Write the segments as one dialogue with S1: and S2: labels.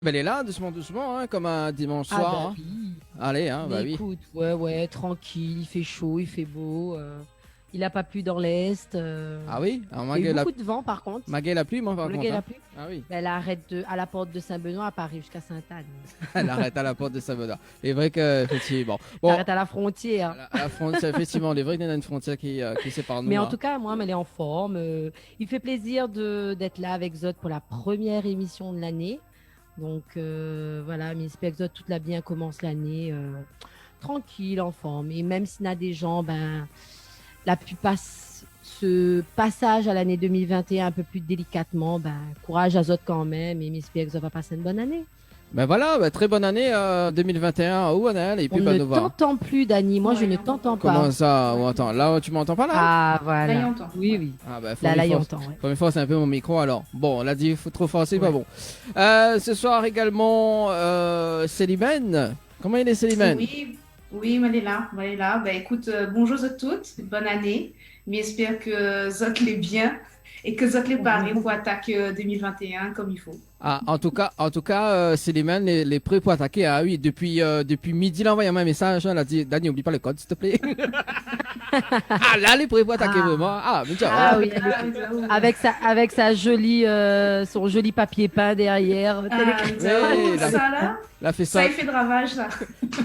S1: Ben, elle est là, doucement, doucement, hein, comme un dimanche
S2: Ah
S1: soir.
S2: bah
S1: Hein.
S2: oui.
S1: Allez, hein, bah
S2: Mais
S1: oui.
S2: écoute, ouais, tranquille, il fait chaud, il fait beau. Il a pas plu dans l'Est.
S1: Ah oui? Alors,
S2: Il y a eu beaucoup de vent par contre.
S1: Malgré la pluie, moi, par
S2: Le gars,
S1: contre.
S2: il a
S1: Hein.
S2: plu.
S1: Ah oui.
S2: Ben, elle arrête à la porte de Saint-Benoît à Paris jusqu'à Sainte-Anne.
S1: Elle arrête à la porte de Saint-Benoît. C'est vrai que, effectivement.
S2: Elle
S1: Bon,
S2: arrête à la frontière.
S1: à la frontière, effectivement, il est vrai qu'il y a une frontière qui sépare nous.
S2: Mais en
S1: Hein.
S2: tout cas, moi, elle est en forme. Il fait plaisir d'être là avec Zod pour la première émission de l'année. Donc voilà, mais j'espère que Zod, toute la bien commence l'année tranquille, en forme. Et même s'il y a des gens, ben, la plupart, ce passage à l'année 2021 un peu plus délicatement, ben, courage à Zod quand même. Et j'espère que Zod va passer une bonne année.
S1: Ben voilà, ben, très bonne année 2021. Où on est? Et puis,
S2: On
S1: ben,
S2: ne
S1: nous voir.
S2: t'entend plus, Dani. Moi, je
S3: Ouais,
S2: ne
S3: on
S2: t'entends
S1: Comment
S2: pas.
S1: ça? Oh, attends, là, tu m'entends pas là?
S2: Ah,
S3: Là, il
S2: voilà.
S3: entend.
S2: Oui, oui.
S1: Ah ben, faut
S2: Là, il
S1: m'y
S2: entend, ouais.
S1: Première fois, c'est un peu mon micro alors. Bon, on l'a dit, faut trop forcer, c'est pas
S2: Ouais.
S1: bon. Ce soir également, Célimène. Comment il est, Célimène?
S3: Oui, elle est là. Elle est là. Bah, écoute, bonjour à toutes, bonne année. Mais j'espère que Zot l'est bien et que Zot l'est paré pour attaquer 2021 comme il faut.
S1: Ah, en tout cas, Célimène, les prêts pour attaquer. Ah oui, depuis midi, il a envoyé un message. Elle a dit, Dani, n'oublie pas le code, s'il te plaît. Ah là, les prêts pour attaquer
S2: Ah.
S1: vraiment. Ah, mais tiens,
S2: Ah oui,
S3: j'avoue.
S2: avec sa jolie, son joli papier peint derrière.
S1: Ouais,
S3: Ça là,
S1: elle a fait
S3: ça
S1: ça.
S3: il fait de ravage ça.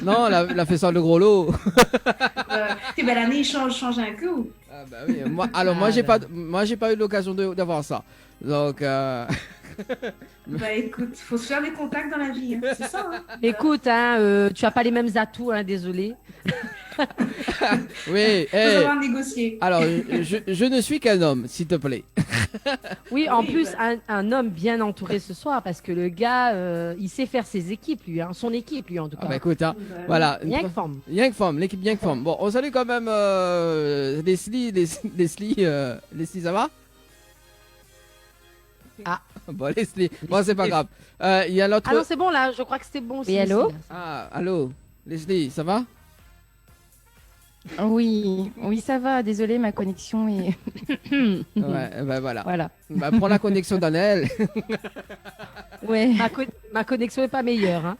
S1: Non, elle a fait ça le gros lot.
S3: T'es belle année, change un coup.
S1: Ah bah oui, moi j'ai pas eu l'occasion d'avoir ça. Donc
S3: Bah écoute, faut se faire des contacts dans la vie, hein. C'est ça. Hein.
S2: Écoute, tu as pas les mêmes atouts, hein, désolé.
S1: oui,
S3: Faut
S1: hey.
S3: savoir négocier.
S1: Alors je ne suis qu'un homme, s'il te plaît.
S2: Oui, en
S3: Oui,
S2: plus,
S3: bah.
S2: un homme bien entouré ce soir, parce que le gars, il sait faire ses équipes, lui, hein, son équipe, lui, en tout
S1: Ah
S2: cas.
S1: bah écoute, hein,
S3: Bah,
S1: voilà.
S2: Rien que forme.
S1: Rien que femme, l'équipe bien que femme. Bon, on salue quand même Leslie, ça va?
S2: Ah.
S1: Bon, Leslie, bon c'est pas grave. Il y a l'autre.
S2: Ah non, c'est bon, là, je crois que c'était bon.
S4: Oui, allô?
S1: Ah, allô, Leslie, ça va?
S4: Oui, oui, ça va. Désolée, ma connexion est.
S1: Ouais, bah voilà.
S4: Voilà.
S1: Bah prends la connexion d'Annelle.
S4: Ouais.
S2: Ma connexion est pas meilleure, hein.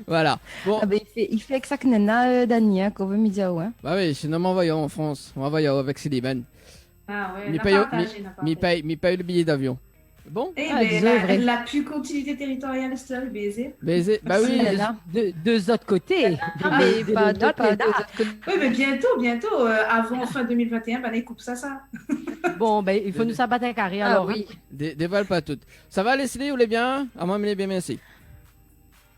S1: Voilà. Bon,
S4: Ah ben, il fait exact nana Dani, hein, qu'on veut me dire, ouais.
S1: bah oui, sinon m'envoyons en France. On va avec Célimène.
S3: Ah ouais,
S1: Mi
S3: n'a
S1: paye,
S3: partagé, n'a partagé.
S1: mi paye le billet d'avion. Bon?
S3: Eh
S2: Ah,
S3: ben,
S2: désolé, vrai.
S3: la plus continuité territoriale, c'est le baiser.
S1: Bah oui.
S4: Si, là.
S2: De deux autres côtés.
S4: Ah, mais
S2: De
S4: pas
S2: l'autre
S4: de
S2: côté.
S4: l'autre côté.
S3: Oui, mais bientôt, avant fin 2021, ben, les coupe ça.
S2: Bon, ben, il faut nous abattre un carré,
S4: Ah
S2: alors.
S4: oui.
S1: Dévoile pas toutes. Ça va Leslie, vous allez bien? Ah moi, me bien, merci.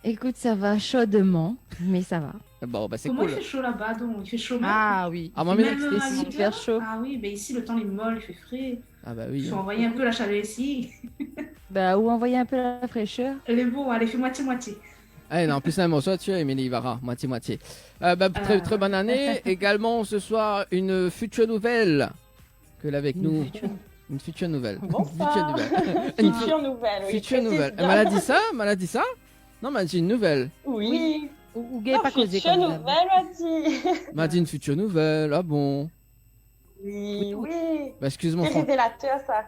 S4: Écoute, ça va chaudement, mais ça va.
S1: Bon, bah c'est
S3: Comment
S1: cool.
S3: il fait chaud là-bas, donc? Il fait chaud même.
S2: Ah oui.
S1: Ah moi,
S3: Même
S4: c'est
S3: à l'hiver.
S4: super chaud.
S3: Ah oui, ben ici, le temps est molle, il fait frais.
S1: Ah bah
S3: Il
S1: oui.
S3: faut envoyer un peu la chaleur ici.
S4: Bah, ou envoyer un peu la fraîcheur.
S3: Elle est beau, allez, fais moitié-moitié.
S1: Ah non, en plus un morceau, tu es Émilie Ivara, moitié. Bah, très bonne année. Également ce soir, une future nouvelle. Que là avec nous. Une future nouvelle.
S5: Bonsoir.
S1: Une
S5: Future nouvelle, oui.
S1: future
S5: précise
S1: nouvelle.
S5: bien.
S1: Elle m'a dit ça? Non, elle m'a dit une nouvelle.
S5: Oui.
S2: Ou gay pas
S5: Oh,
S2: causé
S5: future
S2: comme ça.
S5: nouvelle, Mati.
S1: Elle m'a dit une future nouvelle. Ah bon.
S5: Oui.
S1: Bah excuse-moi.
S5: C'est révélateur, ça.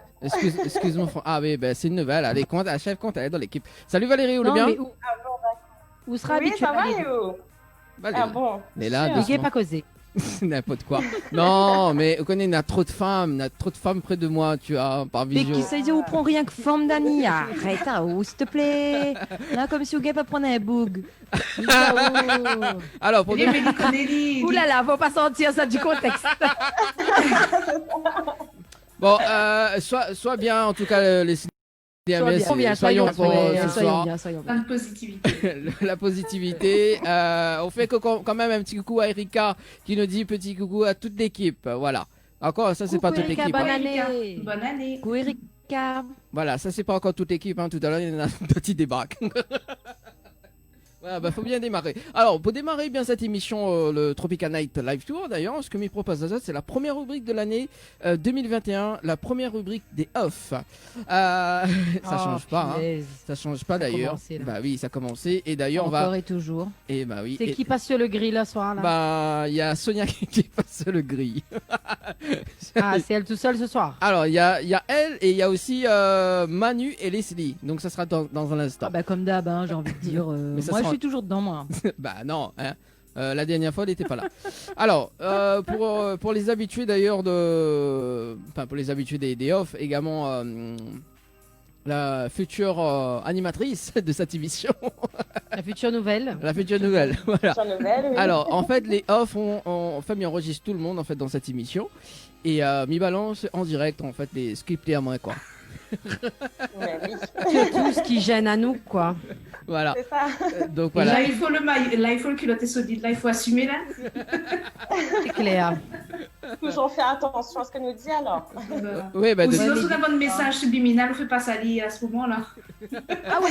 S1: Excuse-moi. Ah oui, bah c'est une nouvelle. Allez, compte, la chef compte, elle est dans l'équipe. Salut Valérie, vous allez
S2: Non,
S1: bien?
S2: mais où sera
S5: Oui,
S2: habitué
S5: ça va,
S2: Valérie.
S5: Yo.
S1: Valérie.
S5: Ah bon.
S1: Elle est là,
S5: Sûr.
S2: Le gay
S1: doucement.
S2: pas causé.
S1: N'importe quoi. Non, mais vous connaissez, il y a trop de femmes. Il y a trop de femmes près de moi, tu vois, par
S4: Mais
S1: visio.
S4: qui sait où prend rien que forme Dani? Arrête, ah, oh, s'il te plaît. Là, comme si le gars pas prendre un boug.
S1: Alors, pour
S3: Eh bien, mais il connaît les-
S2: Ouh là là, faut pas sortir ça du contexte.
S1: Bon, sois bien, en tout cas, les soyons pour ce soir.
S2: soyons
S3: Plein
S2: bien.
S3: de positivité.
S1: La positivité. On fait quand même un petit coucou à Erika qui nous dit petit coucou à toute l'équipe. Voilà. Encore, ça, c'est pas
S2: Coucou,
S1: toute
S2: Erika,
S1: l'équipe.
S2: bonne
S1: Hein.
S2: année.
S3: Bonne année.
S4: Coucou Erika.
S1: Voilà, ça, c'est pas encore toute l'équipe. Hein. Tout à l'heure, il y en a un petit débarque. Ouais, bah, faut bien démarrer. Alors, pour démarrer bien cette émission, le Tropica Night Live Tour, d'ailleurs, ce que m'y propose Azot, c'est la première rubrique de l'année 2021, la première rubrique des off. Ça change pas, hein. Ça change pas d'ailleurs.
S2: commencé, là.
S1: Bah oui, ça a commencé. Et d'ailleurs, on
S4: Encore
S1: va.
S4: et toujours.
S1: Et bah oui.
S2: C'est
S1: et-
S2: qui passe sur le grill ce soir là?
S1: Bah, il y a Sonia qui passe le gris.
S2: Ah, c'est elle tout seule ce soir.
S1: Alors, il y a elle et il y a aussi Manu et Leslie. Donc, ça sera dans un instant.
S4: Ah bah comme d'hab, hein, j'ai envie de dire.
S1: Mais ça
S4: Moi,
S1: sera-
S4: je suis toujours dedans, moi.
S1: Bah non, hein. La dernière fois, elle n'était pas là. Alors, pour les habitués d'ailleurs enfin pour les habitués des off, également la future animatrice de cette émission,
S2: La future nouvelle.
S1: la future nouvelle. Voilà.
S5: Sur nouvelle, oui.
S1: Alors, en fait, les off, on enregistre tout le monde en fait dans cette émission et mi balance en direct en fait les scriptés à moi quoi.
S5: Mais oui,
S2: C'est tout ce qui gêne à nous, quoi.
S1: Voilà.
S5: c'est ça.
S1: Donc
S3: Là,
S1: voilà.
S3: il faut le maillot, là, il faut le culotté solide, là, il faut assumer, là.
S2: C'est clair.
S5: Toujours faire attention à ce que nous dit alors.
S1: Oui, bah
S3: Ou
S1: de-
S3: sinon, si on a un message subliminal, on fait pas ça à ce moment-là.
S2: Ah ouais,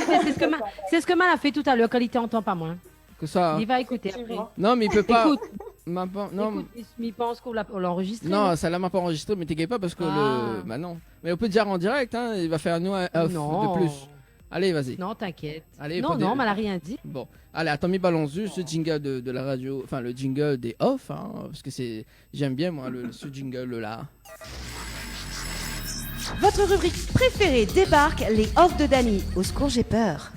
S2: c'est ce que Mal a fait tout à l'heure quand il t'entend pas moi.
S1: que ça.
S2: Il va écouter après.
S5: Effectivement.
S1: Non, mais il peut pas.
S2: Écoute,
S1: Non,
S2: écoute, il pense qu'on l'a enregistré.
S1: non, ça l'a même pas enregistré, mais t'inquiète pas parce que
S2: Ah.
S1: Bah non. Mais on peut dire en direct, hein, il va faire nous un off
S2: non.
S1: de plus. Allez, vas-y.
S2: Non, t'inquiète.
S1: Allez,
S2: Non,
S1: pas
S2: non,
S1: des-
S2: Mal a rien dit.
S1: Bon, allez, attends, mi balance juste ce jingle de la radio, enfin le jingle des off, hein, parce que j'aime bien moi ce jingle là.
S4: Votre rubrique préférée débarque, les off de Dany. Au secours, j'ai peur.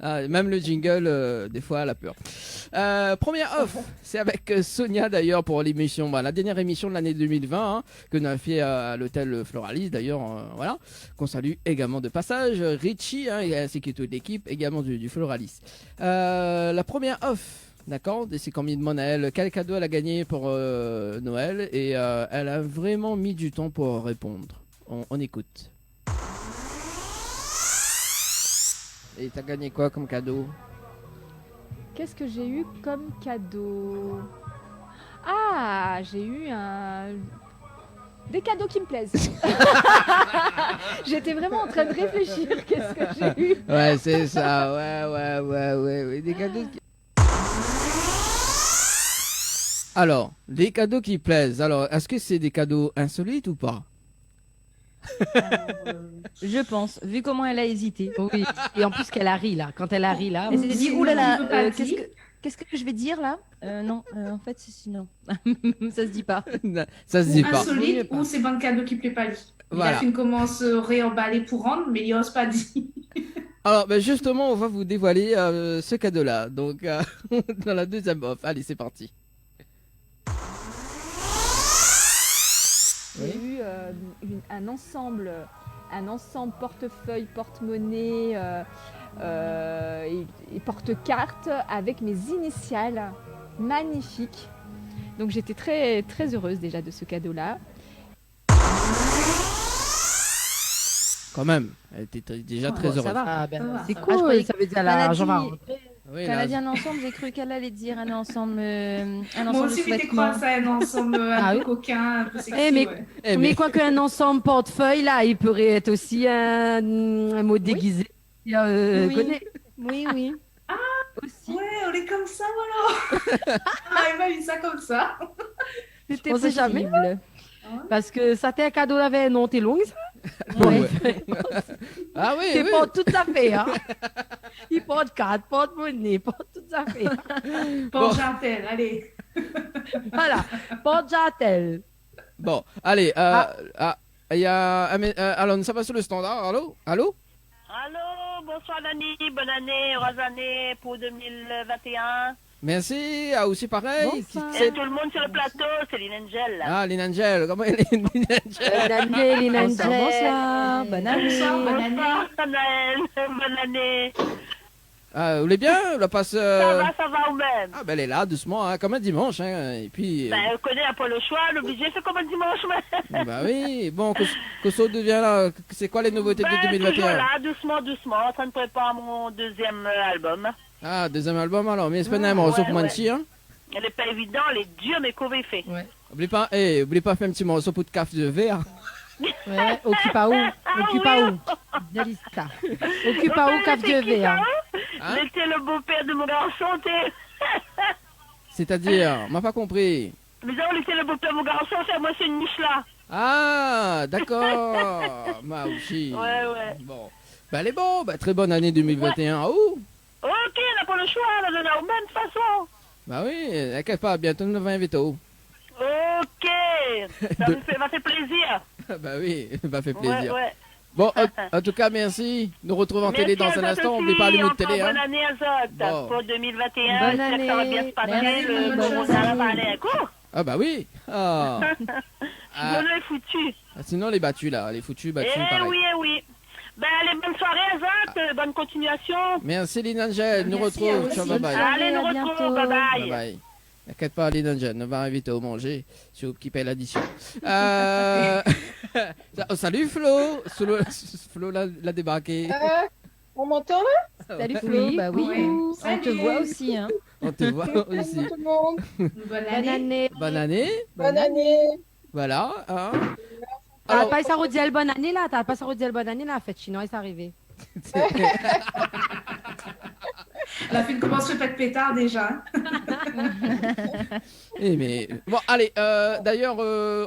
S1: Ah, même le jingle, des fois, elle a peur. Première off, c'est avec Sonia d'ailleurs pour l'émission, la dernière émission de l'année 2020 hein, que nous avons fait à l'hôtel Floralis d'ailleurs, voilà, qu'on salue également de passage, Richie hein, ainsi que toute l'équipe également du Floralis. La première off. D'accord, c'est qu'on me demande à elle quel cadeau elle a gagné pour Noël et elle a vraiment mis du temps pour répondre. On écoute. Et t'as gagné quoi comme cadeau?
S6: Qu'est-ce que j'ai eu comme cadeau? Ah, j'ai eu des cadeaux qui me plaisent. J'étais vraiment en train de réfléchir. Qu'est-ce que j'ai eu?
S1: Ouais, c'est ça, ouais, des cadeaux qui... Alors, des cadeaux qui plaisent. Alors, est-ce que c'est des cadeaux insolites ou pas?
S4: Je pense, vu comment elle a hésité.
S2: Oui. Et en plus qu'elle a ri là. Quand elle a ri là.
S4: Elle s'est dit,
S3: Sinon,
S4: oulala,
S3: tu peux pas dire.
S4: qu'est-ce que je vais dire là Non, en fait, c'est sinon. Ça se dit pas.
S1: Ça se dit pas.
S3: Insolite ou c'est bon cadeau qui plaît pas lui. Il
S1: Voilà.
S3: a fait une commence réemballée pour rendre, mais il n'ose pas dire.
S1: Alors, ben justement, on va vous dévoiler ce cadeau-là. Donc, dans la deuxième off. Allez, c'est parti.
S6: J'ai eu un ensemble portefeuille, porte-monnaie et porte-carte avec mes initiales magnifiques. Donc j'étais très très heureuse déjà de ce cadeau-là.
S1: Quand même, elle était déjà très heureuse.
S2: Ça va. Ah,
S3: Ça va.
S2: c'est
S4: Ah,
S2: cool.
S4: je croyais
S2: ça veut dire
S4: qu'elle a
S2: l'argent va
S4: dit-
S2: rentrer.
S1: Oui,
S4: Quand elle
S1: là,
S4: a dit un ensemble, j'ai cru qu'elle allait dire un ensemble,
S3: Moi aussi,
S4: de
S3: j'étais croire
S4: sous-vêtements.
S3: ça un ensemble un
S2: Ah
S3: peu
S2: oui.
S3: coquin, un peu sexy.
S2: Eh, mais-
S3: ouais.
S1: eh,
S2: Mais quoi qu'un ensemble portefeuille là, il pourrait être aussi un mot déguisé.
S4: Oui.
S2: Connais.
S4: Oui, oui. Aussi.
S3: Ouais, on est comme ça, voilà. Ah, il m'a mis ça comme ça.
S4: C'était
S2: On sait jamais.
S4: possible.
S2: Parce que ça t'est un cadeau là, non, t'es longue.
S1: Ouais. Ah oui,
S2: T'es
S1: oui.
S2: pas tout à fait, hein. Il porte carte, porte monnaie, porte tout à fait.
S3: Bon, j'appelle, allez.
S2: Voilà, porte jartel.
S1: Bon, allez, il y a... alors, ça va sur le standard. Allô?
S7: Allô, bonsoir Dani, bonne année, heureuse année pour 2021.
S1: Merci, aussi pareil.
S6: Bonsoir.
S7: Et tout le monde sur le plateau, c'est Lynn Angel.
S1: Ah, Lynn Angel, comment elle est, Lynn Angel?
S2: Bonne année, Lynn
S4: Bonsoir,
S2: Angel.
S4: bonsoir. Bonne année.
S3: Bonsoir, bonne année.
S7: Bonsoir Noël, bonne année.
S1: Ah, vous voulez bien? On la passe...
S7: Ça va ou même?
S1: Ah, ben elle est là, doucement, hein, comme un dimanche. Hein, et puis...
S7: Ben, on connaît un peu le choix, l'obligé, c'est comme un dimanche, mais...
S1: Bah oui, bon, Koso devient là. C'est quoi les nouveautés de
S7: toujours
S1: 2021?
S7: là, doucement, en train de préparer mon deuxième album.
S1: Ah, deuxième album alors, mais c'est pas un morceau
S7: ouais,
S1: pour Manchi, hein?
S7: Elle est pas évident, elle est dure, mais qu'on va y faire.
S1: Oubliez pas, faire un petit morceau pour de café de verre.
S2: Ouais, occupe à où? Occupe à où? Dalista. Occupe à où, cap de verre?
S1: Hein?
S7: T'es le beau-père de mon garçon, t'es.
S1: C'est-à-dire, on m'a pas compris.
S7: Mais non, t'es le beau-père de mon garçon, c'est moi, c'est une niche là.
S1: Ah, d'accord. Bah aussi.
S7: Ouais, ouais.
S1: Bon. Bah, elle est bon. Bah, très bonne année 2021. Ah, ouh.
S7: Ok, on n'a pas le choix, là, de la même façon.
S1: Bah oui, t'inquiète pas, bientôt nous va inviter.
S7: Ok. Ça m'a fait plaisir.
S1: Bah oui, ça fait
S7: Ouais,
S1: plaisir.
S7: ouais.
S1: Bon, en tout cas, merci. Nous retrouvons en télé dans
S7: Merci
S1: un
S7: à Zot
S1: instant.
S7: aussi.
S1: N'oubliez pas les mots de
S7: Encore
S1: télé. Hein.
S7: bonne année à Zot
S1: Bon.
S7: pour 2021.
S2: Bonne
S7: J'espère que ça va bien
S2: année.
S7: se passer.
S2: Merci,
S7: Le
S3: bonne
S7: corona
S3: année.
S7: va aller à court.
S1: Ah bah oui. Ah. Ah,
S7: Mon est foutu.
S1: sinon, les battus là, les foutus, battus,
S7: Eh
S1: pareil.
S7: oui, eh oui. Ben, allez, bonne soirée à Zot. Bonne continuation.
S1: Merci Lynn Angel, nous
S3: Merci, à
S1: retrouve.
S3: vous
S1: Ciao,
S3: aussi.
S1: bye bye.
S7: Allez, nous
S2: à
S7: retrouvons.
S2: bientôt.
S7: Bye bye.
S1: Bye bye. T'inquiète pas, Lynn Angel, on va inviter au manger. C'est vous qui paye l'addition. Oh, salut Flo. Flo l'a débarqué.
S5: On m'entend là?
S4: Salut Flo,
S2: Oui.
S4: bah oui,
S3: Oui.
S4: on te
S3: Salut.
S4: voit aussi. Hein.
S1: On te voit aussi.
S5: Tout le monde.
S3: Bonne
S2: Bonne
S3: année.
S2: année.
S1: Bonne année.
S5: Bonne année.
S1: Voilà. Hein.
S2: T'as
S1: Alors,
S2: pas ça redire bonne année là, t'as pas ça redire bonne année là, la fête chinoise est arrivée.
S3: La fille commence à faire pétard déjà.
S1: mais bon, allez. D'ailleurs,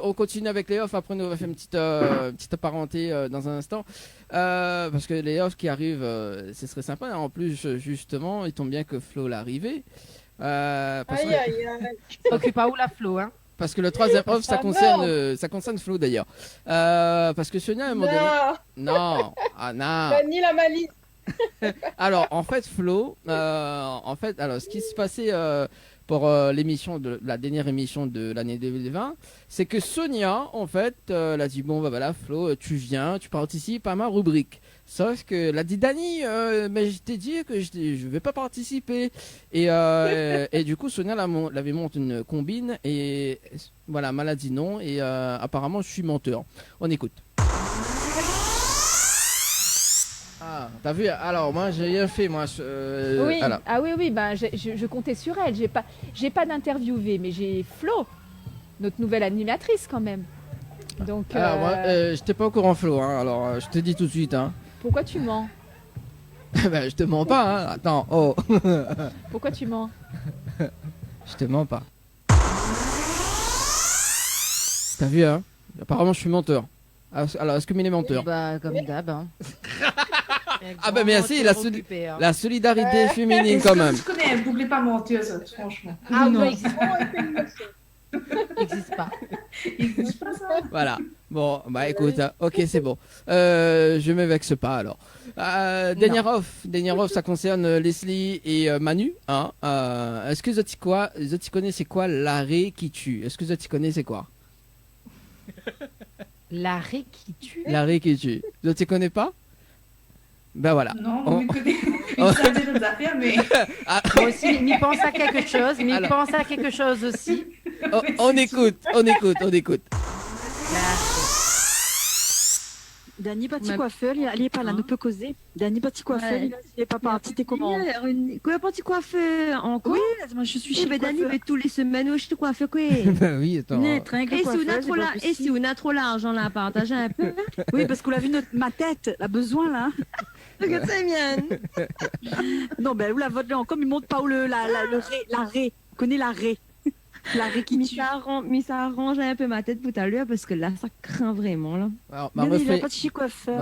S1: on continue avec les offs. Après, nous on va faire une petite parenté dans un instant, parce que les offs qui arrivent, ce serait sympa. En plus, justement, il tombe bien que Flo l'arrivée. Parce,
S5: Aïe, aïe, aïe.
S2: Occupe pas où la Flo, hein.
S1: parce que le troisième off, ça
S5: Ah
S1: concerne Flo d'ailleurs. Parce que Sonia, à un moment donné.
S5: Non,
S1: Non, ah non.
S5: bannis la malice.
S1: Alors, en fait, Flo, alors, ce qui se passait pour l'émission la dernière émission de l'année 2020, c'est que Sonia, en fait, elle a dit bon, bah voilà, Flo, tu viens, tu participes à ma rubrique. Sauf que elle a dit Dani, mais je t'ai dit que je vais pas participer. Et du coup, Sonia l'avait monté une combine et voilà, m'a dit non. Et apparemment, je suis menteur. On écoute. Ah, t'as vu? Alors, moi, j'ai rien fait, moi.
S6: Oui,
S1: alors.
S6: ah oui, oui, ben, je comptais sur elle. J'ai pas d'interviewé, mais j'ai Flo, notre nouvelle animatrice quand même. Donc,
S1: Alors, moi, j'étais pas au courant, Flo. Hein, alors, je te dis tout de suite. Hein.
S6: pourquoi tu mens?
S1: Ben, je te mens pas. Hein. Attends, oh.
S6: Pourquoi tu mens?
S1: Je te mens pas. T'as vu, hein? Apparemment, je suis menteur. Alors, est-ce que il est menteur?
S4: Bah, comme d'hab. Hein.
S1: Ah bah merci, la solidarité féminine
S3: Est-ce
S1: quand
S3: que
S1: même.
S3: tu connais un bouclé pas menteuse, franchement?
S2: Ah
S3: non,
S2: oui, n'existe pas.
S3: il existe pas ça.
S1: Voilà. Bon, bah écoute, ok, c'est bon. Je me vexe pas alors. Dernière off, ça concerne Leslie et Manu. Hein. Est-ce que Zoti connaît c'est quoi l'arrêt qui tue? Est-ce que Zoti connaît c'est quoi?
S2: L'arrêt qui tue.
S1: L'arrêt qui tue. Zoti connais pas? Ben voilà.
S3: Non,
S1: Oh.
S3: on connaît une certaine d'autres affaires, mais
S1: Ah,
S2: Moi aussi, m'y pense à quelque chose, m'y
S1: Alors.
S2: pense à quelque chose aussi.
S1: on écoute.
S8: Danny Petit
S2: Ma-
S8: coiffeur, il est pas là, ne peut causer. Danny Petit coiffeur,
S4: Ouais.
S8: il est pas parti, t'es comment?
S4: Quoi, petit coiffeur encore?
S8: Oui, moi je suis
S4: Eh
S8: chez
S4: ben,
S8: le
S4: Dani,
S8: coiffeur.
S4: mais tous les semaines, je te coiffe quoi?
S1: Ben oui, attends.
S8: Net, règle
S4: Et si on
S8: coiffeur,
S4: a
S8: c'est
S4: trop
S8: pas
S4: et
S8: possible.
S4: si on a trop l'argent là à partager un peu?
S8: Oui, parce qu'on l'a vu ma tête, la besoin là.
S4: Regarde ça, mienne.
S8: Non, ben où la vote là encore, il monte pas où l'arrêt. On connaît l'arrêt. L'arrêt qui tue.
S4: Mais ça arrange un peu ma tête tout à l'heure parce que là, ça craint vraiment là.
S1: Alors,
S8: Mais il a pas de chez coiffeur.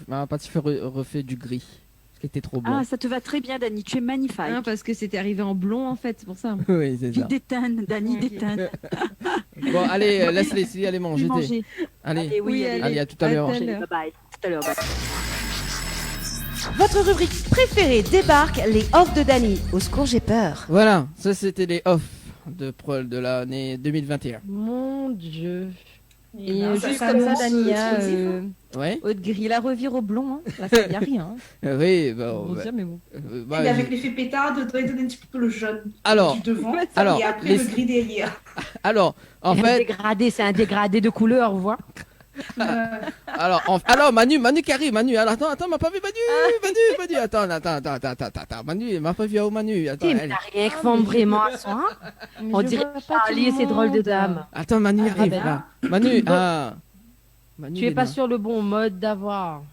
S1: ma petit refait du gris. Parce qu'il était trop
S8: Ah,
S1: blond.
S8: ça te va très bien, Danny, tu es magnifique.
S4: Hein, parce que c'était arrivé en blond en fait, c'est pour ça.
S1: Oui, c'est
S8: Puis
S1: ça.
S8: déteinte, Danny, déteinte.
S1: Bon, allez, laisse Leslie aller manger.
S8: Manger.
S1: Allez,
S8: oui,
S1: allez, à tout à l'heure.
S4: à tout à l'heure.
S8: Bye bye. Tout à l'heure. Bye.
S9: Votre rubrique préférée débarque, les offs de Dany. Au secours, j'ai peur.
S1: Voilà, ça c'était les offs de l'année 2021.
S2: Mon Dieu.
S4: Et
S3: ben,
S4: juste
S3: ça
S4: comme ça,
S3: annonce
S4: Dania,
S3: exclusif,
S1: Ouais.
S4: haute grille la revire au blond, hein. Là, ça y a rien. Hein.
S1: Oui, bon.
S4: Bon, mais bon.
S1: bah,
S3: Et avec l'effet pétard, de doit donner un petit peu le jaune
S1: Alors,
S3: du devant
S1: alors,
S3: et après
S1: les-
S3: le gris derrière.
S1: alors, en fait,
S2: Dégradé, c'est un dégradé de couleur, vous voyez.
S1: alors, Manu qui arrive, Manu. Alors, attends, m'a pas vu Manu. Attends, Manu, il m'a pas vu, Manu. Attends,
S2: Mais t'as rien que femme vraiment à soi.
S4: Mais
S2: On
S4: je
S2: dirait
S4: vois pas tout
S2: Charlie et
S4: le
S2: ses drôles de
S4: monde.
S2: dames.
S1: attends, Manu arrive
S2: ben
S1: là. Manu, Manu,
S2: Tu
S1: il
S2: es pas
S1: là.
S2: sur le bon mode d'avoir.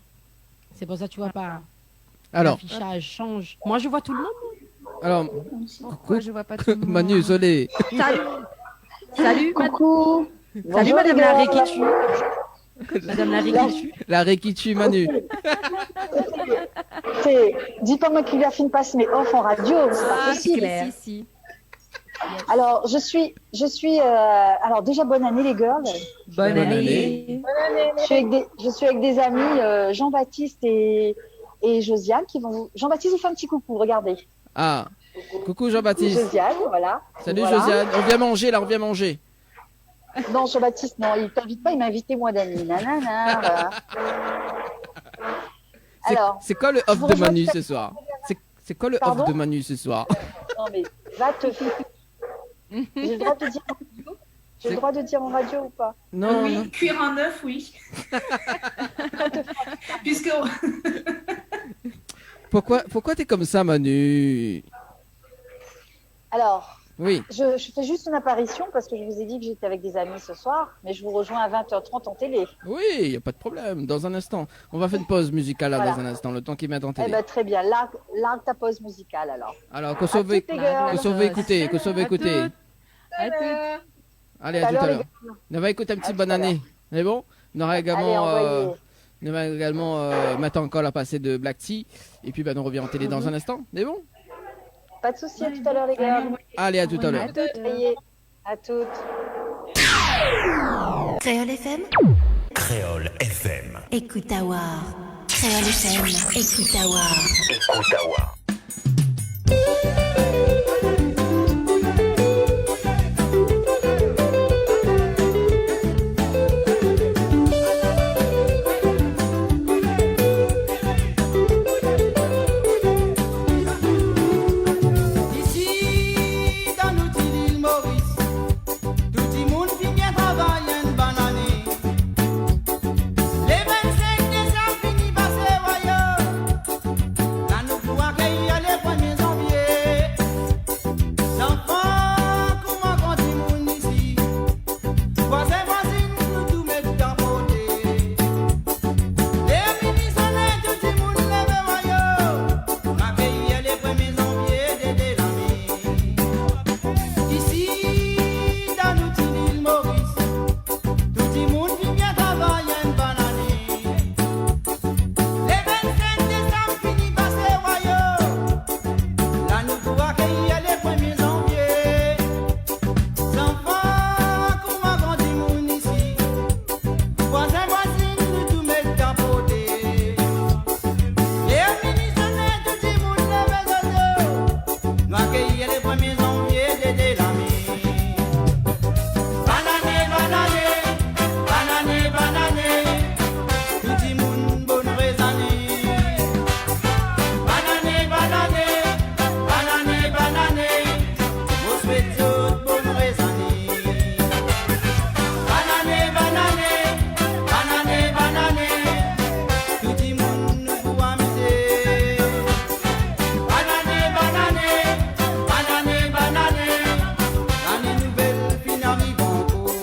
S2: C'est pour ça que tu vois pas.
S1: Alors,
S2: l'affichage change. Moi, je vois tout le monde.
S1: alors,
S6: Pourquoi je vois pas tout le monde
S1: Manu, désolé.
S2: Salut. Salut,
S5: Coucou.
S2: Salut,
S5: Bonjour,
S2: Madame
S5: les
S2: Larré
S5: gars.
S2: qui tue. Madame Larré qui tue.
S1: La réquitu, Manu.
S5: Dis pas moi qui lui affine pas mes off en radio, c'est pas possible.
S2: clair.
S6: Si.
S5: Alors, je suis alors déjà bonne année les girls.
S2: Bonne
S1: Bonne
S2: année.
S5: Je suis avec des amis Jean-Baptiste et Josiane qui vont Jean-Baptiste vous fait un petit coucou, regardez.
S1: Ah, coucou Jean-Baptiste.
S5: Josiane, voilà.
S1: Salut
S5: Voilà.
S1: Josiane. On vient manger, là, on vient manger.
S5: Non, Jean-Baptiste, non, il t'invite pas, il m'a invité moi d'amis. Nanana, voilà. Alors,
S1: C'est quoi le off
S5: vous
S1: de
S5: rejoins
S1: Manu
S5: tout à-
S1: ce soir? C'est quoi le
S5: Pardon
S1: off de Manu ce soir?
S5: non mais va te J'ai le droit de dire en radio J'ai le droit de dire en radio ou pas?
S1: Non,
S3: Oui,
S1: non.
S3: cuire en œuf, oui. Puisque
S1: Pourquoi t'es comme ça, Manu?
S5: Alors,
S1: Oui.
S5: je fais juste une apparition parce que je vous ai dit que j'étais avec des amis ce soir, mais je vous rejoins à 20h30 en télé.
S1: Oui, il n'y a pas de problème. Dans un instant. On va faire une pause musicale là,
S5: Voilà.
S1: dans un instant, le temps qu'il met en
S5: Eh
S1: télé.
S5: ben très bien, largue ta pause musicale alors.
S1: Alors,
S5: À toutes les girls.
S1: Kosovo écouter, Kosovo
S6: À
S1: écouter.
S6: toutes. À toutes.
S1: Allez, à tout à l'heure. On va écouter un petit
S5: À
S1: bonne
S5: tout à
S1: année. C'est bon? On aura
S5: Allez,
S1: également,
S5: envoyez.
S1: on aura également Matin encore à passer de Black Tea. Et puis, on revient en télé dans un instant. C'est bon?
S5: Pas de soucis, à tout à l'heure les gars.
S1: Allez, à tout à l'heure.
S6: À toutes.
S5: Envoyez. À toutes.
S10: Créole FM,
S11: Créole FM.
S10: écoute à voir. Créole FM, écoute à voir.
S11: Écoute à voir.
S12: Ici, dans notre île Maurice, tout le monde qui vient travailler une bonne année. Les 25 décembre finit par se voyer. Là, nous pouvons accueillir les 1er janvier. L'enfant, comment quand tout le monde ici, voisin, voisine, nous tout mettre dans côté. Les ministres, tout le monde lève voyer. Pour accueillir les 1er janvier de l'année. Ici, dans notre île Maurice, tout le monde vient bien travailler une bonne année. Les 25 décembre finit par se voyer. Là, nous pouvons accueillir les 1er janvier. Enfants, comment grand du monde ici, voisins, voisines, nous tout mettre dans côté. Les ministres, tout le monde lève les nous accueillir les 1er janvier de l'année. Banane, banane, banane, banane, tout le monde bonne année. Banane, banane, banane, banane, vous souhaitez toute bonne année. Banane, banane, banane, banane, tout le monde nous amuser. Banane, banane, banane, banane, l'année nouvelle fin arrive encore.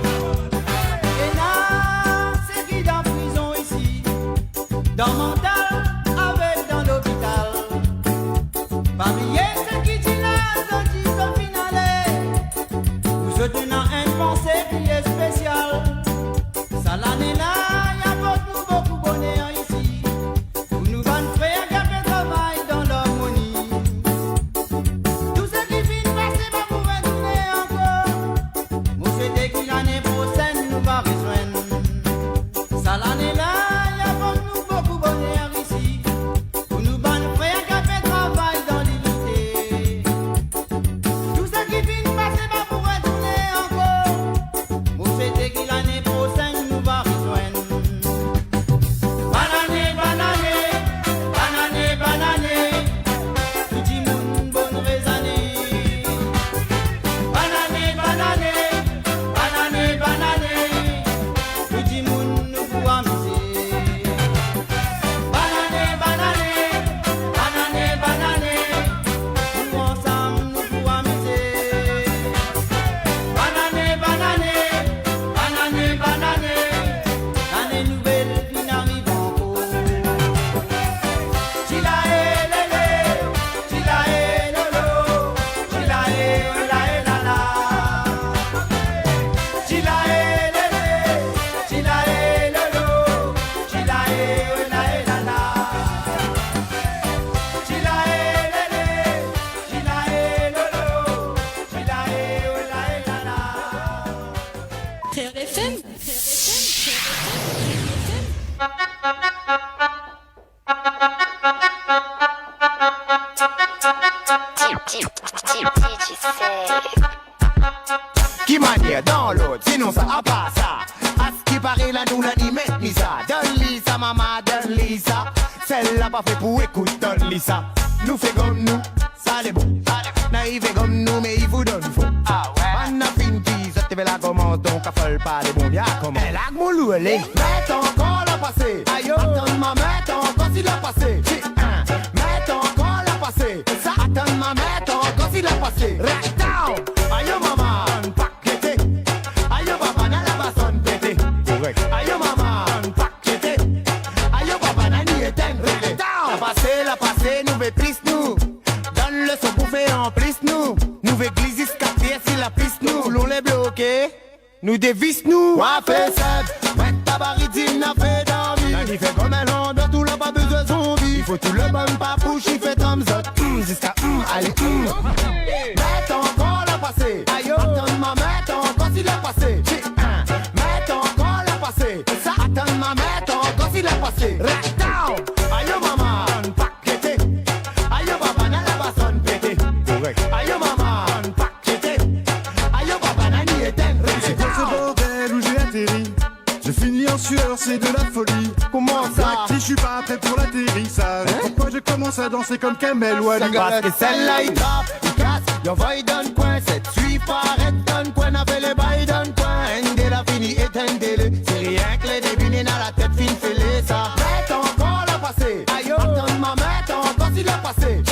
S12: Et là, c'est qui dans prison ici, dans mental, avec dans l'hôpital. Parmi ceux qui disent là, ceux qui sont finalés, nous souhaitons une pensée qui est spéciale. Ça l'année là, y a beaucoup bonheur ici. Pour nous bonnes frères qui ont fait travail dans l'harmonie. Tous ceux qui viennent passer va pour retourner encore. Nous souhaitons que l'année prochaine nous va rejoindre. Ça l'année là, y a beaucoup bonheur ici. à nous l'animer, Lisa. Donne Lisa, maman, donne Lisa. Celle-là pas fait pour écouter, donne Lisa. Nous fait comme nous, ça l'est bon. Naïve et comme nous, mais il vous donne faux. Ah ouais. On a fini, ça te fait la commande, donc à folle pas les bons bien comment. Elle a mon loup, elle est. Mets encore la passé. Aïe, attends ma mette encore s'il a passé. Mets encore la passé. Ça attends ma mette encore s'il a passé. Right down. Aïe, maman, on paqueté. Aïe, papa, n'a la basson pété. Aïe, maman, on paqueté. Aïe, papa, n'a ni éteint. Right down. La passé, nous veut plus nous. Donne le son pour faire en plus nous. Nous veut glisser ce quartier si la piste nous. L'on les bloqué. Nous dévisse nous. Wa fait seb. Ouais, tabaridine n'a fait d'envie. Il fait comme un land, tout le pas besoin de zombie. Il faut tout le bon papouche, il fait thumbs up. Jusqu'à allez Mets encore la passé. Aïe, attends ma mette encore s'il a passé. Mets encore la passé. Ça attends ma mette encore s'il a passé. Right down. Aïe maman, on paqueté. Aïe papa n'a la basson pété. Aïe maman, on paqueté. Aïe papa n'a ni éteint.
S13: C'est quoi ce bordel où j'ai atterri? Je finis en sueur, c'est de la folie.
S12: Comment ça?
S13: Si je suis pas prêt pour l'atterrissage, pourquoi je commence à danser comme Kamel Wally?
S12: Parce que celle-là il tape, il casse, y'en va il donne coin. Cette suite arrête donne coin, n'avait les bails donne coin. Endé la fini, éteindez-le. C'est rien que les débuts dans la tête, fin fêlé ça. Mets encore la passé. Aïe, attends ma mette encore s'il a passé.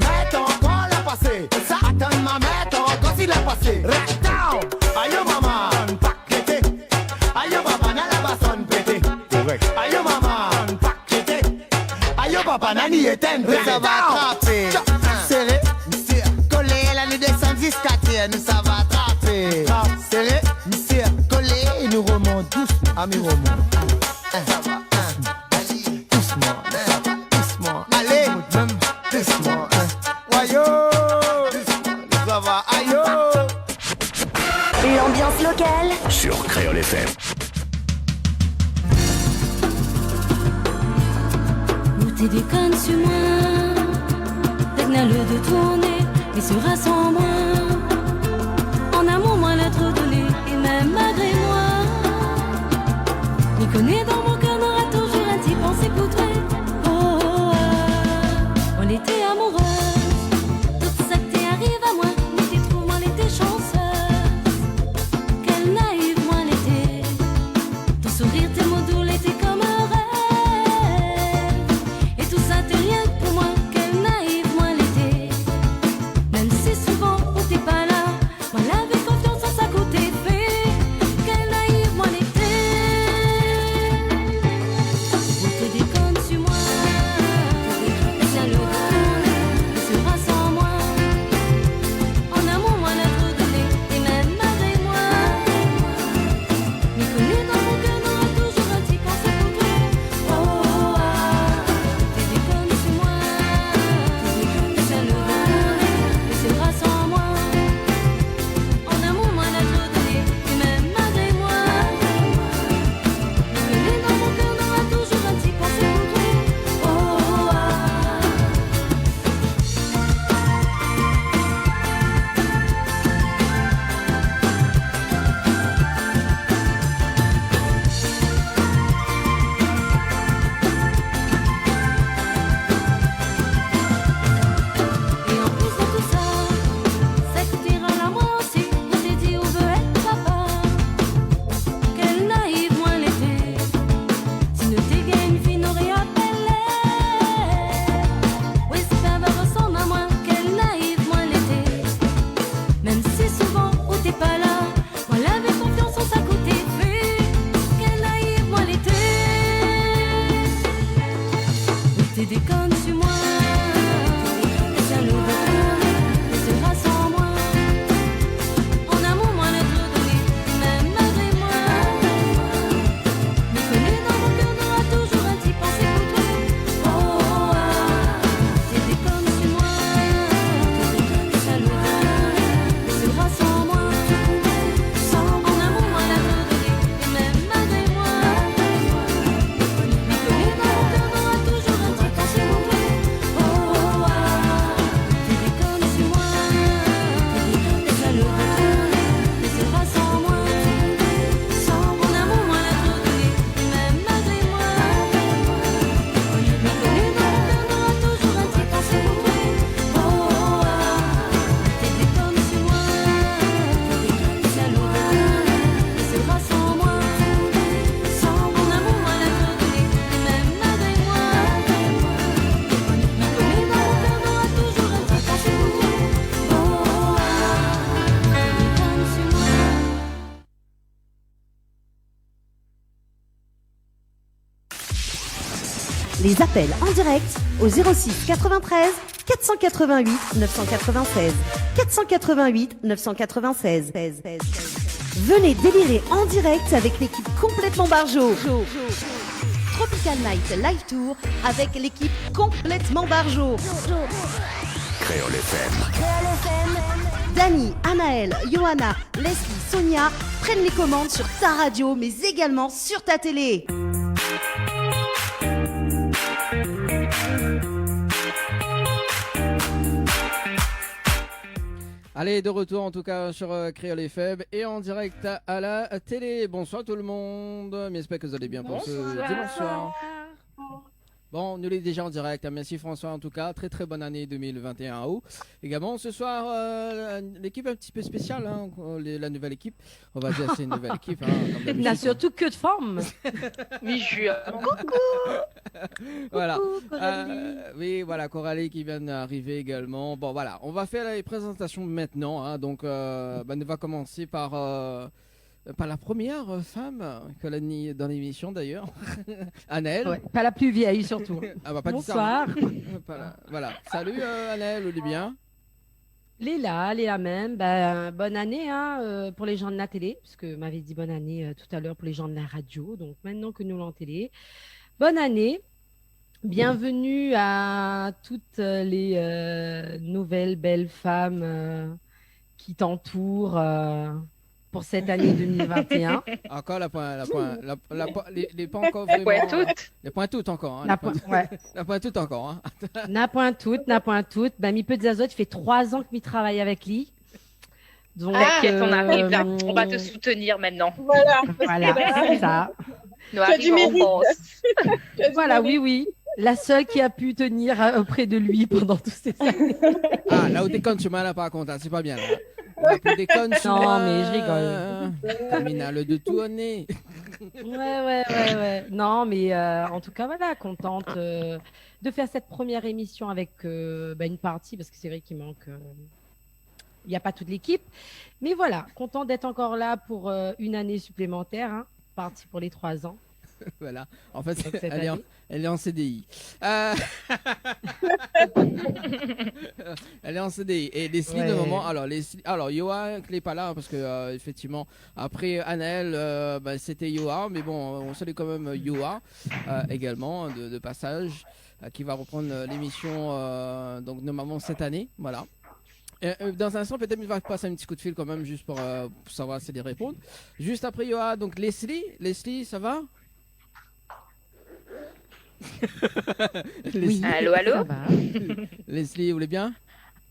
S12: Mets encore la passé. Ça attends ma mette encore s'il a passé. Right down. Aïe maman, on paqueté. Aïe papa n'a la basson pété. Aïe maman, on paqueté. Aïe papa n'a ni éteint. Ça va attraper. Serré, monsieur, collé, la nous descend jusqu'à terre, nous ça va attraper. Serré, monsieur, collé, et nous remontons doucement. Amis remonte. Ça va, doucement, doucement. Allez, doucement. Wayo, ça va, aïe.
S10: L'ambiance locale
S11: Sur Créole FM.
S14: T'es déconne sur moi, t'as le de tourner, et sera sans moi. En amour, moi, l'être donné, et même malgré moi. M'y connaît dans mon cœur, n'aura toujours un petit pensée pour toi. Oh, oh, oh. On était amoureux, tout ça que t'es arrive à moi, mais t'es trop mal, était chanceuse. Quelle naïve, moi, l'était. Ton sourire, tes mots doux, l'étaient comme un rêve. Ça t'es rien pour moi, quelle naïve moi l'été. Même si souvent on t'es pas là, moi l'avais confiance en sa côté fait. Quelle naïve moi l'été. On te déconne sur moi, laisse le donner, il sera sans moi. En amour moi l'être donné, et même malgré moi. M'y connais dans mon cœur, n'aura toujours un petit pensée pour toi. Oh, oh, oh.
S9: les appels en direct au 06 93 488 996. 488 996. Venez délirer en direct avec l'équipe complètement Barjo. Tropical Night Live Tour avec l'équipe complètement Barjo.
S11: Créole FM.
S9: Dani, Anaël, Johanna, Leslie, Sonia prennent les commandes sur ta radio mais également sur ta télé.
S1: Allez, de retour en tout cas sur Créole FM et en direct à la télé. Bonsoir tout le monde, j'espère que vous allez bien pour ce dimanche soir. Bon, nous l'est déjà en direct. Merci François en tout cas. Très très bonne année 2021 à vous. Également ce soir, l'équipe un petit peu spéciale, hein, la nouvelle équipe. On va dire c'est une nouvelle équipe. Hein,
S2: Il n'a surtout que de forme.
S15: Oui, jure.
S1: Voilà.
S2: Coucou, Coralie.
S1: Oui, voilà, Coralie qui vient d'arriver également. Bon, voilà, on va faire les présentations maintenant. Hein, donc, on va commencer par la première femme que l'on a dans l'émission d'ailleurs, Anaël.
S2: Ouais, pas la plus vieille surtout.
S1: Ah, bah, pas
S2: Bonsoir.
S1: Dit ça, hein. Voilà. Salut Anaël, vous allez bien?
S2: Léla même. Ben, bonne année hein, pour les gens de la télé, parce que m'avait dit bonne année tout à l'heure pour les gens de la radio. Donc maintenant que nous l'en télé, bonne année. Bienvenue à toutes les nouvelles belles femmes qui t'entourent pour cette année 2021.
S1: Encore les pas encore vraiment. Les pointoutes encore. Hein, la pointoute encore. Hein.
S2: La pointoute. Ben, mi peu de Zazot, il fait 3 ans que je travaille avec lui. Donc,
S15: t'inquiète, on arrive là. On va te soutenir maintenant.
S2: Voilà, c'est ça.
S15: Nous arrivons en France.
S2: Voilà, oui. La seule qui a pu tenir auprès de lui pendant toutes ces années.
S1: Ah, là où t'es con, tu m'as là par contre, hein, c'est pas bien. Là. On a pris des connes sur
S2: non, mais je rigole.
S1: Terminal de tournée.
S2: Ouais. Non, mais en tout cas, voilà, contente de faire cette première émission avec une partie, parce que c'est vrai qu'il manque. Il n'y a pas toute l'équipe. Mais voilà, content d'être encore là pour une année supplémentaire, hein, partie pour les 3 ans.
S1: Voilà, en fait, elle est en CDI. Elle est en CDI. Et Leslie, de moment, alors Yoa, qui n'est pas là, parce que effectivement, après Anaël, c'était Yoa, mais bon, on salue quand même Yoa également, de passage, qui va reprendre l'émission, donc normalement cette année, voilà. Dans un instant, peut-être il va passer un petit coup de fil quand même, juste pour savoir si elle répond. Juste après Yoa, donc Leslie, ça va?
S15: Oui. Allô.
S1: Leslie, vous voulez bien?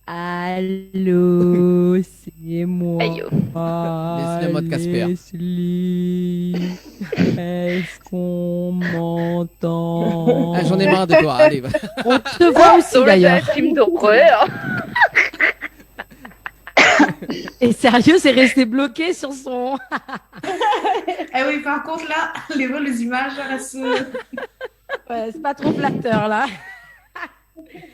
S2: Allô, c'est moi.
S15: Ayo.
S1: Leslie en mode Casper.
S2: Leslie, est-ce qu'on m'entend?
S1: J'en ai marre de toi, allez.
S2: On te voit aussi d'ailleurs.
S15: C'est un film d'horreur.
S2: Et sérieux, c'est resté bloqué sur son.
S3: Eh oui, par contre là, les images restent.
S2: Ouais, c'est pas trop flatteur là.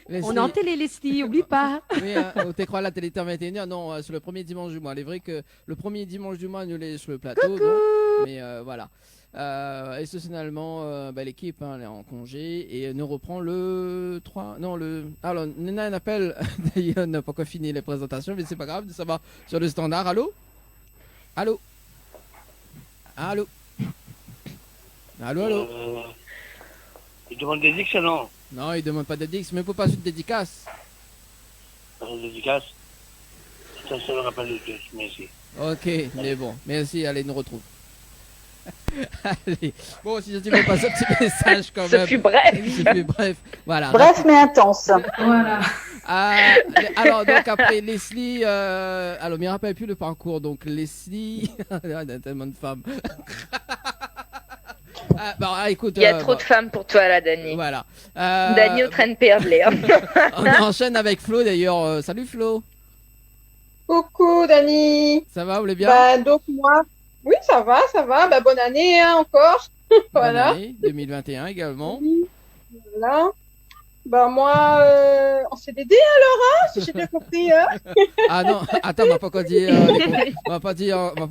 S1: Leslie.
S2: On est en télé, Leslie, oublie pas.
S1: Oui, on t'es croit la télé 21h. Non, c'est le premier dimanche du mois. Il est vrai que le premier dimanche du mois, nous l'est sur le plateau.
S2: Coucou.
S1: Donc, mais voilà. Exceptionnellement, l'équipe elle est en congé et nous reprend le 3. Non, alors, Nena, un appel. D'ailleurs, on n'a pas encore fini les présentations, mais c'est pas grave. Ça va sur le standard. Allô?
S16: Il demande des dix, non?
S1: Non, il demande pas de dix, mais il faut pas une dédicace.
S16: Une dédicace? Ça le rappelle de plus, merci.
S1: Ok, mais bon, merci, allez, nous retrouve. Allez, bon, si je ne veux pas ce petit message quand même.
S15: Ce fut bref.
S1: Voilà.
S5: Bref mais intense.
S3: Voilà.
S1: Alors, donc après Leslie, alors, je ne me rappelle plus le parcours, donc Leslie, il y a tellement de femmes. Écoute,
S15: il y a trop de femmes pour toi là, Dani.
S1: Voilà.
S15: Dani au train de perdre l'air.
S1: On enchaîne avec Flo d'ailleurs. Salut Flo.
S17: Coucou Dani.
S1: Ça va, vous allez bien?
S17: Donc moi, oui ça va. Bonne année hein, encore.
S1: Bonne année 2021 également.
S17: Oui, voilà. Bah moi, en CDD alors, hein, si j'ai bien compris. Hein.
S1: Ah non, attends, on va pas encore dire, on va pas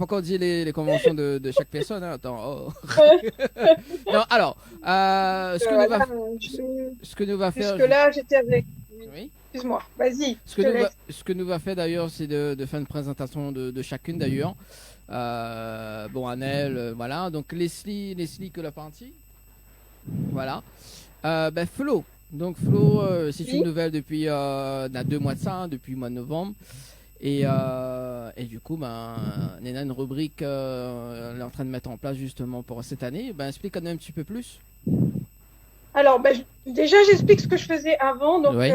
S1: encore dire les conventions de chaque personne. Hein. Attends. Oh. Non, alors, ce que nous va faire.
S17: Jusque là, j'étais avec.
S1: Oui.
S17: Excuse-moi. Vas-y.
S1: Ce que nous va faire d'ailleurs, c'est de faire une présentation de chacune d'ailleurs. Bon, Annelle, voilà. Donc Leslie que la partie. Voilà. Flo. Donc Flo, c'est une nouvelle depuis 2 mois de ça, hein, depuis le mois de novembre. Et du coup, Néna, une rubrique, elle est en train de mettre en place justement pour cette année. Explique-nous un petit peu plus.
S17: Alors, déjà, j'explique ce que je faisais avant. Donc,
S1: Oui.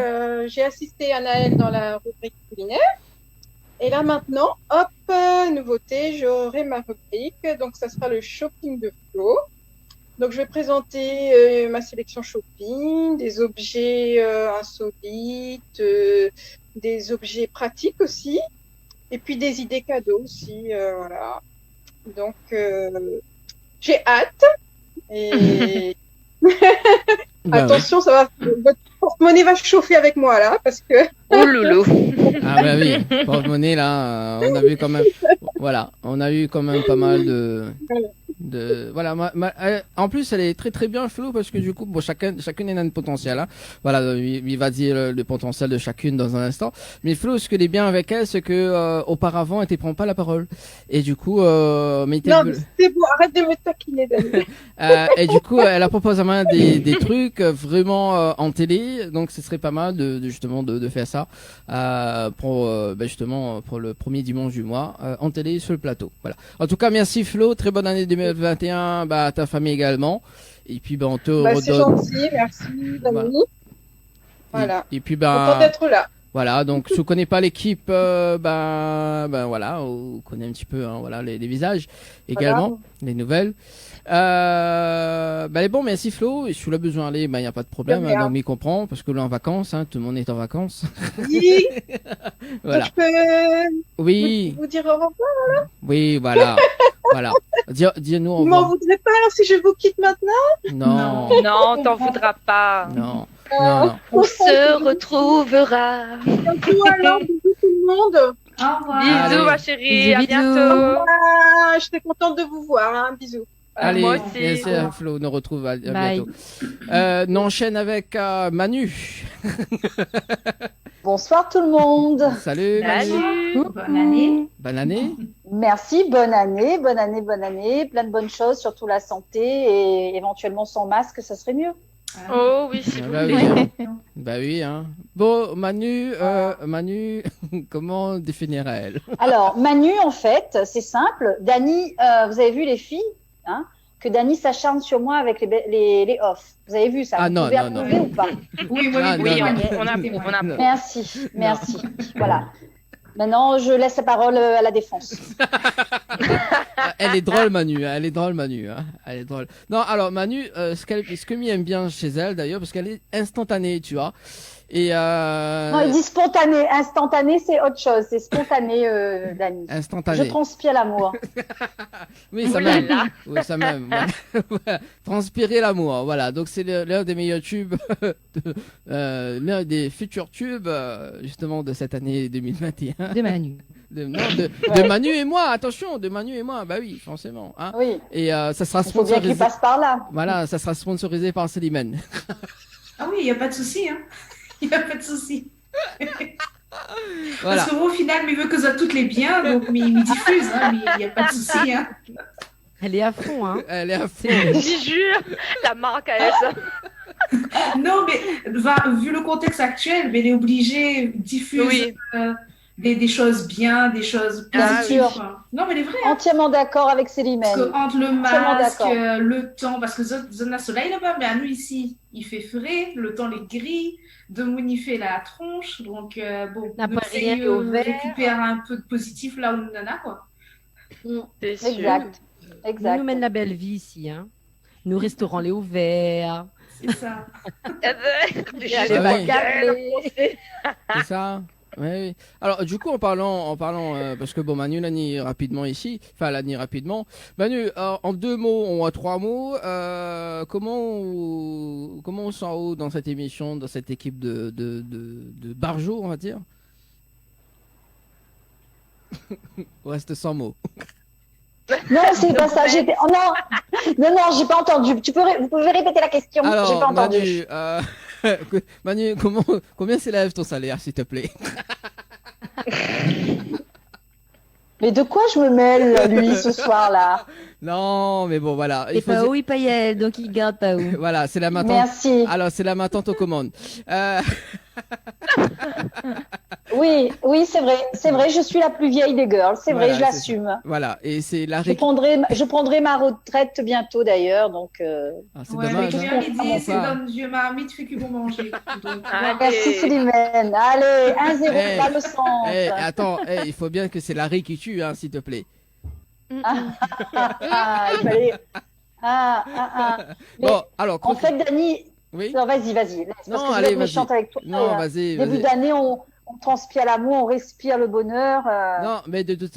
S17: j'ai assisté à Naël dans la rubrique culinaire. Et là, maintenant, hop, nouveauté, j'aurai ma rubrique. Donc, ça sera le shopping de Flo. Donc, je vais présenter ma sélection shopping, des objets insolites, des objets pratiques aussi, et puis des idées cadeaux aussi, voilà. Donc, j'ai hâte. Et attention, ça va, votre porte-monnaie va chauffer avec moi là, parce que.
S15: Oh loulou.
S1: Ah bah oui, porte-monnaie là, on a vu quand même. Voilà, on a eu quand même pas mal de voilà, en plus elle est très très bien Flo parce que du coup chacune a un potentiel hein. Voilà, il va dire le potentiel de chacune dans un instant, mais Flo, ce qui est bien avec elle, c'est que auparavant elle ne prend pas la parole et du coup
S17: Non, mais c'est bon, arrête de me taquiner Dani.
S1: Et du coup elle a proposé à main des trucs vraiment en télé, donc ce serait pas mal justement de faire ça pour justement pour le premier dimanche du mois en télé sur le plateau. Voilà. En tout cas, merci Flo, très bonne année 2021 à ta famille également. Et puis on te redonne.
S17: C'est gentil, merci Dani. Voilà.
S1: Et puis
S17: content d'être là.
S1: Voilà, donc si vous connaissez pas l'équipe, voilà, on connaît un petit peu hein, voilà, les visages également, voilà. Les nouvelles. Bon, merci Flo, et si vous avez besoin d'aller, il n'y a pas de problème, hein, donc m'y comprend, parce que là en vacances, hein, tout le monde est en vacances.
S17: Oui.
S1: Voilà.
S17: Je peux
S1: vous
S17: dire au revoir là.
S1: Oui, voilà. Voilà. Dis-nous au revoir.
S17: Vous m'en voudrez pas si je vous quitte maintenant?
S15: Non, t'en voudras pas.
S1: Non.
S15: On se retrouvera.
S17: Bientôt alors, bisous tout le monde.
S3: Au revoir.
S15: Bisous ma chérie, à bientôt.
S17: J'étais contente de vous voir, hein. Bisous.
S1: Allez,
S15: moi aussi.
S1: merci Flo, on nous retrouve à bientôt. On enchaîne avec Manu.
S5: Bonsoir tout le monde.
S1: Salut Manu.
S3: Bonne année.
S1: Bonne année.
S5: Merci, bonne année. Plein de bonnes choses, surtout la santé et éventuellement sans masque, ça serait mieux.
S15: Oh oui, s'il vous plaît.
S1: Oui. Bah oui, hein. Bon, Manu, comment définirait-elle?
S5: Alors, Manu, en fait, c'est simple. Dani, vous avez vu les filles, hein, que Dani s'acharne sur moi avec les off. Vous avez vu ça?
S1: Ah
S5: vous
S1: non,
S5: pouvez
S1: non,
S5: approuver ou pas?
S3: Oui,
S15: on a.
S5: Merci. Voilà. Maintenant, je laisse la parole à la défense.
S1: Elle est drôle, Manu. Elle est drôle. Non, alors Manu, ce que Mie aime bien chez elle, d'ailleurs, parce qu'elle est instantanée, tu vois. Et
S5: Non, il dit spontané. Instantané, c'est autre chose. C'est spontané, Dani.
S1: Instantané.
S5: Je transpire l'amour.
S1: Oui, ça même. Oui, ça même. Transpirer l'amour. Voilà. Donc, c'est l'un des meilleurs tubes, l'un des futurs tubes, justement, de cette année 2021.
S2: De Manu.
S1: De Manu et moi, attention, de Manu et moi, bah oui, forcément. Hein.
S5: Oui.
S1: Et ça sera
S5: sponsorisé. Il faut bien qu'il passe par là.
S1: Voilà, ça sera sponsorisé par Célimène.
S3: Ah oui, il n'y a pas de souci, hein. Il n'y a pas de souci.
S1: Voilà.
S3: Parce que moi, au final, il veut que ça toutes les biens, donc il me diffuse, hein, mais il n'y a pas de souci, hein.
S2: Elle est à fond, hein.
S1: Elle est à fond.
S15: Je jure, la marque à elle.
S3: Non, mais vu le contexte actuel, mais elle est obligée de diffuser des choses bien, des choses positives. Non, mais elle est vraie.
S5: Entièrement d'accord avec Célimène.
S3: Parce que entre le masque, le temps, parce que zone soleil là-bas, mais à nous ici, il fait frais, le temps est gris, de Moon il fait la tronche, donc bon,
S2: n'a
S3: on
S2: pas rien
S3: essaye
S2: au
S3: de
S2: vert.
S3: récupérer un peu de positif là où on en a, quoi.
S5: Exact.
S2: Nous nous mène la belle vie ici, hein. Nos restaurants les ouverts.
S3: C'est ça.
S2: C'est ça.
S1: Oui. Alors, du coup, en parlant, parce que bon, Manu l'a dit rapidement ici, enfin, l'a dit rapidement. Manu, en 2 mots, ou en 3 mots, comment on s'en haut dans cette émission, dans cette équipe de Barjo, on va dire? On reste sans mots.
S5: Non, c'est pas ça. Oh, non, j'ai pas entendu. Vous pouvez répéter la question?
S1: Alors,
S5: J'ai pas entendu.
S1: Manu, combien s'élève ton salaire, s'il te plaît?
S5: Mais de quoi je me mêle, lui, ce soir-là?
S1: Non, mais bon, voilà.
S4: Et Pao, il paye elle, donc il garde Pao.
S1: Voilà, c'est la ma tante.
S5: Merci.
S1: Alors, c'est la ma tante aux commandes.
S5: Oui, c'est vrai, je suis la plus vieille des girls, c'est vrai,
S1: Voilà,
S5: je l'assume.
S1: Voilà, et c'est la
S5: Je prendrai ma retraite bientôt d'ailleurs, donc.
S1: c'est dommage.
S3: J'ai l'idée, c'est dans Dieu marmite, fait que bon manger. Donc,
S5: merci Slimane. Allez, 1-0 pas le centre.
S1: Attends, il faut bien que c'est Larry qui tue, hein, s'il te plaît.
S5: Il fallait. Mais,
S1: Bon, alors.
S5: En fait, Dani.
S1: Oui.
S5: Non, vas-y. Parce que je vais être méchante avec toi.
S1: Non, vas-y.
S5: Début d'année, on transpire l'amour, on respire le bonheur.
S1: Non, mais de toute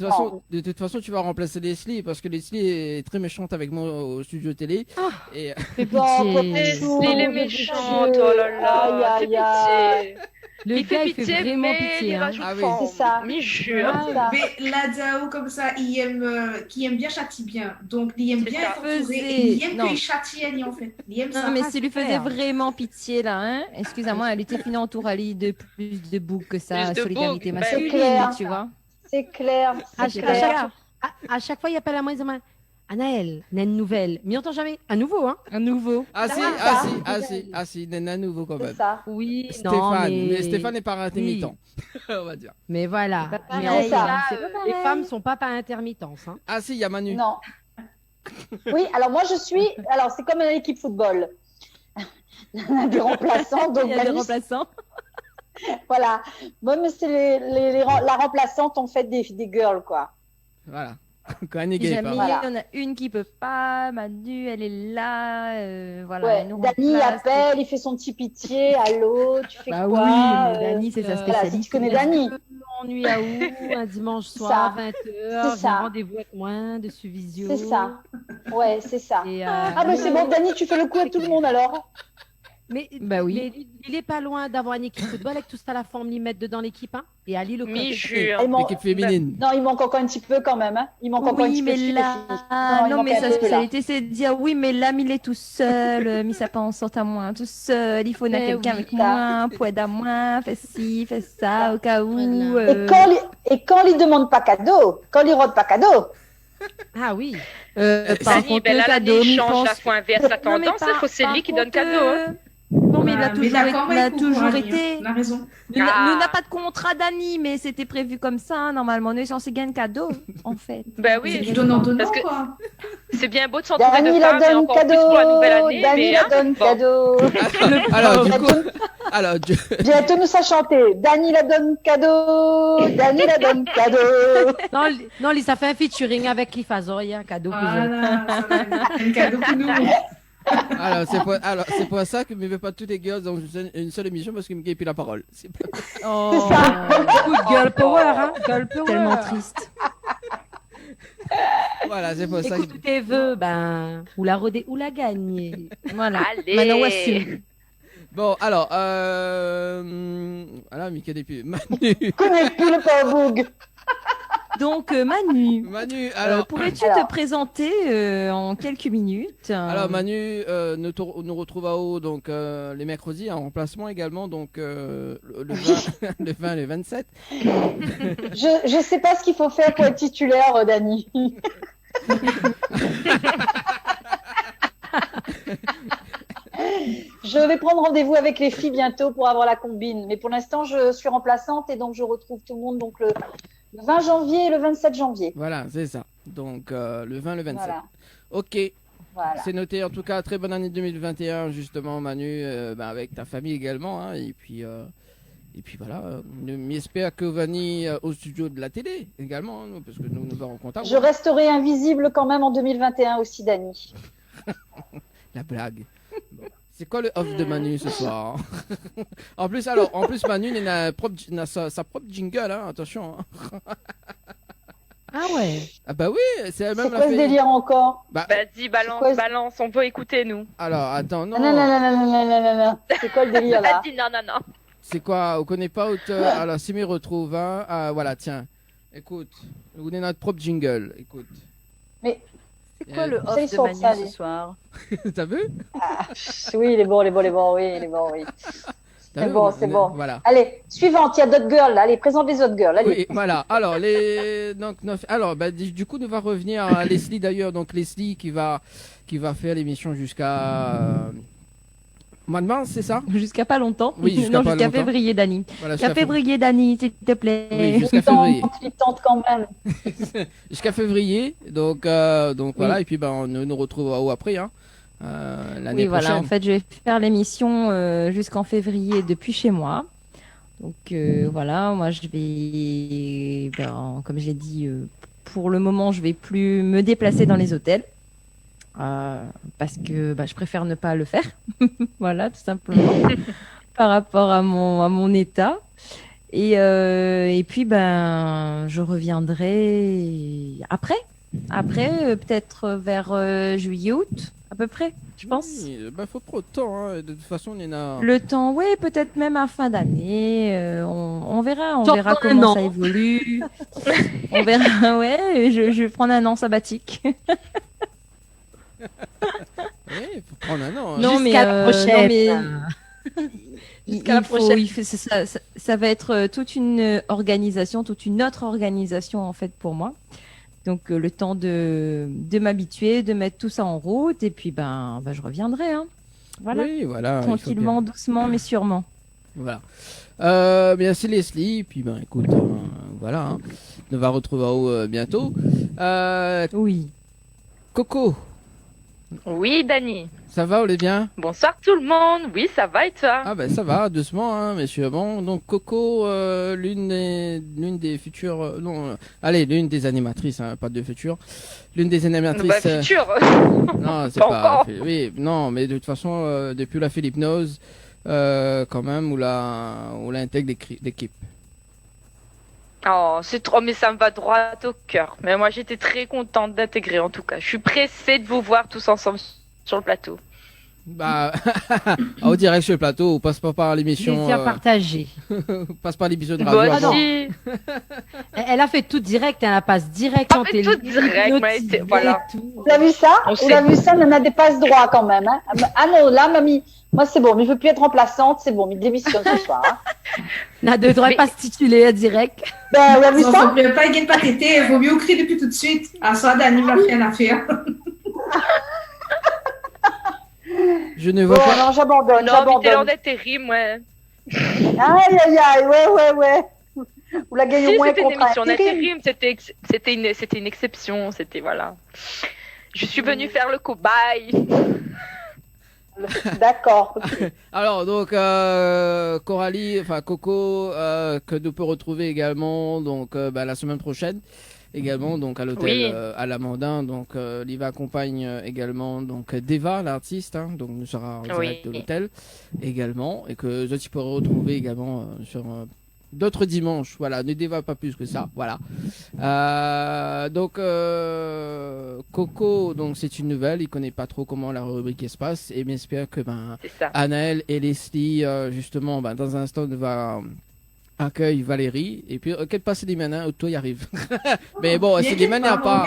S1: façon, tu vas remplacer Leslie parce que Leslie est très méchante avec moi au studio télé. Et...
S15: Leslie, elle est méchante, oh là là. Fais pitié.
S2: Le gars, il fait vraiment
S15: mais
S2: pitié.
S15: il rajoute forme.
S5: C'est ça.
S15: Mais jure.
S3: Mais la Dao, comme ça, qui aime bien châtie bien. Donc, il aime bien être entouré.
S4: Faisait-
S3: Il aime
S4: Non.
S3: qu'il châtie Annie, en fait. Il aime ça.
S4: Non, mais s'il lui faisait vraiment pitié, là, hein, excusez-moi, elle était finie entourée de plus de boucs que ça,
S15: Plus de
S4: solidarité
S15: boucs,
S4: masculine,
S5: clair.
S4: tu vois.
S5: C'est clair.
S2: À
S5: c'est
S2: chaque,
S5: clair.
S2: à chaque fois, il appelle à moi, il dit Anaël, on a une nouvelle. Mais on entend jamais. Un nouveau, hein?
S4: Un nouveau.
S1: Ah si, Nena nouveau quand même.
S5: C'est ça.
S2: Oui,
S1: Stéphane,
S2: non,
S1: mais Stéphane est par intermittent, on va dire.
S2: Mais voilà.
S4: pas
S2: Mais
S4: pareil,
S2: en ça,
S4: hein.
S2: les femmes sont pas par intermittence. Hein.
S1: Ah si, il y a Manu.
S5: Non. Oui, alors moi je suis. Alors c'est comme une équipe football. On a des remplaçants, donc
S4: Il y a des
S5: Manu,
S4: remplaçants.
S5: voilà. Moi, mais c'est la remplaçante en fait des girls, quoi.
S1: Voilà. Quand Annie
S4: Si
S1: Gay
S4: jamais
S1: part.
S5: Voilà.
S4: il y en a une qui peut pas, Manu, elle est là, voilà.
S5: Ouais,
S4: elle nous
S5: Dani
S4: remplace.
S5: appelle, il fait son petit pitié. Allô, tu fais
S2: Bah
S5: quoi
S2: oui, mais
S4: Dani, c'est sa
S5: voilà,
S4: spécialité.
S5: si tu connais Dani.
S2: On nuit à où? Un dimanche
S5: C'est
S2: soir,
S5: ça.
S2: 20h.
S5: C'est ça.
S2: Rendez-vous avec moi, de Suvisio.
S5: C'est ça. Ouais, c'est ça.
S2: Et,
S5: Ah, mais c'est bon, Dani, tu fais le coup avec tout le monde alors.
S2: Mais,
S4: Bah oui.
S2: mais il est pas loin d'avoir une équipe football avec tout ça, la forme, l'y mettre dedans l'équipe. Hein, et Ali, le
S15: Mais
S2: coach.
S15: jure.
S5: Il manque-
S1: L'équipe féminine.
S5: Non, il manque encore un petit peu quand même. Hein. Il manque encore un
S4: Oui,
S5: petit peu.
S4: mais
S5: dessus,
S4: là,
S5: les filles. il
S4: non,
S5: manque
S4: mais
S5: un
S4: sa
S5: peu, là.
S4: spécialité, c'est de dire oui, mais l'âme, il est tout seul, mis ça pas en sorte à moi, tout seul, il faut
S2: Mais
S4: quelqu'un
S2: oui,
S4: avec
S5: ça.
S4: moi, pour aider à moi, fais ci, fais ça, au cas où.
S2: Voilà.
S5: Et quand il demande pas cadeau, quand il rôde pas cadeau,
S2: Ah oui.
S4: Par
S15: Dani,
S4: contre,
S15: ben
S4: le
S15: là,
S4: cadeau,
S15: l'année
S4: il
S15: change
S4: pense-
S15: la fois inverse la
S4: Non, mais
S15: tendance. Il faut c'est
S4: par
S15: lui qui donne
S4: contre,
S15: cadeau. Hein.
S2: Non, mais
S5: Bah,
S2: il a
S3: Mais
S2: toujours,
S3: d'accord,
S2: il a
S3: avec vous,
S2: toujours
S3: Annie,
S2: été.
S3: On a raison.
S4: Nous,
S15: Ah.
S4: nous n'a pas de contrat d'Annie, mais c'était prévu comme ça. Hein. Normalement, on est censé gagner un cadeau, en fait.
S15: Ben oui,
S3: Tu donnes en donnant,
S15: parce que
S3: quoi.
S15: c'est bien beau de s'entourer
S5: Dani
S15: de
S5: la
S15: femmes, et
S5: donne
S15: encore plus pour la nouvelle
S5: cadeau,
S15: année.
S5: Dani
S15: Mais
S5: la
S15: hein,
S5: donne
S15: bon.
S5: cadeau.
S1: Alors du coup, alors
S5: Bientôt nous à chanter. Dani la donne cadeau, Dani la donne cadeau.
S2: Non, ça fait un featuring avec Cliff Azoria, cadeau pour eux.
S3: Voilà, ça va être un cadeau pour nous.
S1: c'est pour ça que je ne veux pas toutes les girls dans une seule émission parce qu'il me gagne plus la parole. C'est pas-
S2: Oh, beaucoup de girl power, hein. Girl power.
S4: Tellement triste.
S1: Voilà, c'est pour ça.
S2: Écoute tous tes vœux, ben, ou la rodée ou la gagner.
S4: Voilà.
S15: Allez.
S4: Maintenant, on assume.
S1: Bon, alors, voilà, Mika n'est plus. Manu.
S5: Connais plus le Powerboog.
S4: Donc, Manu,
S1: Manu, alors.
S4: pourrais-tu
S5: Alors.
S4: te présenter en quelques minutes
S1: Alors Manu nous retrouve à haut donc les mercredis en remplacement également donc le 20, le 20 et le 27.
S5: Je sais pas ce qu'il faut faire pour être titulaire, Dani. Je vais prendre rendez-vous avec les filles bientôt pour avoir la combine. Mais pour l'instant, je suis remplaçante et donc je retrouve tout le monde donc le 20 janvier et le 27 janvier.
S1: Voilà, c'est ça. Donc le 20 et le 27.
S5: Voilà.
S1: Ok.
S5: Voilà.
S1: C'est noté. En tout cas, très bonne année 2021 justement Manu avec ta famille également hein, et puis voilà, j'espère que Vanny au studio de la télé également hein, parce que nous verrons compte.
S5: Je resterai invisible quand même en 2021 aussi, Dani.
S1: La blague. Bon, C'est quoi le off de Manu ce soir? En plus, Manu il a, sa propre jingle, hein, attention. Hein.
S2: Ah ouais.
S1: Ah bah oui, c'est même
S5: C'est quoi ce délire encore?
S15: Vas-y, balance, on peut écouter, nous.
S1: Alors, attends, non.
S5: Non. C'est quoi le délire là?
S15: Vas-y, non.
S1: C'est quoi? On connaît pas auteur. Alors, si m'y retrouve, hein. Ah, voilà, tiens. Écoute, on est notre propre jingle. Écoute.
S5: Mais
S4: c'est quoi le off de Manu ce soir?
S1: T'as vu?
S5: Oui, il est bon, oui. C'est bon.
S1: Voilà.
S5: Allez, suivante, il y a d'autres girls là. Allez, présente les autres girls. Allez.
S1: Oui, voilà. Alors, du coup, nous va revenir à Leslie d'ailleurs. Donc, Leslie qui va faire l'émission jusqu'à mois de mars, c'est ça?
S4: Jusqu'à pas longtemps.
S1: Oui, jusqu'à
S4: février, Dani.
S1: Voilà,
S4: jusqu'à février, Dani, s'il te plaît.
S1: Oui, jusqu'à février.
S5: Tu tentes quand même.
S1: Jusqu'à février. Donc voilà.
S4: Oui.
S1: Et puis, on nous retrouve après, hein. L'année prochaine.
S4: Voilà, en fait, je vais faire l'émission jusqu'en février depuis chez moi. Donc voilà, moi je vais, comme j'ai dit, pour le moment, je vais plus me déplacer dans les hôtels parce que je préfère ne pas le faire. Voilà, tout simplement, par rapport à mon état. Et puis, je reviendrai après, peut-être vers juillet-août. À peu près, je pense.
S1: Oui, faut pas autant, hein. De toute façon, on est là.
S4: Le temps, oui, peut-être même à fin d'année. On verra comment ça évolue. On verra, ouais. Je vais prendre un an sabbatique.
S1: Oui, faut prendre un an. Hein.
S4: Non,
S2: jusqu'à la prochaine.
S4: Jusqu'à la prochaine. Ça va être toute une autre organisation en fait pour moi. Donc le temps de m'habituer, de mettre tout ça en route et puis je reviendrai. Hein. Voilà.
S1: Oui, voilà.
S4: Tranquillement, doucement, mais sûrement.
S1: Voilà. Bien c'est Leslie. Puis écoute, voilà. Hein. On va retrouver bientôt.
S4: Oui.
S1: Coco.
S15: Oui, Dani.
S1: Ça va, on est bien?
S15: Bonsoir tout le monde. Oui, ça va et toi?
S1: Ah ça va, doucement, hein, messieurs. Bon, donc Coco, l'une des futures, l'une des animatrices, hein, pas de futures, l'une des animatrices.
S15: Future.
S1: Non, c'est
S15: pas
S1: pas.
S15: encore.
S1: Oui, non, mais de toute façon, depuis la Philippe Nose, quand même, où la intègre l'équipe.
S15: Oh, c'est trop, mais ça me va droit au cœur. Mais moi, j'étais très contente d'intégrer en tout cas. Je suis pressée de vous voir tous ensemble sur le plateau.
S1: Au direct sur le plateau, on passe pas par l'émission.
S2: Plaisir partagé.
S1: Passe par l'émission de radio.
S15: Bon, si.
S2: Elle a fait tout direct, elle passe direct en télé.
S15: Tout direct, voilà.
S5: Vous avez vu ça? On a des passe droits quand même. Hein. Ah non, là, mamie, moi c'est bon, mais je veux plus être remplaçante, c'est bon, mais démissionne ce soir. Hein.
S2: On a deux droits pas se tituler direct.
S5: Vous avez vu
S3: Non,
S5: ça?
S3: faut mieux pas y pas tété, il vaut mieux crier depuis tout de suite. À ça, Dani va faire une affaire.
S1: Je ne vois pas.
S5: Non, j'abandonne.
S15: Non, mais t'es intérim, ouais.
S5: Aïe, ouais. Vous la gagnez au moins
S15: c'était une
S5: contre
S15: émission
S5: intérim.
S15: d'intérim, c'était une exception, c'était voilà. Je suis venue faire le cobaye.
S5: D'accord.
S1: Alors donc Coralie, enfin Coco, que nous peut retrouver également donc la semaine prochaine également donc à l'hôtel à l'Amandin, donc il va accompagne également donc Deva l'artiste, hein, donc nous sera en direct de l'hôtel également, et que tu pourras retrouver également sur d'autres dimanches. Voilà, ne déva pas plus que ça. Voilà. Donc Coco, donc c'est une nouvelle. Il connaît pas trop comment la rubrique se passe, et j'espère que Anaël et Leslie justement dans un instant va accueille Valérie, et puis qu'elle passe les mains, toi y arrive. Mais bon, c'est les mains, il n'y a pas.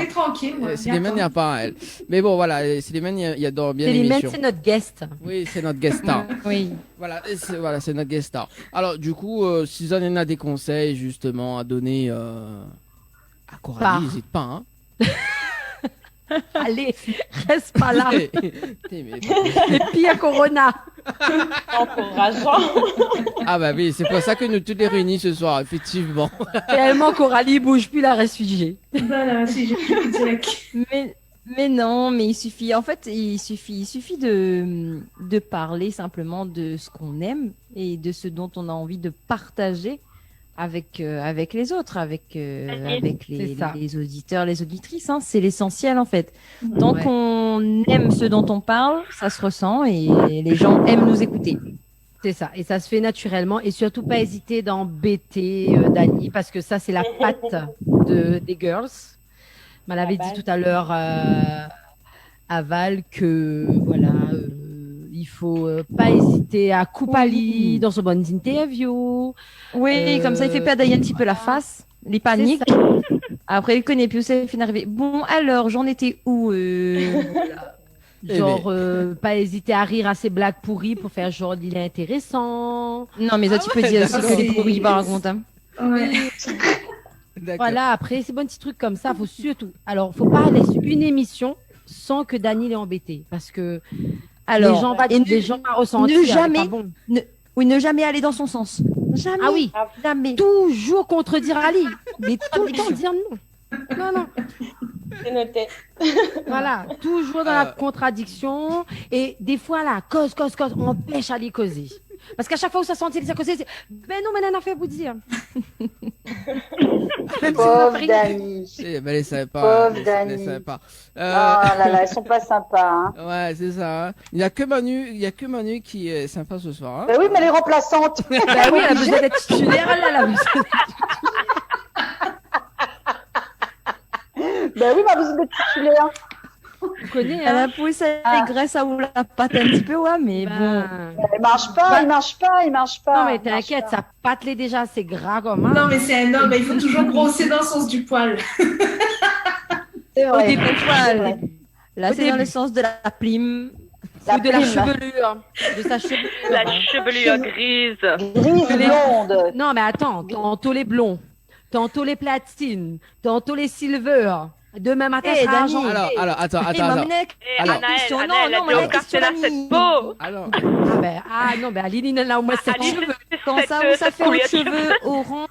S1: C'est les mains, il n'y a pas elle. Mais bon, voilà, c'est les mains, il y a dans bien l'émission.
S2: C'est notre guest.
S1: Oui, c'est notre guest star.
S2: Oui.
S1: Voilà, c'est notre guest star. Alors, du coup, si vous en avez des conseils justement à donner à Coralie, n'hésite pas. Hein.
S2: Allez, reste pas là. Et puis à Corona.
S15: Encourageant.
S1: Ah bah oui, c'est pour ça que nous tous les réunis ce soir, effectivement.
S2: Réellement, Coralie bouge plus la réfugiée.
S3: Voilà, si je suis direct.
S4: Mais non, mais il suffit de parler simplement de ce qu'on aime et de ce dont on a envie de partager avec les autres, avec
S2: C'est ça.
S4: les auditeurs, les auditrices. Hein. C'est l'essentiel en fait. Tant qu'on aime ce dont on parle, ça se ressent et les gens aiment nous écouter.
S2: C'est ça, et ça se fait naturellement, et surtout pas hésiter d'embêter Dani, parce que ça c'est la patte des girls. Elle avait dit tout à l'heure à Val que voilà, il faut pas hésiter à couper Ali dans son bonne interview.
S4: Oui, comme ça il fait perdre un petit peu la face, les paniques. Après il connaît plus où c'est fin arrivé. Bon alors j'en étais où
S2: Genre, pas hésiter à rire à ses blagues pourries pour faire genre, il est intéressant.
S4: Non, mais ça, tu peux dire aussi que les pourris, il raconte. Hein.
S3: Ouais.
S2: Voilà, après, c'est bon petit truc comme ça, faut surtout. Alors, faut pas laisser une émission sans que Dani l'ait embêté. Parce que
S4: alors,
S2: les gens vont ressentir.
S4: Ne jamais, ne jamais aller dans son sens. Jamais.
S2: Ah oui,
S4: jamais.
S2: Toujours contredire Ali. Mais tout le temps dire non. Non.
S17: C'est noté.
S2: Voilà, toujours dans la contradiction. Et des fois, là, cause, on empêche Ali causer. Parce qu'à chaque fois où ça sentit que ça causait, c'est ben non, mais elle a fait vous dire.
S5: Pauvre Dani.
S1: Mais elle savait pas.
S5: Pauvre Dani.
S1: Elle savait pas.
S5: Oh là là, elles sont pas sympas. Hein.
S1: Ouais, c'est ça. Hein. Il y a que Manu qui est sympa ce soir. Hein.
S5: Ben oui, mais les remplaçantes.
S2: Ben oui, elle a besoin d'être titulaire, elle a besoin
S5: Ben oui, mais elle a besoin d'être titulaire.
S2: Tu connais,
S4: Elle
S2: hein.
S4: a poussé les graisses à ou la patte un petit peu, ouais, mais bon.
S5: Il marche pas.
S2: Non, mais t'inquiète, ça pâtelait déjà, c'est gras comme ça.
S3: Non, mais c'est un homme, il faut toujours brosser dans le sens du poil.
S5: C'est
S4: Au
S5: vrai.
S4: début,
S5: vrai.
S4: là, c'est dans le sens de la plume.
S5: La
S2: Ou de la
S5: plume.
S2: chevelure. De sa chevelure.
S15: La chevelure grise.
S5: Grise blonde.
S2: Non, mais attends, tantôt les blonds, tantôt les platines, tantôt les silver. Demain matin,
S4: Eh,
S2: ça
S4: Dani.
S2: argent.
S1: Alors, attends.
S15: Alors,
S4: non, mais la question,
S15: là, c'est beau.
S1: Alors,
S2: Non, ben Aline, elle a au moins 7
S15: Aline,
S2: cheveux.
S4: Quand ça où ça fait aux cheveux orange.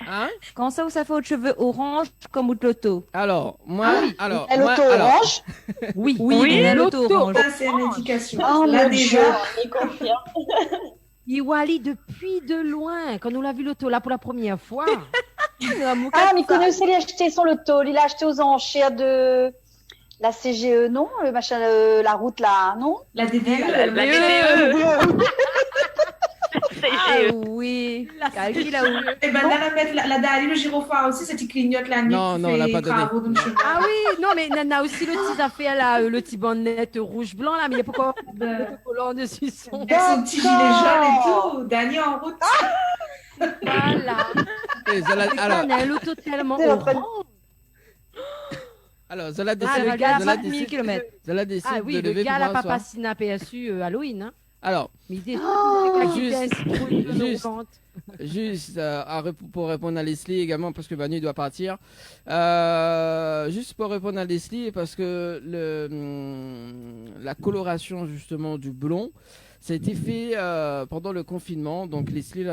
S1: hein?
S4: Quand ça où ça fait aux cheveux orange comme au loto.
S1: Alors, moi, alors,
S5: Elle
S1: moi,
S5: auto
S1: alors,
S5: orange.
S2: Oui,
S4: l'auto orange.
S3: Ça, c'est une indication.
S5: Oh
S3: Là,
S5: mon
S3: déjà,
S5: Dieu.
S17: Il confirme.
S2: Iwali depuis de loin, quand on l'a vu l'auto là pour la première fois.
S5: Ah, mais il connaissait, il a acheté son loto. Il a acheté aux enchères de la CGE, non? Le machin, la route là, non?
S3: la DDE.
S15: La DDE.
S4: Ah oui. Calcul là où.
S3: Et ben là, la Dali, le gyrophare aussi, c'est qui clignote la nuit.
S1: Non,
S3: qui
S1: on l'a
S3: fait
S1: pas donné.
S3: travaux dans le chemin.
S2: Ah oui, non, mais Nana aussi le petit affaire là, le petit bonnet rouge-blanc là, mais il n'y a pas encore de collant dessus son.
S3: Avec son petit gilet jaune et tout. Dani en route.
S2: Voilà.
S1: alors,
S2: On a un loto tellement
S5: C'est en train de-
S2: orange.
S1: alors, Zola
S2: Ah,
S1: décide,
S2: le gars,
S1: Zola
S4: 1000
S1: décide,
S4: km.
S1: Zola décide
S2: Ah oui,
S1: de
S2: le
S1: lever
S2: gars
S1: pour
S2: là,
S1: voir un
S2: papa
S1: soir.
S2: Sina PSU Halloween. Hein.
S1: Alors,
S2: Mais il
S1: juste pour répondre à Leslie également, parce que Manu doit partir. Juste pour répondre à Leslie, parce que la coloration justement du blond, ça a été fait pendant le confinement. Donc Leslie,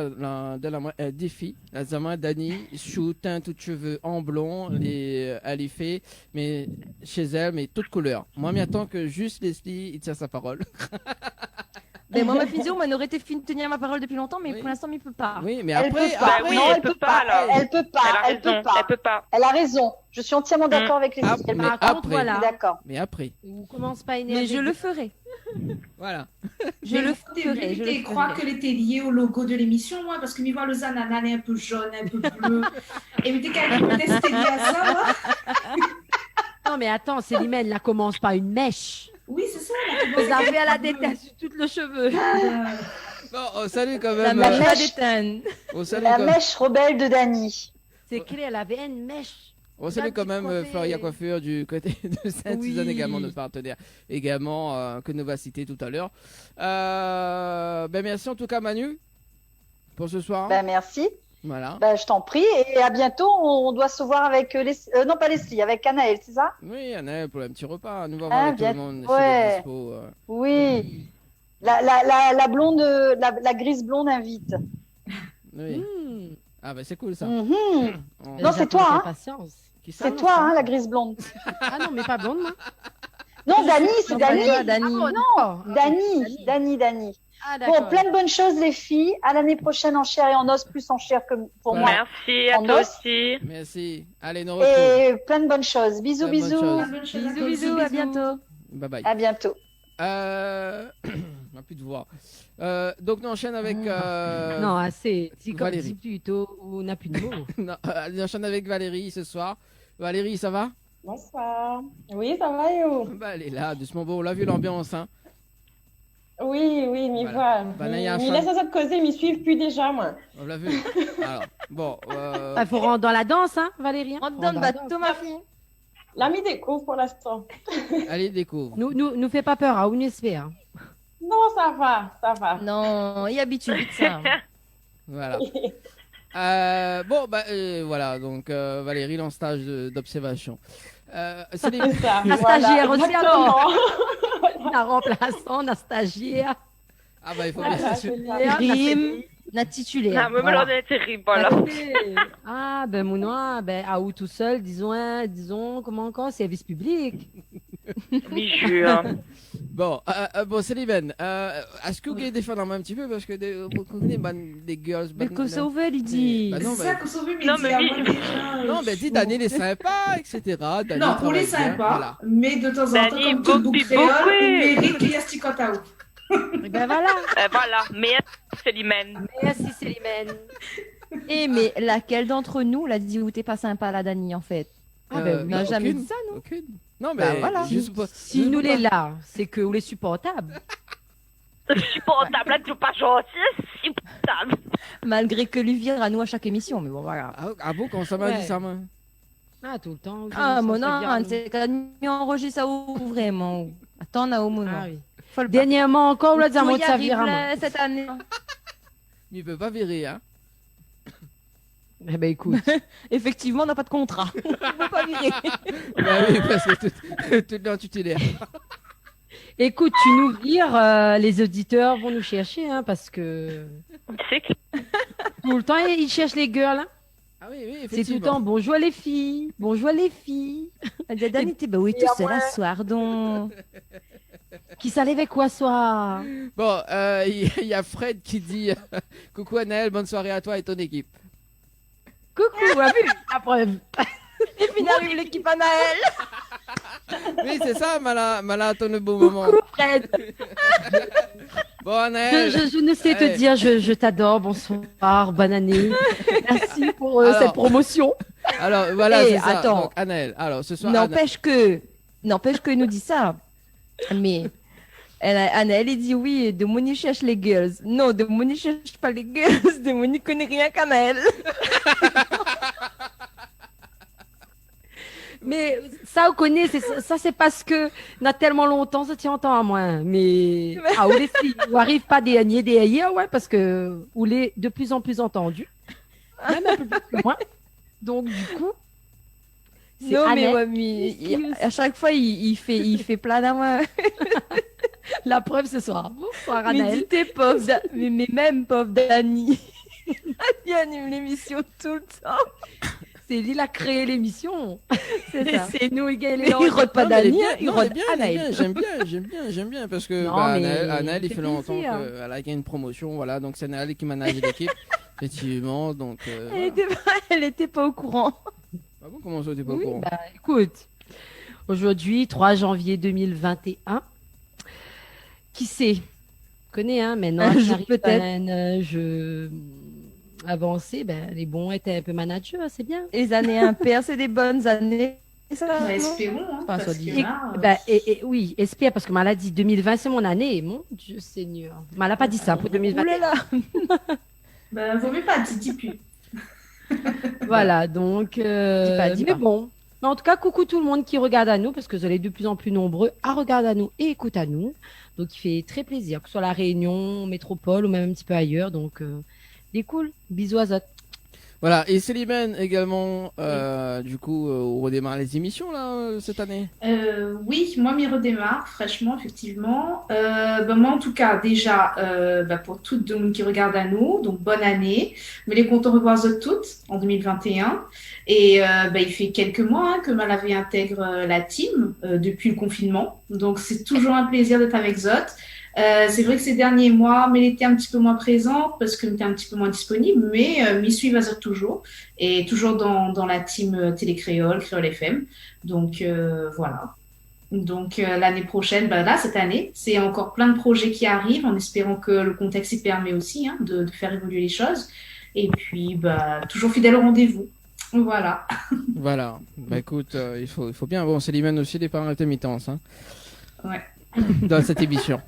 S1: elle défie la Zama Dani, chou, teint, tout cheveux en blond, elle les fait, mais chez elle, mais toute couleur. Moi, m'y attends que juste Leslie, il tient sa parole.
S4: Ben, moi, ma physio, on aurait été fine de tenir ma parole depuis longtemps, mais pour l'instant, il peut pas.
S1: Oui, mais
S5: Elle
S1: après,
S5: peut pas.
S15: oui,
S5: Non,
S15: elle
S5: elle
S15: peut
S5: peut
S15: pas,
S5: pas.
S15: alors.
S5: Elle peut pas. Elle peut pas.
S15: Elle peut pas.
S5: Elle a raison. Je suis entièrement d'accord avec les autres.
S1: mais
S2: Par contre,
S1: après,
S2: voilà.
S5: D'accord.
S1: mais après,
S2: On commence pas à énerver.
S4: Mais je le ferai.
S1: voilà.
S4: Je le
S3: ferai.
S4: ferai. Je le
S3: Je crois
S4: ferai.
S3: qu'elle était liée au logo de l'émission, moi, parce que mi voir le zanana, elle est un peu jaune, un peu bleu. Et mais t'es quelqu'un qui peut tester à ça, moi.
S2: Non, mais attends, Célimène, là commence par une mèche.
S3: Oui, c'est ça.
S2: Vous avez à la détache tout le cheveu.
S1: Bon, on salue quand
S4: La
S1: même.
S4: mèche va
S5: mèche.
S4: d'éteindre.
S1: On salue
S5: La
S1: quand-
S5: mèche rebelle de Dani.
S2: C'est clair, elle avait une mèche.
S1: On salue quand même Floria Coiffure du côté de Sainte-Suzanne,
S2: Oui.
S1: également notre partenaire, également que nous va citer tout à l'heure. Ben merci en tout cas Manu pour ce soir.
S5: Ben merci.
S1: Voilà.
S5: Ben, je t'en prie. Et à bientôt. On doit se voir avec non pas Leslie, avec Anaël, c'est ça?
S1: Oui, Anna, pour un petit repas. Nous allons
S5: Ah,
S1: voir tout
S5: bien.
S1: le monde.
S5: Ouais.
S1: Dispo,
S5: Oui. La blonde, la grise blonde invite.
S1: oui. Ah ben c'est cool ça.
S5: Mhm.
S1: On-
S5: Non, c'est toi, hein.
S2: Patience.
S1: Qui ça
S5: C'est toi, hein, la grise blonde.
S2: Ah non, mais pas blonde, moi.
S5: Non, Dani, c'est
S4: Non,
S5: Dani.
S4: pas Dani.
S5: Non, Dani. Ah, bon, plein de bonnes choses, les filles. À l'année prochaine en chair et en os, plus en chair que pour moi.
S15: Merci à
S5: en
S15: toi
S5: os.
S15: aussi.
S1: Merci. Allez, nous retrouvons.
S5: Et plein de bonnes choses. Bisous,
S1: Plein de bonnes
S5: bisous.
S1: choses.
S2: Bisous, à bientôt.
S1: Bye bye.
S5: À bientôt.
S1: On n'a plus de voix. Donc, on enchaîne avec.
S2: Non, assez. Dis
S1: Valérie.
S2: plutôt, on n'a plus de mots.
S1: Non, on enchaîne avec Valérie ce soir. Valérie, ça va?
S18: Bonsoir. Oui, ça va, yo.
S1: Bah, elle est là, doucement. Bon, on l'a vu l'ambiance, hein.
S18: Oui, m'y
S1: Voilà.
S18: voit.
S1: Bah, là, il y a un
S18: M'y
S1: fan.
S18: laisse à cette causer, m'y suivent plus déjà, moi.
S1: On l'a vu. Alors, bon.
S2: Il faut rentrer dans la danse, hein, Valérie.
S18: Rentre
S2: dans le
S18: bateau, ma fille. L'ami découvre pour l'instant.
S1: Allez, découvre.
S2: Nous fait pas peur, hein, on espère.
S18: Non, ça va.
S4: Non, il habitue vite ça.
S1: Voilà. Bon, bah, voilà. Donc, Valérie, en stage d'observation. C'est les...
S2: La stagiaire aussi, alors. La remplaçante, la stagiaire.
S1: Ah, bah, il faut bien
S2: Rime, la titulaire.
S15: Ah, mais
S2: Voilà.
S15: là, on est terrible, voilà.
S2: Ah, ben, Mounois, à où tout seul, disons, comment encore, service public.
S15: Oui, jure.
S1: Bon, Célimène, est-ce que vous voulez défendre un petit peu parce que vous connaissez des girls.
S2: Mais que ça ouvre, il dit.
S1: Bah non,
S3: C'est ça qu'on sauve, mais
S15: Non,
S3: il
S15: mais
S3: dit à
S15: oui.
S3: moi déjà.
S1: Non, mais dis, Daniel est sympa, etc. Daniel
S3: Non, pour les
S1: travaille bien,
S3: sympas,
S1: voilà.
S3: mais de temps en temps,
S15: Dani,
S3: comme tout bon
S15: beaucoup,
S3: créole,
S15: beaucoup.
S3: il mérite qu'il y ait ce petit quota.
S2: Et ben voilà.
S15: Voilà, merci Célimène.
S2: Merci, Célimène.
S4: Mais laquelle d'entre nous l'a dit où t'es pas sympa, la Dani, en fait?
S2: Ah, ben,
S4: on n'a
S1: non,
S4: jamais
S1: aucune.
S4: dit ça, non?
S1: Aucune. Non, mais
S4: Bah, voilà.
S1: juste pour-
S2: Si
S1: juste
S2: nous
S1: pour
S2: les
S1: pas-
S2: là, c'est que vous les supportable.
S15: Supportable, là, tu es pas gentil, supportable.
S4: Malgré que lui vire à nous à chaque émission, mais bon, voilà.
S1: Ah bon, comment ça m'a
S2: Ouais.
S1: dit ça, moi?
S2: Ah, tout le temps.
S4: Ah, mon âne, c'est quand on enregistre ça où vraiment. Attends, on a au moment.
S2: Ah oui. Dernièrement encore, on l'a dit à
S4: Faut
S2: moi
S4: y
S2: de sa
S4: arriver,
S2: vire à moi.
S4: là, cette année.
S1: Il peut pas virer, hein?
S2: Eh ben écoute.
S4: Effectivement, on n'a pas de contrat. On peut pas virer.
S1: Bah oui, parce que tout le temps, tu t'es l'air.
S2: Écoute, tu nous vires, les auditeurs vont nous chercher, hein, parce que
S15: C'est que
S2: tout le temps ils cherchent les girls. Hein.
S1: Ah oui, oui,
S2: C'est tout le
S1: effectivement.
S2: temps bonjour les filles, bonjour les filles.
S4: Dani, t'es bah oui, tout seul à soir, donc.
S2: Qui s'allait avec quoi soir?
S1: Bon, il y a Fred qui dit coucou Anaël, bonne soirée à toi et ton équipe.
S2: Coucou, on a vu la preuve.
S4: Et puis arrive l'équipe à Naël.
S1: Oui, c'est ça, Mala, ton beau moment.
S2: Coucou Fred.
S1: Bon, Anaël.
S2: Je ne sais te
S1: Allez.
S2: dire, je t'adore, bonsoir, bonne année. Merci pour
S1: Alors,
S2: cette promotion.
S1: Alors, voilà,
S4: Eh,
S1: c'est ça.
S4: attends.
S1: Donc, Anaël, alors, ce soir...
S4: N'empêche que nous dit ça. Mais Anaël, il dit oui, de Moni cherche les girls. Non, de Moni cherche pas les girls. De Moni connaît rien qu'Anaël.
S2: Mais ça, on connaît, ça c'est parce que on a tellement longtemps, ça tient longtemps à moi. Mais ah, où les filles, où arrive pas des ailleurs, ouais, parce que où les de plus en plus entendu, même un peu plus que moi. Donc du coup, c'est
S4: Non, mais,
S2: Annette.
S4: ouais, mais à chaque fois, il fait plein d'amour.
S2: La preuve ce soir. Bonsoir
S4: Mais
S2: Anaël.
S4: dis tes pauvres, mais même pauvre Dani. Dani anime l'émission tout le temps.
S2: C'est lui qui a créé l'émission.
S4: C'est
S2: Et
S4: ça.
S2: c'est nous qui
S4: Mais il rote pas
S1: Non, mais elle est
S4: Dani,
S1: bien,
S4: hein, il
S1: non,
S4: rote
S1: elle est bien,
S4: Anaël.
S1: j'aime bien, parce que
S2: Non,
S1: bah,
S2: mais
S1: Anaël, il
S2: fait
S1: fait longtemps
S2: plaisir.
S1: qu'elle a gagné une promotion, voilà, donc c'est Anaël qui manage l'équipe, effectivement, donc...
S4: Elle était pas au courant.
S1: Ah bon, comment ça, t'es pas au
S2: Oui,
S1: courant?
S2: bah, écoute, aujourd'hui, 3 janvier 2021, qui sait? Connais, hein, maintenant,
S4: Un jour,
S2: j'arrive
S4: peut-être.
S2: à un jeu avancé, ben, les bons étaient un peu managers, c'est bien.
S4: Les années impaires, c'est des bonnes années. Ça,
S3: Bah,
S4: non
S3: espérons, hein,
S4: Enfin,
S3: parce
S4: soit
S3: que
S4: dit.
S3: là,
S2: Ben, et oui, espère, parce que maladie 2020, c'est mon année, mon Dieu Seigneur. Mais elle n'a pas dit ça pour 2021.
S4: Oulala.
S3: bah, vaut mieux pas, dis plus.
S2: Voilà, donc,
S4: Dis pas.
S2: mais bon. Mais en tout cas, coucou tout le monde qui regarde à nous, parce que vous allez de plus en plus nombreux à regarder à nous et écoute à nous. Donc, il fait très plaisir, que ce soit la Réunion, Métropole ou même un petit peu ailleurs. Donc, des cool. Bisous à Zot.
S1: Voilà, et Célimène également, du coup, on redémarre les émissions, là, cette année?
S3: Oui, moi, m'y redémarre fraîchement, effectivement. Bah, moi, en tout cas, déjà, bah, pour toutes de monde qui regardent à nous, donc bonne année. Mais les contents de revoir Zot toutes en 2021. Et bah, il fait quelques mois hein, que Malavé intègre la team depuis le confinement. Donc, c'est toujours un plaisir d'être avec Zot. C'est vrai que ces derniers mois, mais elle était un petit peu moins présente parce qu'elle était un petit peu moins disponible, mais m'y suivent à toujours et toujours dans la team Télé Créole FM. Donc voilà. Donc l'année prochaine, là cette année, c'est encore plein de projets qui arrivent en espérant que le contexte y permet aussi de faire évoluer les choses. Et puis toujours fidèle au rendez-vous. Voilà.
S1: Voilà. Bah écoute, il faut bien. Bon, Célimène aussi des parents intermittences. Hein.
S3: Ouais.
S1: Dans cette émission.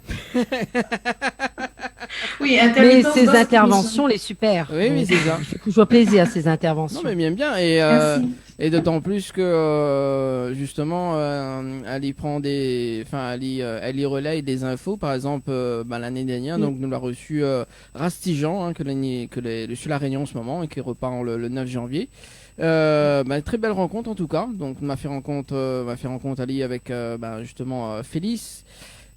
S3: Oui,
S2: mais ces interventions, les super.
S1: Oui, c'est ça.
S2: Ça fait toujours plaisir, ces interventions.
S1: Non, mais bien. Et d'autant plus que, justement, elle y prend elle y relaye des infos. Par exemple, l'année dernière, donc, nous l'a reçu Rastigean, que je suis à La Réunion en ce moment, et qui repart le 9 janvier. Très belle rencontre en tout cas. Donc on m'a fait rencontre Ali avec justement Félix,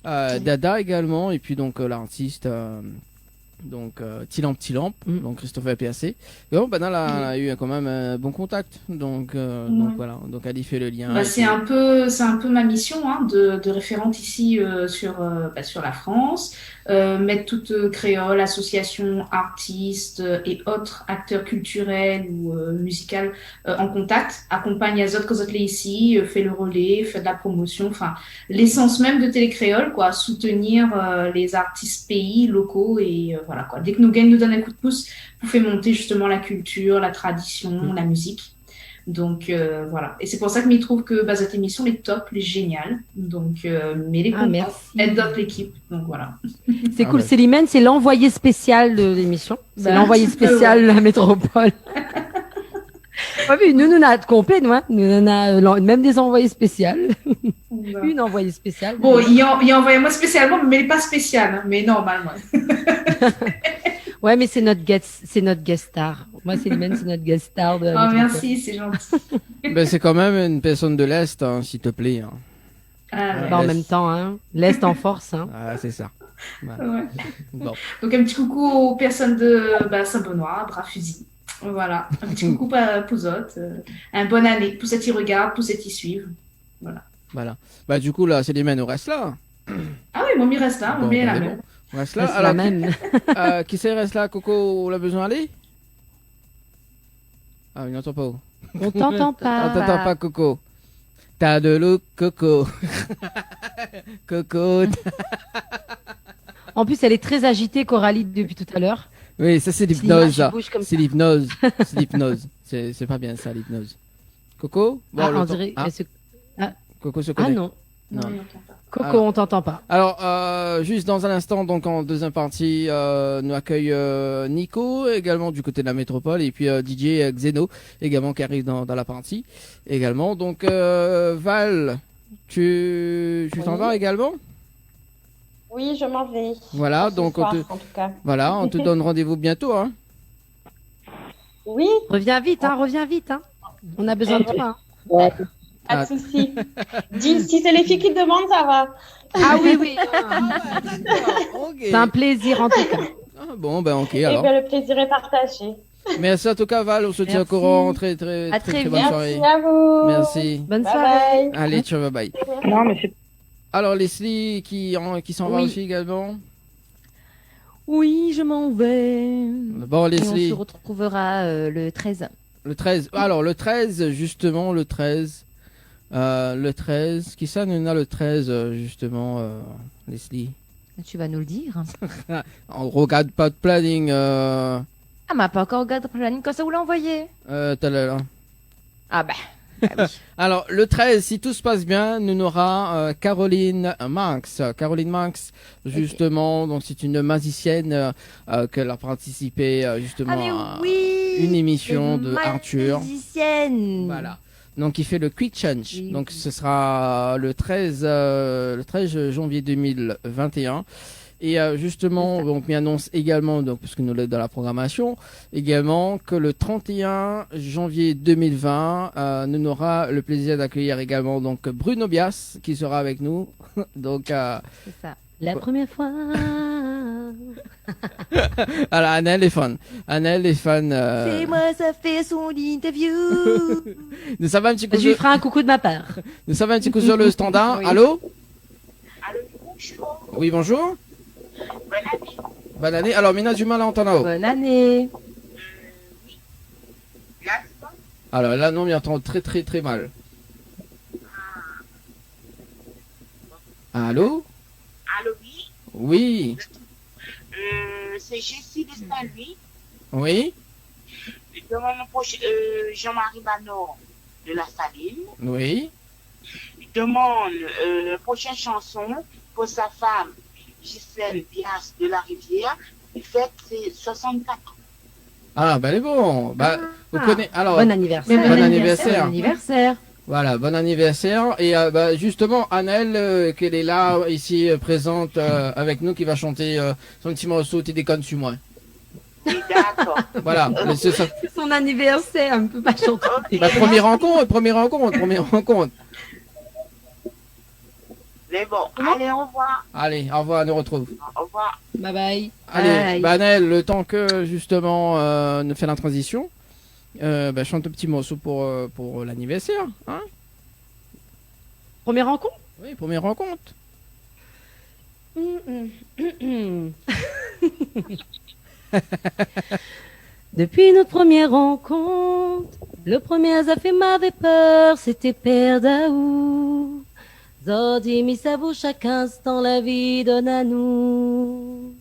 S1: Dada également, et puis donc l'artiste Tilamp, donc Christopher PAC. Et bon, elle a eu quand même un bon contact. Donc voilà, donc elle y fait le lien.
S3: C'est un peu ma mission de référente ici sur la France. Mettre toute créole, associations, artistes et autres acteurs culturels ou musicaux en contact, accompagne Azot Kozotli ici, fait le relais, fait de la promotion, enfin l'essence même de Télé Créole, quoi, soutenir les artistes pays locaux et voilà quoi. Dès que nous gagnons, nous donne un coup de pouce pour faire monter justement la culture, la tradition, la musique. Donc voilà, et c'est pour ça que je trouve que cette émission est top, elle est géniale. Donc mais les contents, aide d'autres l'équipe. Donc voilà.
S2: C'est cool. Célimène, c'est l'envoyé spécial de l'émission. C'est l'envoyé spécial de la métropole. Nous on a complet, nous on a même des envoyés spéciales. Une envoyée spéciale.
S3: Bon, il y a envoyé moi spécialement, mais elle n'est pas spéciale, mais normalement.
S2: Ouais, mais c'est notre guest star. Moi, Célimène, c'est notre guest star.
S3: Merci, c'est gentil.
S1: C'est quand même une personne de l'Est, s'il te plaît.
S2: En même temps, l'Est en force.
S1: Ah, c'est ça.
S3: Voilà. Ouais. Bon. Donc, un petit coucou aux personnes de Saint-Benoît, Bras-Fusil. Voilà. Un petit coucou à Pouzotte. Un bonne année. Pour ceux qui regardent, pour ceux qui suivent. Voilà.
S1: Du coup, là, Célimène, on reste là.
S3: Ah oui, Mommy reste là. Mommy est la même.
S1: On reste là. Alors, qui c'est reste là, Coco? On a besoin d'aller? Ah, il n'entend pas.
S2: On t'entend pas.
S1: On t'entend pas, Coco. T'as de l'eau, Coco. Coco.
S2: En plus, elle est très agitée, Coralie, depuis tout à l'heure.
S1: Oui, ça c'est l'hypnose. C'est l'hypnose. C'est l'hypnose. C'est pas bien ça, l'hypnose. Coco?
S2: Bon, on dirait.
S1: Coco se connaît.
S2: Ah non. Coco, on t'entend pas.
S1: Alors, juste dans un instant, donc en deuxième partie, nous accueille Nico, également du côté de la métropole, et puis DJ Xeno, également qui arrive dans la partie, également. Donc, Val, tu t'en vas également?
S18: Oui, je m'en vais.
S1: Voilà, donc
S18: en tout cas.
S1: Voilà, on te donne rendez-vous bientôt, hein.
S18: Oui.
S2: Reviens vite, hein. On a besoin de toi.
S18: Ouais. Pas de souci. Si c'est les filles qui te demandent, ça va.
S2: Ah oui. Okay. C'est un plaisir en tout cas.
S1: Bon, ok alors.
S18: Le plaisir est partagé.
S1: Merci en tout cas, Val. On se tient au courant. Très bonne soirée.
S18: Merci à vous.
S1: Merci.
S2: Bonne soirée.
S1: Allez, ciao, bye.
S18: Non, mais c'est...
S1: Alors, Leslie qui s'en va aussi également.
S4: Oui, je m'en vais.
S1: Bon, Leslie.
S4: Et on se retrouvera le 13.
S1: Le 13. Alors, le 13, justement, le 13. Qui ça nous a le 13, justement, Leslie?
S4: Tu vas nous le dire.
S1: On regarde pas de planning.
S4: Ah, mais pas encore regardé le planning, quand ça vous l'a envoyé?
S1: T'as là.
S4: Ah bah. Oui.
S1: Alors, le 13, si tout se passe bien, nous aura Caroline Manx. Caroline Manx, justement, donc c'est une musicienne qu'elle a participé justement à une émission de Arthur.
S4: Musicienne.
S1: Voilà. Donc, il fait le Quick Change. Donc, ce sera le 13 janvier 2021. Et justement, donc, m'y annonce également, donc, parce que nous l'avons dans la programmation, également que le 31 janvier 2020, nous aura le plaisir d'accueillir également donc Bruno Bias qui sera avec nous. Donc,
S4: c'est ça. La première fois.
S1: Alors, Annelle est fan.
S4: C'est moi, ça fait son interview.
S1: Nous savons un petit coup.
S2: Je lui ferai un coucou de ma part.
S1: Nous savons un petit coup sur le standard.
S2: Oui.
S1: Allô?
S19: Allô, bonjour.
S1: Oui, bonjour. Bonne année. Alors, Mina, du mal à entendre là-haut.
S4: Bonne année.
S1: Alors là, non, mais entend très très très mal. Allô?
S19: Allô, oui.
S1: Oui.
S19: C'est Jessie de Saint-Louis.
S1: Oui.
S19: Je demande Jean-Marie Manor de la Saline.
S1: Oui.
S19: Je demande la prochaine chanson pour sa femme, Gisèle Bias de la Rivière. Il fête ses 64 ans.
S1: Ah, bah, elle est bon. Bah, vous connaissez. Alors,
S2: Bon anniversaire.
S1: Bon anniversaire.
S2: Bon anniversaire.
S1: Voilà, bon anniversaire. Et bah, justement, Annelle, qu'elle est là, ici, présente avec nous, qui va chanter son petit morceau, tu déconnes sur moi.
S19: D'accord.
S1: Voilà, c'est ça.
S2: C'est son anniversaire, on ne peut pas chanter.
S1: Bah, première rencontre.
S19: Mais bon, allez, au revoir.
S1: Allez, au revoir, on nous retrouve.
S19: Au revoir.
S2: Bye bye.
S1: Allez,
S2: Bye.
S1: bah, Annelle, le temps que, justement, ne fait la transition, bah, chante un petit morceau pour l'anniversaire, hein.
S2: Première rencontre?
S1: Oui, première rencontre.
S14: Depuis notre première rencontre, le premier Azafé m'avait peur, c'était Père Daou. Zordi mis sa bouche chaque instant, la vie donne à nous.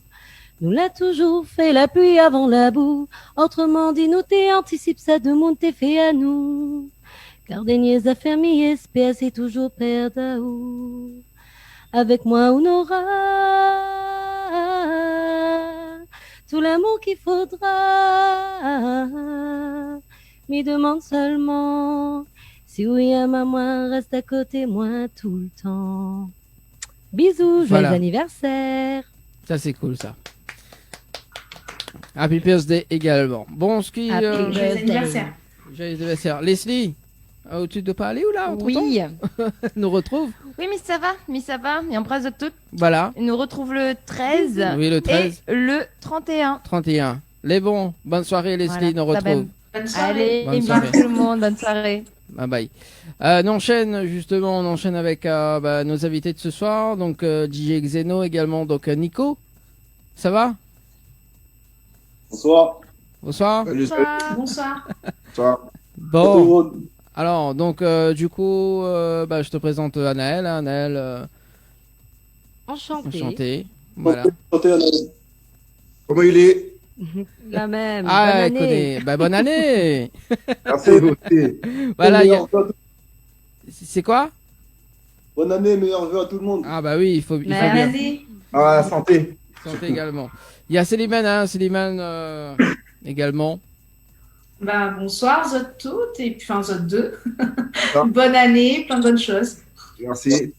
S14: Nous l'a toujours fait la pluie avant la boue, autrement dit nous t'es anticipe ça de monde t'es fait à nous. Car des niais affaires mi espèce c'est toujours Père Daou. Avec moi on aura tout l'amour qu'il faudra. Me demande seulement si William à moi reste à côté moi tout le temps. Bisous, joyeux
S1: Voilà.
S14: anniversaire.
S1: Ça, c'est cool, ça. Happy birthday également. Bon, ce qui...
S3: Joyeux anniversaire.
S1: Joyeux anniversaire. Leslie, tu dois pas aller ou là entre-temps
S4: Oui.
S1: Nous retrouve.
S4: Oui, mais ça va. Et embrasse de toutes.
S1: Voilà.
S4: Il nous retrouve le 13.
S1: Oui, le 13.
S4: Et le 31.
S1: 31. Les bons. Bonne soirée, Leslie.
S4: Voilà,
S1: nous
S4: ça
S1: retrouve.
S3: Bonne soirée.
S4: Allez,
S1: Bonne
S4: bisous
S1: soirée.
S4: tout le monde. Bonne soirée.
S1: Bye bye. On enchaîne justement, avec nos invités de ce soir. Donc DJ Xeno également, donc Nico. Ça va?
S20: Bonsoir.
S1: Bonsoir.
S3: Bonsoir.
S20: Bonsoir.
S1: Bon. Alors, donc du coup, je te présente Anaël. Anaël,
S2: Enchanté.
S1: enchantée. Voilà.
S20: Comment il est?
S2: La même.
S1: Ah,
S2: bonne
S1: elle
S2: année.
S1: connaît. Bah, bonne année.
S20: Merci aussi.
S1: Voilà. C'est quoi?
S20: Bonne année, meilleurs vœux à tout le monde.
S1: Ah bah oui, il faut bien.
S3: Année.
S20: Ah, santé.
S1: Santé également. Il y a Célimène, également.
S3: Bah, bonsoir, Zot toutes, et puis enfin, Zot 2. Bonne année, plein de bonnes choses.
S20: Merci.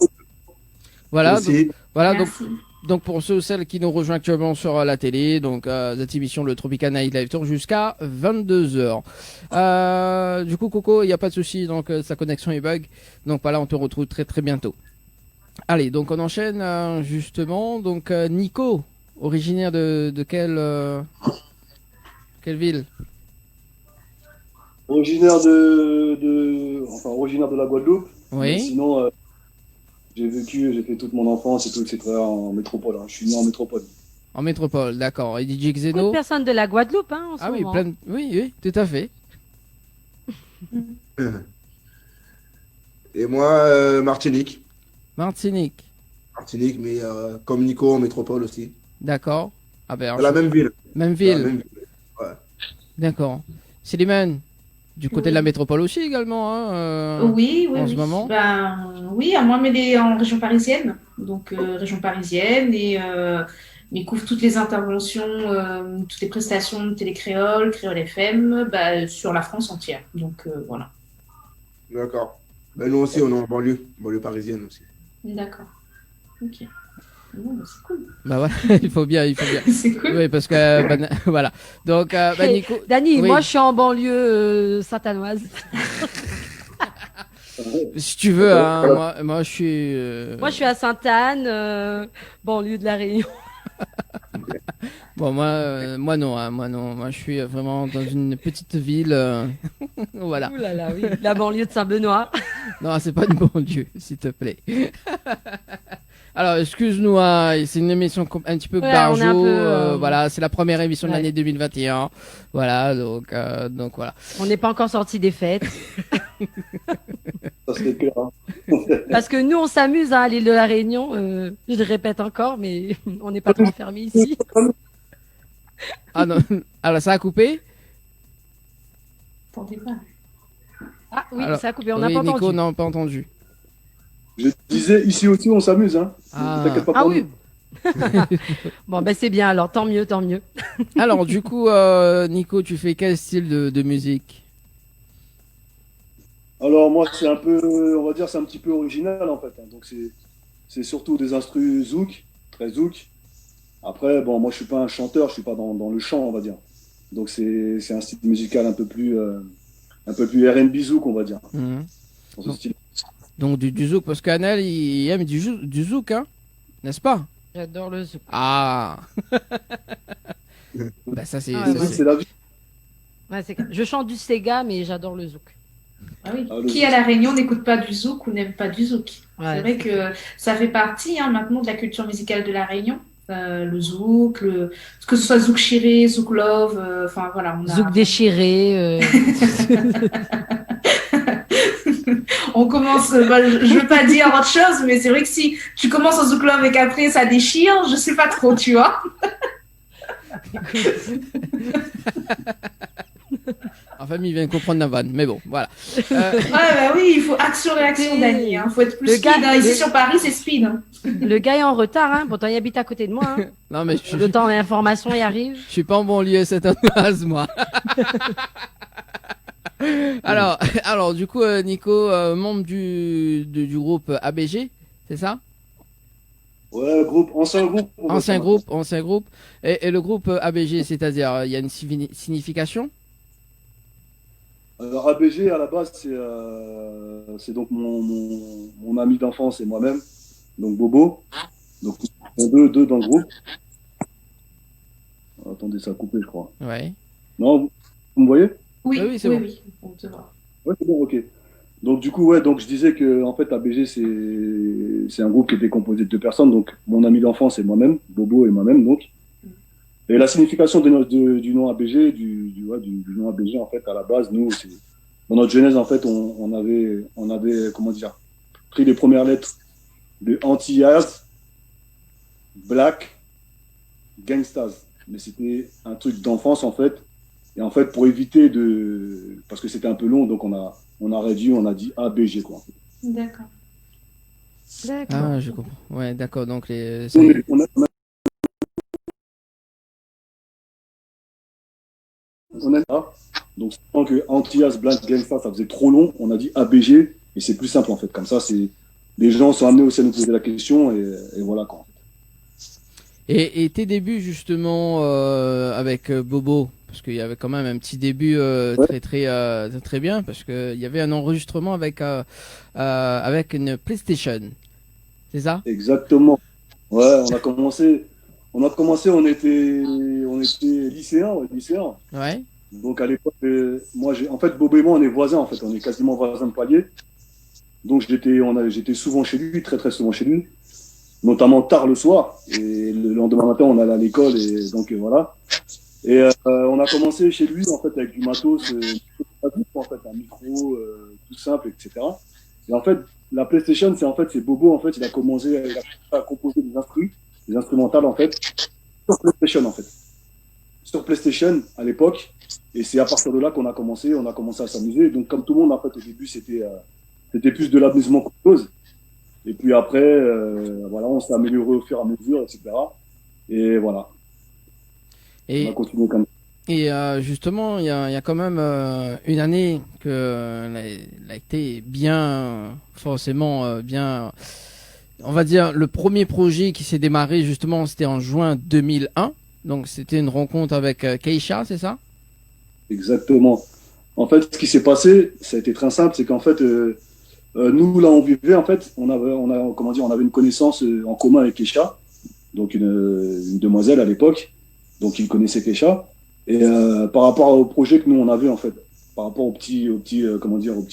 S1: Voilà.
S20: Merci.
S3: Merci.
S1: Donc pour ceux ou celles qui nous rejoignent actuellement sur la télé, donc cette émission, le Tropical Night Live Tour, jusqu'à 22h. Du coup, Coco, il n'y a pas de souci, donc sa connexion est bug. Donc voilà, on te retrouve très très bientôt. Allez, donc on enchaîne justement. Donc Nico, originaire de quelle ville?
S20: Originaire originaire de la Guadeloupe.
S1: Oui.
S20: Mais sinon, j'ai fait toute mon enfance et tout, etc. en métropole. Je suis né en métropole.
S1: En métropole, d'accord. Et DJ
S2: Beaucoup
S1: Xeno?
S2: de personnes de la Guadeloupe, hein, en ce
S1: Ah oui,
S2: moment.
S1: oui, tout à fait.
S21: Et moi, Martinique.
S1: Martinique.
S21: Martinique, mais comme Nico en métropole aussi.
S1: D'accord. Ah ben,
S21: Dans la même ville.
S1: Même ville.
S21: Dans la même ville. Ouais.
S1: D'accord. Célimène, du côté de la métropole aussi également, hein,
S3: Oui,
S1: en
S3: oui.
S1: ce moment.
S3: Ben, oui, moi, mais elle est en région parisienne. Donc, région parisienne. Et mais couvre toutes les interventions, toutes les prestations de Télécréole, Créole FM, sur la France entière. Donc, voilà.
S21: D'accord. Ben, nous aussi, on est en banlieue parisienne aussi.
S3: D'accord. Ok. Bon, c'est cool.
S1: Bah voilà, il faut bien.
S3: C'est cool.
S1: Oui, parce que, voilà. Donc,
S2: Hey,
S1: Nico.
S2: Dani,
S1: Oui.
S2: moi je suis en banlieue saint-anoise.
S1: Si tu veux, hein, moi je suis.
S2: Moi je suis à Sainte-Anne, banlieue de la Réunion.
S1: Bon, moi non, hein, moi je suis vraiment dans une petite ville. Voilà.
S2: Ouh là là, oui. La banlieue de Saint-Benoît.
S1: Non, c'est pas une banlieue, s'il te plaît. Alors, excuse-nous, hein, c'est une émission un petit peu
S2: Ouais,
S1: barjo.
S2: on est un peu,
S1: voilà, c'est la première émission de
S2: ouais.
S1: l'année 2021. Voilà, donc voilà.
S2: On n'est pas encore sorti des fêtes.
S20: Ça c'est clair. Hein.
S2: Parce que nous, on s'amuse à l'île de la Réunion. Je le répète encore, mais on n'est pas trop fermé ici.
S1: Ah non, alors ça a coupé.
S3: Attendez pas.
S2: Ah oui,
S1: Alors,
S2: ça a coupé, on n'a
S1: oui,
S2: pas
S1: Nico,
S2: entendu.
S1: non, pas entendu.
S20: Je disais, ici aussi, on s'amuse. Hein.
S1: Ah.
S20: T'inquiète pas
S2: Ah
S20: pour
S2: oui.
S20: nous.
S2: Bon, ben c'est bien alors, tant mieux, tant mieux.
S1: Alors, du coup, Nico, tu fais quel style de musique?
S20: Alors moi, c'est un peu, on va dire, c'est un petit peu original en fait. Hein. Donc c'est surtout des instrus zouk, très zouk. Après, bon, moi je suis pas un chanteur, je suis pas dans le chant, on va dire. Donc c'est un style musical un peu plus R&B zouk, on va dire.
S1: Mhm.
S20: Dans ce style.
S1: Donc du zouk, parce qu'Anel, il aime du zouk, hein, n'est-ce pas?
S2: J'adore le zouk.
S1: Ah. Bah ça c'est.
S2: Ah,
S1: ça,
S2: ouais,
S1: c'est-
S20: C'est la vie.
S2: Ouais, je chante du Sega, mais j'adore le zouk.
S3: Ah oui.
S20: Ah, le
S3: Qui
S20: zouk.
S3: à La Réunion n'écoute pas du zouk ou n'aime pas du zouk?
S2: Ouais,
S3: C'est vrai que ça fait partie maintenant de la culture musicale de La Réunion. Le zouk, que ce soit zouk chiré, zouk love, enfin voilà. On a...
S2: Zouk déchiré.
S3: On commence, je veux pas dire autre chose, mais c'est vrai que si tu commences en zouk love et qu'après ça déchire, je sais pas trop, tu vois.
S1: En famille, il vient de comprendre la vanne, mais bon, voilà.
S3: Ouais, bah oui, il faut action-réaction, Dani. Faut être plus
S2: Le
S3: speed.
S2: gars-
S3: Hein. Ici
S2: le-
S3: sur Paris, c'est speed. Hein.
S2: Le gars est en retard, hein. Pourtant il habite à côté de moi. Hein.
S1: Non mais
S2: Le temps d'information y arrive.
S1: je suis pas en banlieue cette année, moi. alors du coup, Nico, membre du groupe ABG, c'est ça?
S20: Ouais, ancien groupe. on va
S1: Ancien
S20: dire.
S1: groupe. Et le groupe ABG, c'est-à-dire, il y a une signification?
S20: Alors ABG à la base, c'est donc mon ami d'enfance et moi-même, donc Bobo. Donc on est deux dans le groupe. Attendez, ça a coupé, je crois.
S1: Ouais.
S20: Non, vous me voyez?
S3: Oui,
S1: oui,
S3: oui,
S1: c'est bon.
S3: oui. On te voit.
S20: Ouais, c'est bon, ok. Donc du coup, ouais, donc je disais que en fait ABG c'est un groupe qui était composé de deux personnes, donc mon ami d'enfance et moi-même, Bobo et moi-même donc. Et la signification du nom ABG, du nom ABG en fait à la base, nous, c'est dans notre jeunesse en fait, on avait comment dire, pris les premières lettres de Antillas, Black, Gangstas, mais c'était un truc d'enfance en fait. Et en fait, pour éviter parce que c'était un peu long, donc on a réduit, on a dit ABG quoi.
S3: D'accord.
S1: Ah, je comprends. Ouais, d'accord. Donc les.
S20: On a là. Donc, tant que Antillas, Black, Gangsta, ça faisait trop long, on a dit ABG, et c'est plus simple en fait. Comme ça, les gens sont amenés aussi à nous poser la question, et voilà quoi.
S1: Et tes débuts justement avec Bobo, parce qu'il y avait quand même un petit début très bien, parce qu'il y avait un enregistrement avec une PlayStation, c'est ça?
S20: Exactement. Ouais, on était lycéens.
S1: Ouais.
S20: Donc à l'époque, en fait, Bobo et moi, on est voisins en fait, on est quasiment voisins de palier. Donc j'étais souvent chez lui, très très souvent chez lui, notamment tard le soir. Et le lendemain matin, on allait à l'école et donc voilà. Et on a commencé chez lui en fait avec du matos, en fait, un micro tout simple, etc. Et en fait, la PlayStation, c'est Bobo en fait, il a commencé à composer des instrumentales en fait sur PlayStation en fait. Sur PlayStation à l'époque, et c'est à partir de là qu'on a commencé à s'amuser. Donc comme tout le monde en fait au début c'était plus de l'amusement qu'autre chose. Et puis après voilà, on s'est amélioré au fur et à mesure, etc. Et voilà.
S1: Et
S20: on a continué comme ça.
S1: Et justement, il y a quand même une année que elle a été bien, forcément bien. On va dire le premier projet qui s'est démarré justement, c'était en juin 2001. Donc c'était une rencontre avec Keisha, c'est ça?
S20: Exactement. En fait, ce qui s'est passé, ça a été très simple, c'est qu'en fait, nous là on vivait, en fait, on avait une connaissance en commun avec Keisha, donc une demoiselle à l'époque, donc il connaissait Keisha. Et par rapport au projet que nous on avait en fait, par rapport au petit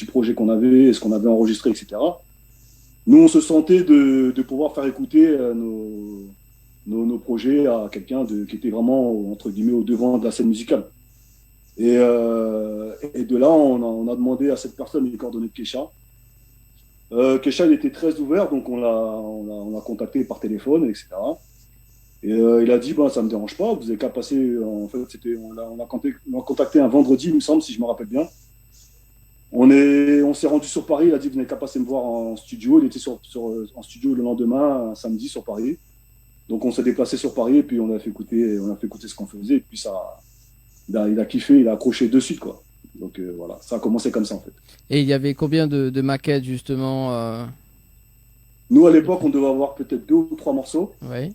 S20: projet qu'on avait, ce qu'on avait enregistré, etc. nous, on se sentait de pouvoir faire écouter nos projets à quelqu'un qui était vraiment, entre guillemets, au devant de la scène musicale. Et de là, on a demandé à cette personne les coordonnées de Keisha. Keisha, il était très ouvert, donc on l'a contacté par téléphone, etc. Et il a dit, ça ne me dérange pas, vous n'avez qu'à passer. En fait, on l'a contacté un vendredi, il me semble, si je me rappelle bien. On s'est rendu sur Paris, il a dit, vous n'avez qu'à passer me voir en studio. Il était en studio le lendemain, un samedi, sur Paris. Donc on s'est déplacé sur Paris, et puis on a fait écouter ce qu'on faisait, et puis il a kiffé, il a accroché de suite, quoi. Donc voilà, ça a commencé comme ça, en fait.
S1: Et il y avait combien de maquettes, justement
S20: Nous, à l'époque, on devait avoir peut-être 2 ou 3 morceaux.
S1: Oui.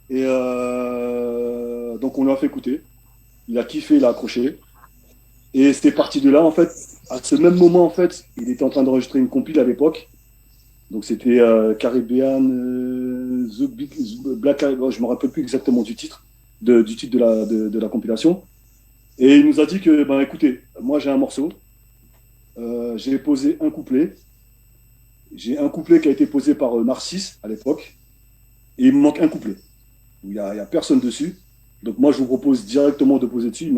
S20: Et donc, on lui a fait écouter. Il a kiffé, il a accroché. Et c'était parti de là, en fait. À ce même moment, en fait, il était en train d'enregistrer une compile à l'époque. Donc, c'était Caribbean, The Big Black. Je ne me rappelle plus exactement du titre de la compilation. Et il nous a dit que, écoutez, moi, j'ai un morceau. J'ai posé un couplet. J'ai un couplet qui a été posé par Narcisse à l'époque. Et il me manque un couplet. Il n'y a personne dessus. Donc moi, je vous propose directement de poser dessus. Il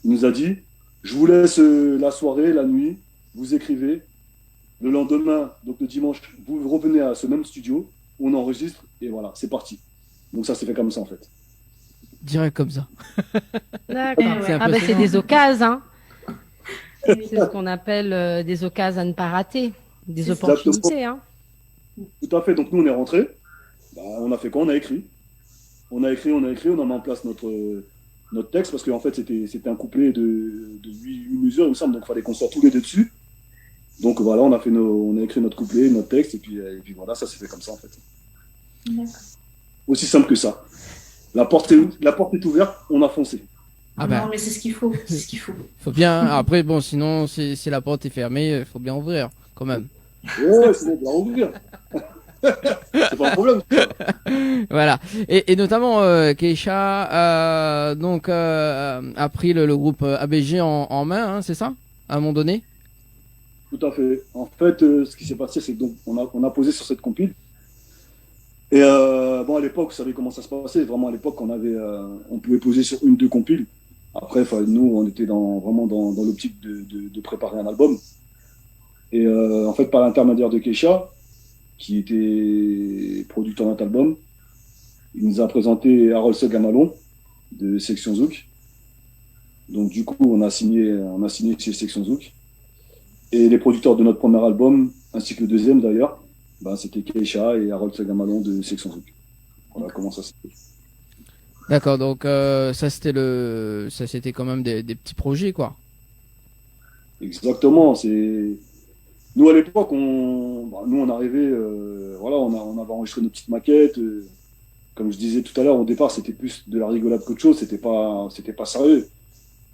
S20: nous a dit, je vous laisse la soirée, la nuit, vous écrivez. Le lendemain, donc le dimanche, vous revenez à ce même studio, on enregistre, et voilà, c'est parti. Donc ça s'est fait comme ça, en fait.
S1: Direct comme ça.
S2: D'accord. C'est des occasions, hein. C'est ce qu'on appelle des occasions à ne pas rater, des opportunités, hein.
S20: Tout à fait. Donc nous, on est rentrés. On a fait quoi? On a écrit. On a mis en place notre texte, parce qu'en fait, c'était un couplet de 8 mesures, il me semble, donc il fallait qu'on soit tous les deux dessus. Donc voilà, on a écrit notre couplet, notre texte, et puis voilà, ça s'est fait comme ça, en fait.
S3: D'accord.
S20: Aussi simple que ça. La porte est ouverte, on a foncé.
S1: Ah ben.
S3: Non, mais c'est ce qu'il faut. C'est ce qu'il faut.
S1: Faut bien. Après, bon, sinon, si la porte est fermée, il faut bien ouvrir, quand même.
S20: Ouais, sinon, on va ouvrir. C'est pas un problème.
S1: Voilà. Et notamment, Keisha a pris le groupe ABG en main, hein, c'est ça? À un moment donné?
S20: Tout à fait. En fait, ce qui s'est passé, c'est que on a posé sur cette compile. Et à l'époque, vous savez comment ça se passait. Vraiment, à l'époque, on pouvait poser sur 1-2 compiles. Après, nous, on était vraiment dans l'optique de préparer un album. Et en fait, par l'intermédiaire de Keisha, qui était producteur d'un album, il nous a présenté Harold Segamalon de Section Zouk. Donc du coup, on a signé chez Section Zouk. Et les producteurs de notre premier album, ainsi que le deuxième d'ailleurs, c'était Keisha et Harold Segamalon de Section Zouk. Voilà comment ça s'est fait.
S1: D'accord, donc ça c'était quand même des petits projets, quoi.
S20: Exactement, nous, à l'époque, on arrivait, on avait enregistré nos petites maquettes. Comme je disais tout à l'heure, au départ, c'était plus de la rigolade qu'autre chose, c'était pas sérieux.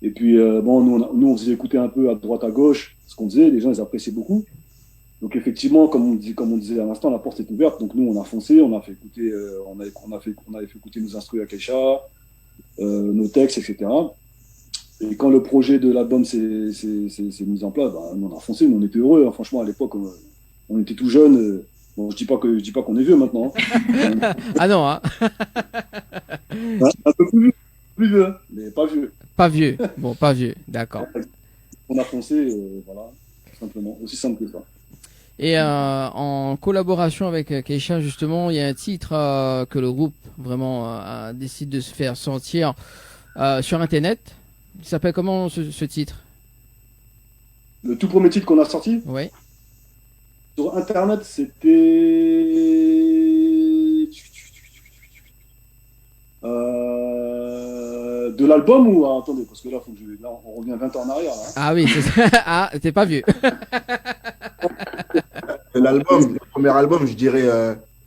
S20: Et puis, nous, on faisait écouter un peu à droite, à gauche ce qu'on faisait, les gens, ils appréciaient beaucoup. Donc, effectivement, comme on disait à l'instant, la porte est ouverte. Donc, nous, on a foncé, on a fait écouter, on avait fait écouter nos instruments à Keisha, nos textes, etc. Et quand le projet de l'album s'est mis en place, on a foncé, mais on était heureux. Hein. Franchement, à l'époque, on était tout jeunes. Bon, je dis pas qu'on est vieux maintenant. Hein.
S1: Ah non, hein.
S20: Un peu plus vieux, hein, mais pas vieux.
S1: Pas vieux. Bon, pas vieux, d'accord.
S20: On a foncé, voilà, tout simplement, aussi simple que ça.
S1: Et en collaboration avec Keisha, justement, il y a un titre que le groupe vraiment décide de se faire sentir sur Internet. Il s'appelle comment ce titre?
S20: Le tout premier titre qu'on a sorti?
S1: Oui.
S20: Sur Internet, c'était... de l'album ou... attendez, parce que là, on revient 20 ans en arrière. Là, hein.
S1: Ah oui, c'est ça. Ah, t'es pas vieux.
S21: L'album, le premier album, je dirais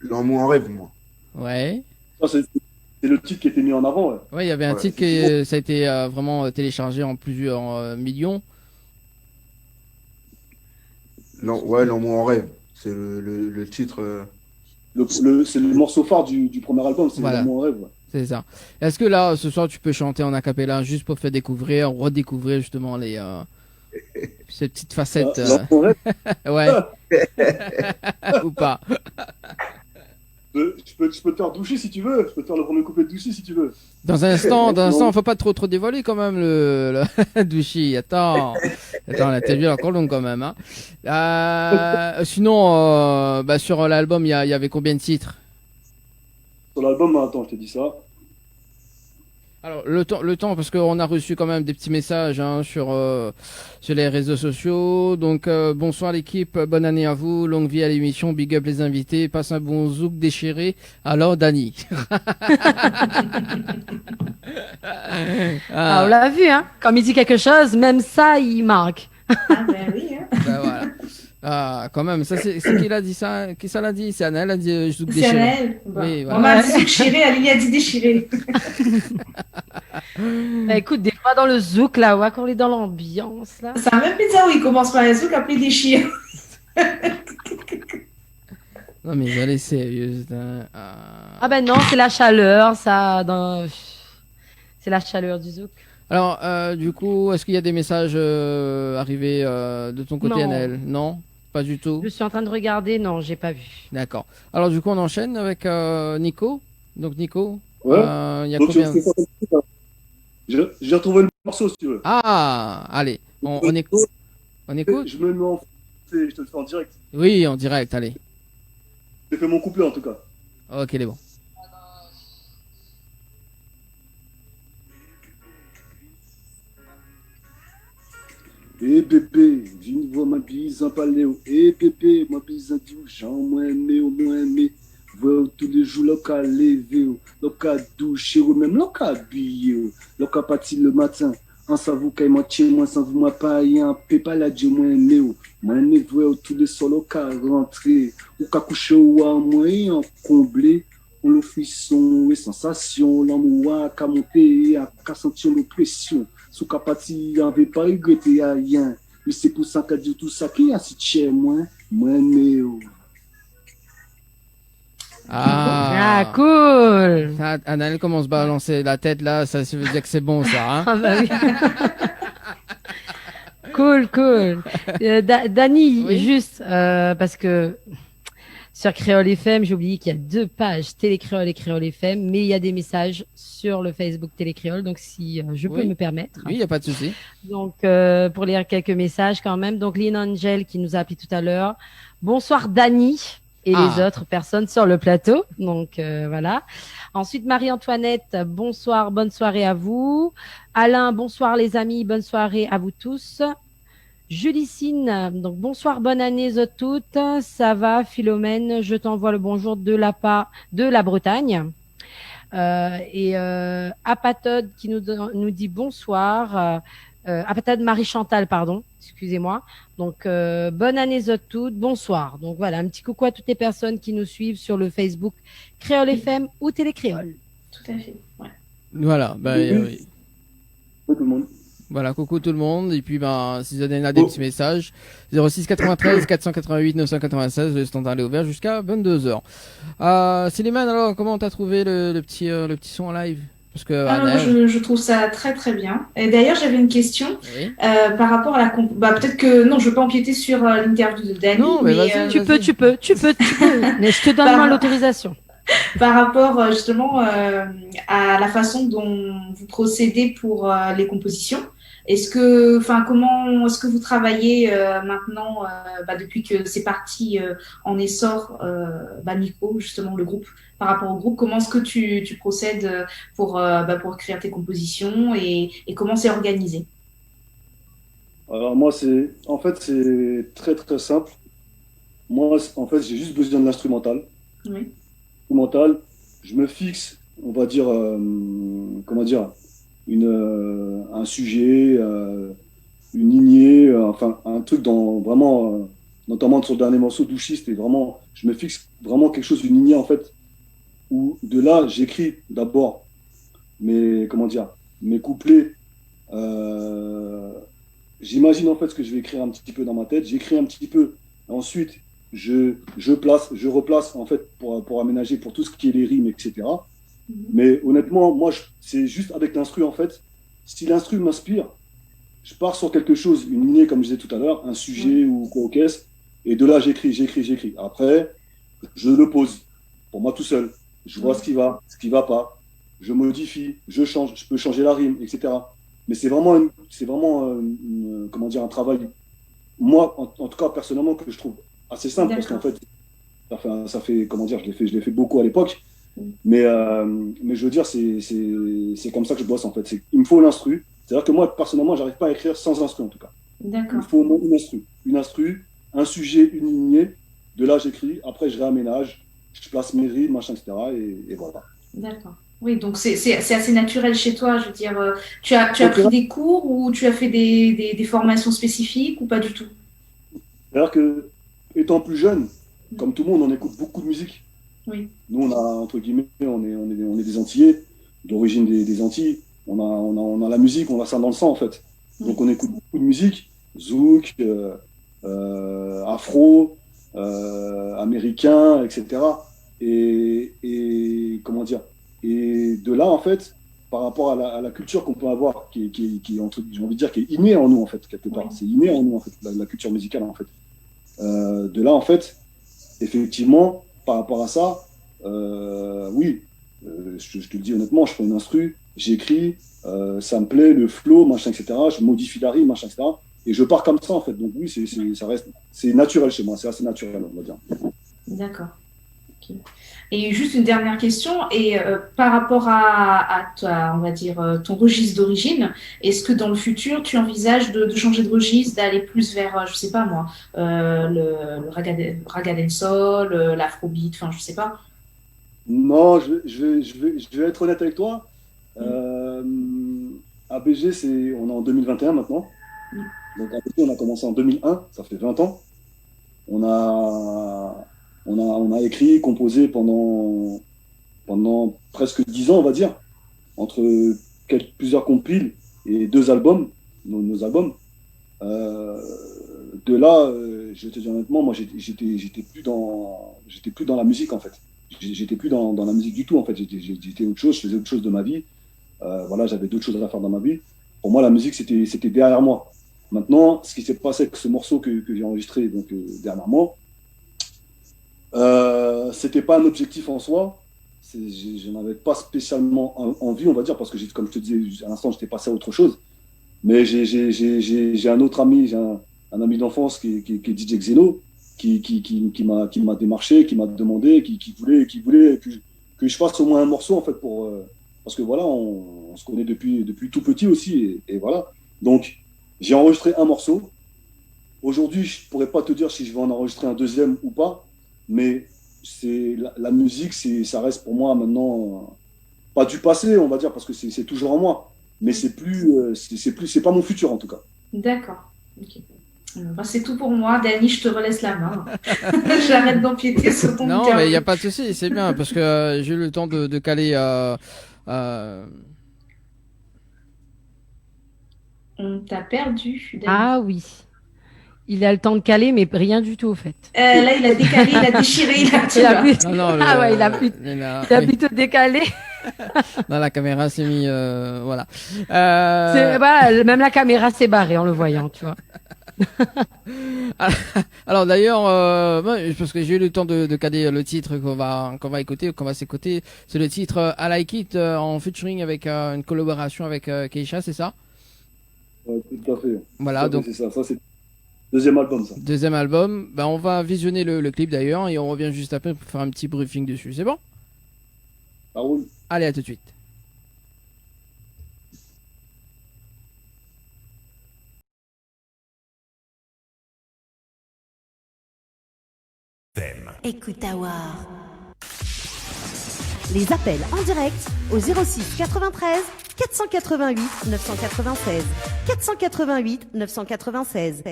S21: L'amour en rêve, moi.
S1: Ouais.
S20: Ça, c'est le titre qui était mis en avant. Ouais,
S1: il y avait un titre qui ça a été vraiment téléchargé en plusieurs millions.
S21: L'amour en rêve. C'est le titre.
S20: C'est le morceau phare du premier album, c'est L'amour en rêve. Ouais.
S1: C'est ça. Est-ce que là, ce soir, tu peux chanter en a cappella juste pour faire redécouvrir justement Cette petite facette.
S20: Ouais.
S1: Ou pas.
S20: Je peux te faire doucher si tu veux. Je peux te faire le premier couplet de doucher si tu veux.
S1: Dans un instant, faut pas trop dévoiler quand même le Douchy. Attends, l'interview est encore longue quand même. Hein. Sinon, sur l'album, il y avait combien de titres?
S20: Sur l'album, attends, je te dis ça.
S1: Alors le temps, parce qu'on a reçu quand même des petits messages sur les réseaux sociaux. Donc bonsoir l'équipe, bonne année à vous, longue vie à l'émission, big up les invités, passe un bon zouk déchiré. Alors Dani.
S2: On l'a vu, hein. Quand il dit quelque chose, même ça, il marque.
S3: Ah ben oui. Hein.
S1: Voilà. Ah, quand même, ça c'est qui l'a dit ça? Qui ça l'a dit? C'est Annelle, elle a dit zouk
S3: C'est
S1: déchiré.
S3: Annelle.
S1: Oui,
S3: On m'a dit déchiré, Aline a dit déchiré.
S2: Écoute, des fois dans le zouk, là, ouais, quand on est dans l'ambiance, là.
S3: C'est un même pizza où il commence par un zouk, après il déchire.
S1: Non mais elle est sérieuse.
S2: Ah ben non, c'est la chaleur, ça. C'est la chaleur du zouk.
S1: Alors, du coup, est-ce qu'il y a des messages arrivés de ton côté,
S2: Non.
S1: Annelle? Non, pas du tout.
S2: Je suis en train de regarder, non, j'ai pas vu.
S1: D'accord. Alors, du coup, on enchaîne avec Nico. Donc, Nico,
S20: Ouais.
S1: il y a
S20: Donc,
S1: combien?
S20: J'ai retrouvé le morceau si tu veux.
S1: Ah, allez, on écoute. On écoute?
S20: Je me mets en français, je te le fais en direct.
S1: Oui, en direct, allez.
S20: J'ai fait mon couplet en tout cas.
S1: Ok, il est bon.
S20: Eh bébé, viens voir ma bise en paléo. Eh bébé, ma bise en douche, en moins aimé, au moins aimé. Voir tous les jours, l'oca levé, l'oca douche, ou même l'oca habillé, l'oca parti le matin. En savou kay moitié, moi sans vous, moi pas y'en pépa la Dieu, moi aimé, moi aimé, voir tous les sols, l'oca rentré, ou ka couché ou à moi, en comblé. On le frisson et sensation, l'amour a monté, a senti l'oppression. Sous capati, on veut pas regretter à rien. Mais c'est pour ça qu'a dit tout ça qui a si cher, moi néo.
S1: Ah,
S2: cool.
S1: Annelle commence à balancer la tête là, ça veut dire que c'est bon ça. Hein.
S2: Ah bah oui. Cool. Dani,
S1: Oui.
S2: juste parce que sur Créole FM, j'ai oublié qu'il y a 2 pages Télé Créole et Créole FM, mais il y a des messages sur le Facebook Télé Créole, donc si je peux
S1: Oui.
S2: me permettre.
S1: Oui, il n'y a pas de souci.
S2: Donc pour lire quelques messages quand même. Donc Lynn Angel qui nous a appelé tout à l'heure. Bonsoir Dani et les autres personnes sur le plateau. Donc voilà. Ensuite Marie-Antoinette, bonsoir, bonne soirée à vous. Alain, bonsoir les amis, bonne soirée à vous tous. Julicine, donc bonsoir, bonne année toutes. Ça va, Philomène, je t'envoie le bonjour de la Bretagne. Et Apatode qui nous dit bonsoir. Apatode Marie-Chantal, pardon, excusez-moi. Donc bonne année toutes, bonsoir. Donc voilà, un petit coucou à toutes les personnes qui nous suivent sur le Facebook Créole FM ou Télé Créole.
S3: Tout à fait, ouais.
S1: Voilà, oui.
S20: Tout le monde.
S1: Voilà, coucou tout le monde. Et puis, si vous avez des petits messages, 06 93 488 996, le standard est ouvert jusqu'à 22h. Célimane, alors, comment t'as trouvé le petit son en live? Parce que,
S3: Alors, je trouve ça très très bien. Et d'ailleurs, j'avais une question par rapport à la peut-être que non, je veux pas empiéter sur l'interview de Dani.
S1: Non, mais
S3: vas-y,
S2: Tu peux. Mais je te donne moi l'autorisation.
S3: Par rapport justement à la façon dont vous procédez pour les compositions. Comment est-ce que vous travaillez maintenant depuis que c'est parti en essor, Nico, justement le groupe, par rapport au groupe, comment est-ce que tu procèdes pour créer tes compositions et comment c'est organisé?
S20: Alors moi c'est très très simple. Moi en fait j'ai juste besoin de l'instrumental.
S3: Oui.
S20: Instrumental, je me fixe, on va dire un sujet, une lignée, un truc notamment sur le dernier morceau Douchy, c'était vraiment, je me fixe vraiment quelque chose, une lignée en fait, où de là j'écris d'abord mes couplets. J'imagine en fait ce que je vais écrire un petit peu dans ma tête, j'écris un petit peu, ensuite je replace en fait pour aménager pour tout ce qui est les rimes, etc. Mais honnêtement, moi, c'est juste avec l'instru, en fait. Si l'instru m'inspire, je pars sur quelque chose, une lignée, comme je disais tout à l'heure, un sujet ou quoi au caisse, et de là, j'écris. Après, je le pose, pour moi tout seul. Je vois ce qui va pas. Je modifie, je change, je peux changer la rime, etc. Mais c'est vraiment, comment dire, un travail, moi, en tout cas, personnellement, que je trouve assez simple, parce qu'en fait, ça fait, comment dire, je l'ai fait beaucoup à l'époque. Mais je veux dire, c'est comme ça que je bosse, en fait. Il me faut l'instru. C'est-à-dire que moi, personnellement, j'arrive pas à écrire sans instru, en tout cas.
S3: D'accord.
S20: Il me faut au moins une instru, un sujet, une lignée. De là, j'écris. Après, je réaménage. Je place mes rimes, machin, etc. Et voilà.
S3: D'accord. Oui, donc c'est assez naturel chez toi. Je veux dire, tu as pris des cours ou tu as fait des formations spécifiques ou pas du tout?
S20: C'est-à-dire que, étant plus jeune, comme tout le monde, on écoute beaucoup de musique.
S3: Oui.
S20: Nous, on a, entre guillemets, on est des Antillais, d'origine des Antilles. On a la musique, on a ça dans le sang, en fait. Donc, on écoute beaucoup de musique, zouk, afro, américain, etc. Et comment dire? Et de là, en fait, par rapport à la culture qu'on peut avoir, qui est j'ai envie de dire, qui est innée en nous, en fait, quelque part. C'est inné en nous, en fait, la culture musicale, en fait. De là, en fait, effectivement, par rapport à ça, oui, je te le dis honnêtement, je prends une instru, j'écris, ça me plaît, le flow, machin, etc. Je modifie la rime, machin, etc. Et je pars comme ça, en fait. Donc oui, c'est naturel chez moi, c'est assez naturel, on va dire.
S3: D'accord. Okay. Et juste une dernière question, et par rapport à on va dire, ton registre d'origine, est-ce que dans le futur, tu envisages de changer de registre, d'aller plus vers, je sais pas moi, le raga dancehall, l'afrobeat, enfin, je sais pas?
S20: Non, je vais être honnête avec toi. ABG, on est en 2021 maintenant. Donc ABG, on a commencé en 2001, ça fait 20 ans. On a écrit, composé pendant presque 10 ans, on va dire, entre plusieurs compiles et 2 albums, nos albums. De là, je vais te dire honnêtement, moi, j'étais plus dans la musique, en fait. J'étais plus dans la musique du tout, en fait. J'étais autre chose, je faisais autre chose de ma vie. Voilà, j'avais d'autres choses à faire dans ma vie. Pour moi, la musique, c'était derrière moi. Maintenant, ce qui s'est passé avec ce morceau que j'ai enregistré donc, dernièrement, c'était pas un objectif en soi. Je n'avais pas spécialement envie, on va dire, parce que comme je te disais à l'instant, j'étais passé à autre chose. Mais j'ai un autre ami, j'ai un ami d'enfance qui est DJ Xeno, qui m'a démarché, qui m'a demandé, qui voulait que je fasse au moins un morceau, en fait, parce que voilà, on se connaît depuis tout petit aussi, et voilà. Donc, j'ai enregistré un morceau. Aujourd'hui, je pourrais pas te dire si je vais en enregistrer un deuxième ou pas, mais la musique, ça reste pour moi maintenant pas du passé, on va dire, parce que c'est toujours en moi, mais c'est pas mon futur en tout cas.
S3: D'accord. Okay. Bah, c'est tout pour moi. Dany, je te relaisse la main. J'arrête d'empiéter sur ton
S1: Non,
S3: cœur.
S1: mais il n'y a pas de souci, c'est bien, parce que j'ai eu le temps de caler.
S3: On t'a perdu, Dany.
S2: Ah oui. Il a le temps de caler, mais rien du tout, au fait.
S3: Là, il a décalé, il a déchiré, il a tout.
S2: Il a pu...
S1: Non,
S2: ah ouais, il a pu te décaler.
S1: Non, la caméra s'est mis... voilà.
S2: Même la caméra s'est barrée en le voyant, tu vois.
S1: Alors d'ailleurs, parce que j'ai eu le temps de caler le titre qu'on va écouter, qu'on va s'écouter, c'est le titre I Like It en featuring avec une collaboration avec Keisha, c'est ça?
S20: Ouais, tout à fait.
S1: Voilà, donc
S20: c'est ça c'est deuxième album, ça.
S1: Deuxième album. Ben, on va visionner le clip d'ailleurs et on revient juste après pour faire un petit briefing dessus. C'est bon?
S20: Ça roule.
S1: Allez, à tout de suite.
S10: Écoute Awar.
S9: Les appels en direct au 06 93 488 996. 488 996.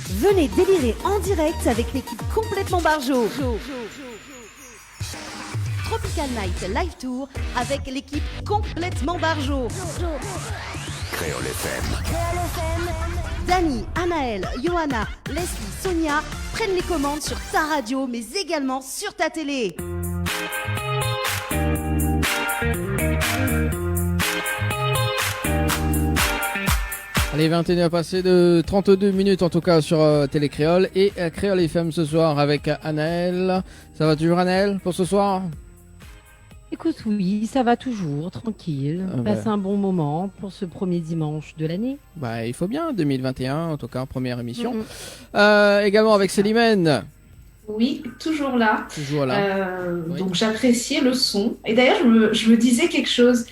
S9: Venez délirer en direct avec l'équipe complètement barjo. Tropical Night Live Tour avec l'équipe complètement barjo.
S11: Créole FM.
S9: Dany, Anaël, Johanna, Leslie, Sonia prennent les commandes sur ta radio mais également sur ta télé.
S1: Allez, 21 passé de 32 minutes en tout cas sur Télé Créole et Créole FM ce soir avec Anaël. Ça va toujours Anaël pour ce soir?
S2: Écoute, oui, ça va toujours, tranquille.
S1: Ah
S2: Passe un bon moment pour ce premier dimanche de l'année.
S1: Bah, il faut bien, 2021 en tout cas, première émission. Également avec Célimène.
S3: Oui, toujours là.
S1: Toujours là. Oui.
S3: Donc j'appréciais le son. Et d'ailleurs, je me disais quelque chose.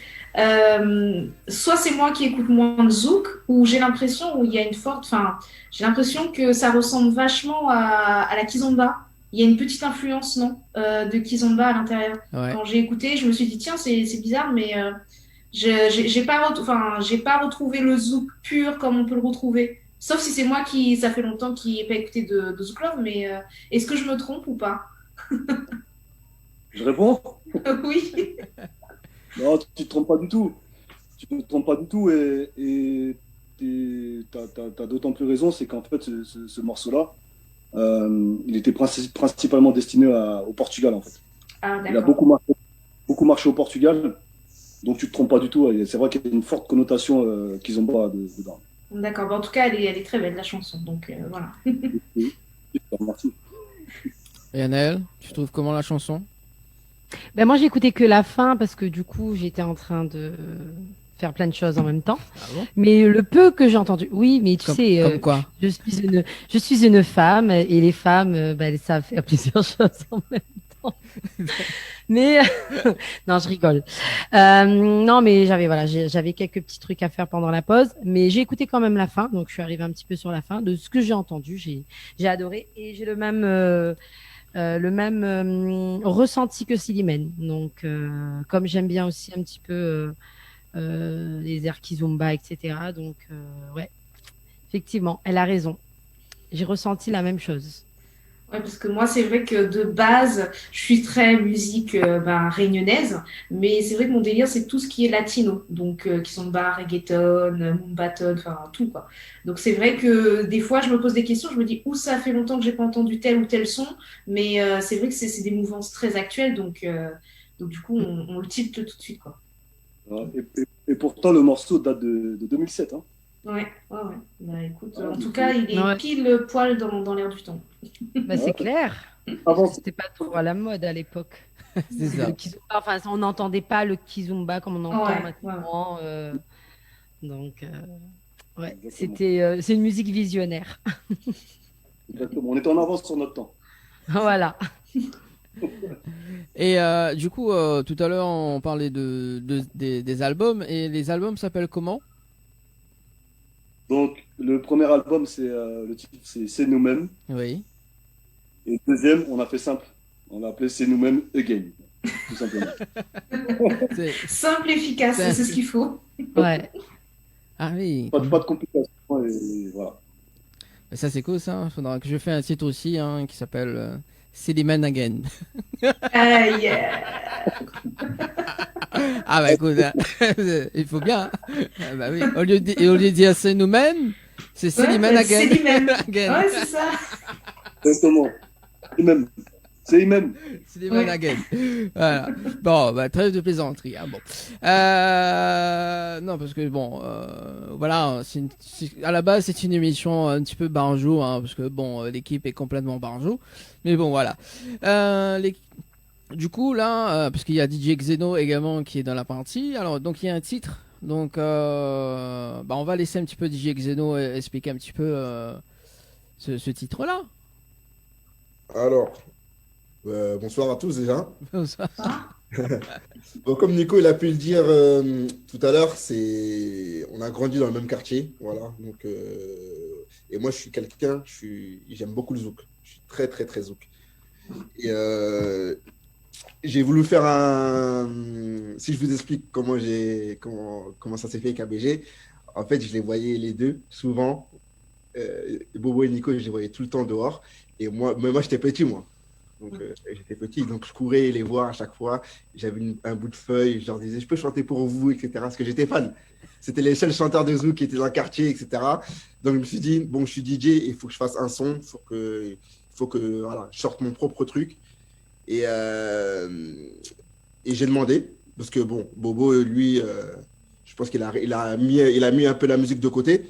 S3: Soit c'est moi qui écoute moins de zouk, ou j'ai l'impression où il y a une forte. Enfin, j'ai l'impression que ça ressemble vachement à la kizomba. Il y a une petite influence, non, de kizomba à l'intérieur.
S1: Ouais.
S3: Quand j'ai écouté, je me suis dit tiens, c'est bizarre, mais j'ai pas retrouvé le zouk pur comme on peut le retrouver. Sauf si c'est moi qui, ça fait longtemps qu'il n'ai pas écouté de Zouk Love, mais est-ce que je me trompe ou pas?
S20: Je réponds?
S3: Oui.
S20: Non, tu te trompes pas du tout. Tu te trompes pas du tout et t'as d'autant plus raison, c'est qu'en fait, ce morceau-là, il était principalement destiné au Portugal, en fait.
S3: Ah,
S20: il a beaucoup marché au Portugal, donc tu te trompes pas du tout. C'est vrai qu'il y a une forte connotation kizomba dedans.
S3: D'accord, en tout cas, elle est très belle, la chanson, donc voilà.
S20: Merci.
S1: Et Anaël, tu trouves comment la chanson?
S2: Ben moi, j'ai écouté que la fin parce que du coup, j'étais en train de faire plein de choses en même temps.
S1: Ah bon?
S2: Mais le peu que j'ai entendu, oui, mais tu sais,
S1: comme quoi?
S2: je suis une femme et les femmes, elles savent faire plusieurs choses en même temps. Mais non, je rigole. Non, mais j'avais quelques petits trucs à faire pendant la pause, mais j'ai écouté quand même la fin, donc je suis arrivée un petit peu sur la fin. De ce que j'ai entendu, j'ai adoré et j'ai le même ressenti que Célimène. Donc, comme j'aime bien aussi un petit peu les airs kizomba, etc. Donc, ouais, effectivement, elle a raison. J'ai ressenti la même chose.
S3: Ouais, parce que moi, c'est vrai que de base, je suis très musique réunionnaise, mais c'est vrai que mon délire, c'est tout ce qui est latino. Donc, kizomba, reggaeton, mumbaton, enfin, tout, quoi. Donc, c'est vrai que des fois, je me pose des questions, je me dis, ça fait longtemps que j'ai pas entendu tel ou tel son, mais c'est vrai que c'est des mouvances très actuelles, donc du coup, on le tilte tout de suite, quoi.
S20: Et pourtant, le morceau date de 2007, hein.
S3: Ouais. Bah, écoute, en tout cas, il est pile poil dans l'air du temps.
S2: Bah, c'est clair. C'était pas trop à la mode à l'époque.
S1: C'est ça.
S2: Enfin, on n'entendait pas le kizomba comme on entend maintenant. Donc, c'est une musique visionnaire.
S20: Exactement. On est en avance sur notre temps.
S2: Voilà.
S1: Et du coup, tout à l'heure, on parlait des albums. Et les albums s'appellent comment?
S20: Donc, le premier album, le titre, c'est nous-mêmes.
S1: Oui.
S20: Et le deuxième, on a fait simple. On l'a appelé C'est nous-mêmes again. Tout simplement.
S3: Simple, efficace, c'est ce qu'il faut.
S2: Ouais.
S1: Ah oui.
S20: Pas de complications. Et voilà.
S1: Ça, c'est cool, ça. Faudra que je fasse un titre aussi qui s'appelle Célimène again.
S3: Yeah.
S1: Ah bah écoute, il faut bien. Ah bah oui. Au lieu de dire c'est nous-mêmes, c'est Célimène again.
S3: Célimène. Ouais, c'est ça.
S20: Exactement. Célimène
S1: again. Voilà. Bon, bah trêve de plaisanterie. Bon. Non, parce que bon, voilà, à la base c'est une émission un petit peu banjo, parce que bon, l'équipe est complètement banjo. Mais bon, voilà. Du coup, là, parce qu'il y a DJ Xeno également qui est dans la partie, alors donc il y a un titre, donc on va laisser un petit peu DJ Xeno expliquer un petit peu ce titre-là.
S21: Alors, bonsoir à tous déjà.
S1: Bonsoir.
S21: Bon, comme Nico il a pu le dire tout à l'heure, on a grandi dans le même quartier, voilà. Donc, et moi je suis j'aime beaucoup le zouk. Je suis très très très zouk. Et j'ai voulu faire si je vous explique comment ça s'est fait avec ABG, en fait, je les voyais les deux souvent. Bobo et Nico, je les voyais tout le temps dehors. Et moi j'étais petit, moi. Donc, j'étais petit, donc je courais les voir à chaque fois. J'avais un bout de feuille, je leur disais, je peux chanter pour vous, etc. Parce que j'étais fan. C'était les seuls chanteurs de zouk qui étaient dans le quartier, etc. Donc, je me suis dit, bon, je suis DJ, il faut que je fasse un son, il faut que voilà, je sorte mon propre truc. Et j'ai demandé, parce que bon, Bobo, lui, je pense qu'il a mis un peu la musique de côté.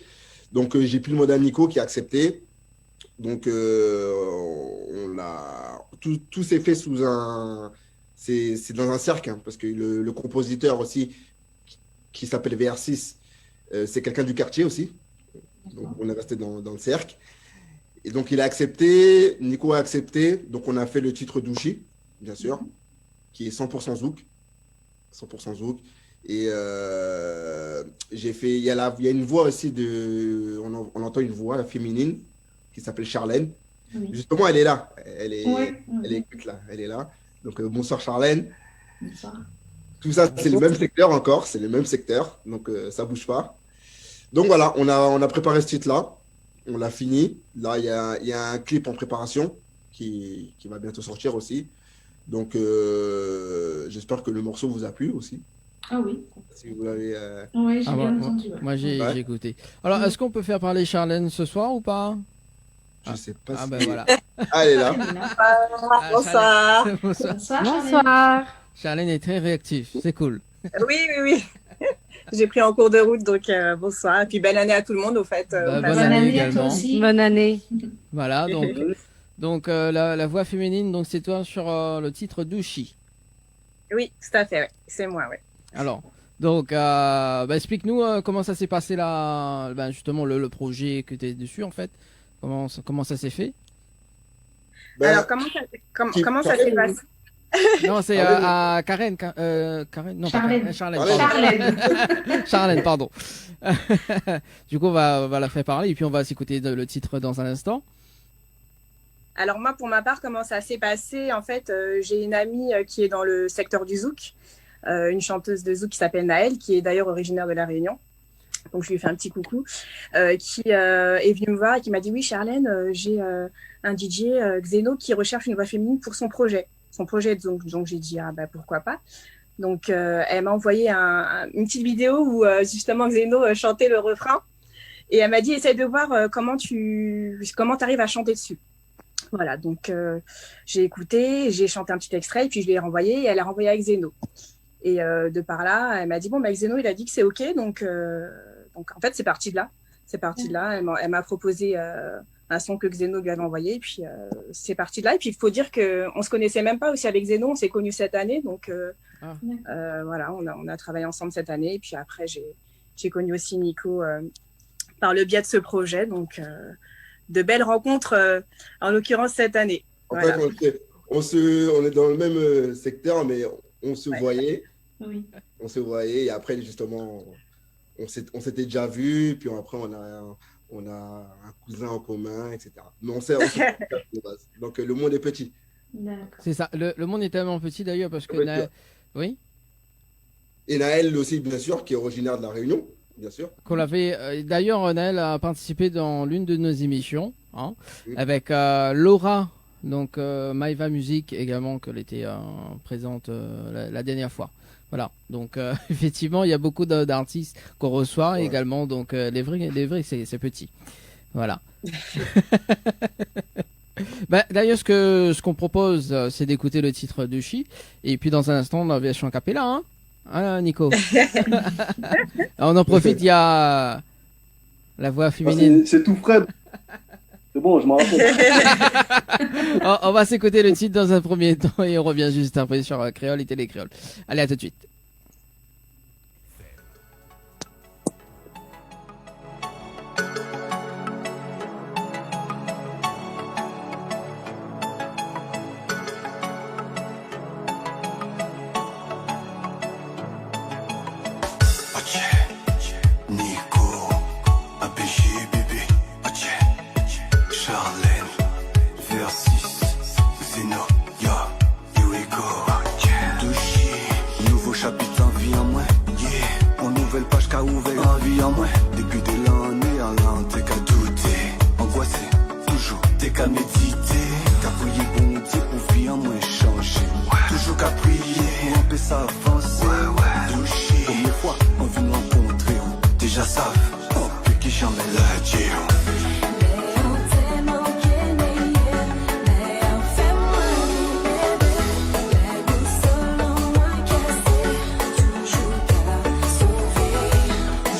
S21: Donc, j'ai pu demander à Nico qui a accepté. Donc, tout s'est fait sous un... C'est dans un cercle, hein, parce que le compositeur aussi, qui s'appelle VR6, c'est quelqu'un du quartier aussi. Donc, on est resté dans le cercle. Et donc, il a accepté, Nico a accepté. Donc, on a fait le titre Douchi, bien sûr, qui est 100% zouk. 100% zouk. Et j'ai fait... Il y a une voix aussi, on entend une voix féminine qui s'appelle Charlène. Oui. Justement, elle est là. Elle est là. Elle est là. Donc, bonsoir Charlène. Bonsoir. Tout ça, c'est le même secteur encore. C'est le même secteur. Donc, ça ne bouge pas. Donc, voilà, on a préparé ce titre-là. On l'a fini. Là, il y a un clip en préparation qui va bientôt sortir aussi. Donc, j'espère que le morceau vous a plu aussi.
S3: Ah oui.
S21: Si vous l'avez...
S3: Oui, j'ai bien entendu.
S1: Moi, j'ai écouté. Alors, est-ce qu'on peut faire parler Charlène ce soir ou pas?
S21: Je sais pas si...
S1: ben voilà.
S21: Elle est là.
S18: Bonsoir.
S1: Bonsoir. Charlène est très réactive. C'est cool.
S18: Oui. J'ai pris en cours de route, donc bonsoir. Et puis, bonne année à tout le monde, au fait.
S1: Bonne année également.
S2: Bonne année.
S1: Voilà, donc la voix féminine, donc c'est toi sur le titre Douchi.
S18: Oui, tout à fait, ouais. C'est moi, oui.
S1: Alors, donc, explique-nous comment ça s'est passé là, justement le projet que tu es dessus en fait. Comment ça s'est fait?
S18: Alors, comment ça s'est passé?
S1: Non, c'est à Karen. Non,
S3: Charlène.
S1: Charlène, pardon. Du coup, on va la faire parler et puis on va s'écouter le titre dans un instant.
S18: Alors moi, pour ma part, comment ça s'est passé? En fait, j'ai une amie qui est dans le secteur du zouk, une chanteuse de zouk qui s'appelle Naël, qui est d'ailleurs originaire de La Réunion. Donc, je lui fais un petit coucou, qui est venue me voir et qui m'a dit « Oui, Charlène, j'ai un DJ, Xeno, qui recherche une voix féminine pour son projet de zouk. » Donc, j'ai dit « Ah, bah, pourquoi pas ?» Donc, elle m'a envoyé une petite vidéo où, justement, Xeno chantait le refrain. Et elle m'a dit « Essaye de voir comment tu arrives à chanter dessus. » Voilà, donc j'ai écouté, j'ai chanté un petit extrait, et puis je l'ai renvoyé, et elle a renvoyé à Xeno. Et de par là, elle m'a dit, bon, Xeno, il a dit que c'est OK, donc en fait, c'est parti de là. Elle m'a proposé un son que Xeno lui avait envoyé, et puis c'est parti de là. Et puis, il faut dire qu'on ne se connaissait même pas aussi avec Xeno, on s'est connus cette année, donc voilà, on a travaillé ensemble cette année, et puis après, j'ai connu aussi Nico par le biais de ce projet, donc... de belles rencontres, en l'occurrence cette année. Voilà.
S21: En fait, on est dans le même secteur, mais on se voyait.
S3: Oui.
S21: On se voyait et après, justement, on s'était déjà vus. Puis après, on a un cousin en commun, etc. Mais on sait de base. Donc, le monde est petit.
S1: C'est ça. Le monde est tellement petit d'ailleurs parce que... Oui.
S21: Et Naël aussi, bien sûr, qui est originaire de La Réunion. Bien sûr.
S1: Qu'on l'avait. D'ailleurs, Naël a participé dans l'une de nos émissions, avec Laura, donc Maïva Music également, qu'elle était présente la dernière fois. Voilà. Donc effectivement, il y a beaucoup d'artistes qu'on reçoit également. Donc les vrais, c'est petit. Voilà. D'ailleurs, ce qu'on propose, c'est d'écouter le titre de Chi, et puis dans un instant, on a la version a cappella, hein. Ah, Nico. On en profite, il y a la voix féminine.
S20: C'est tout frais. C'est bon, je m'en rappelle.
S1: On va s'écouter le titre dans un premier temps et on revient juste après sur Créole et Télécréole. Allez, à tout de suite.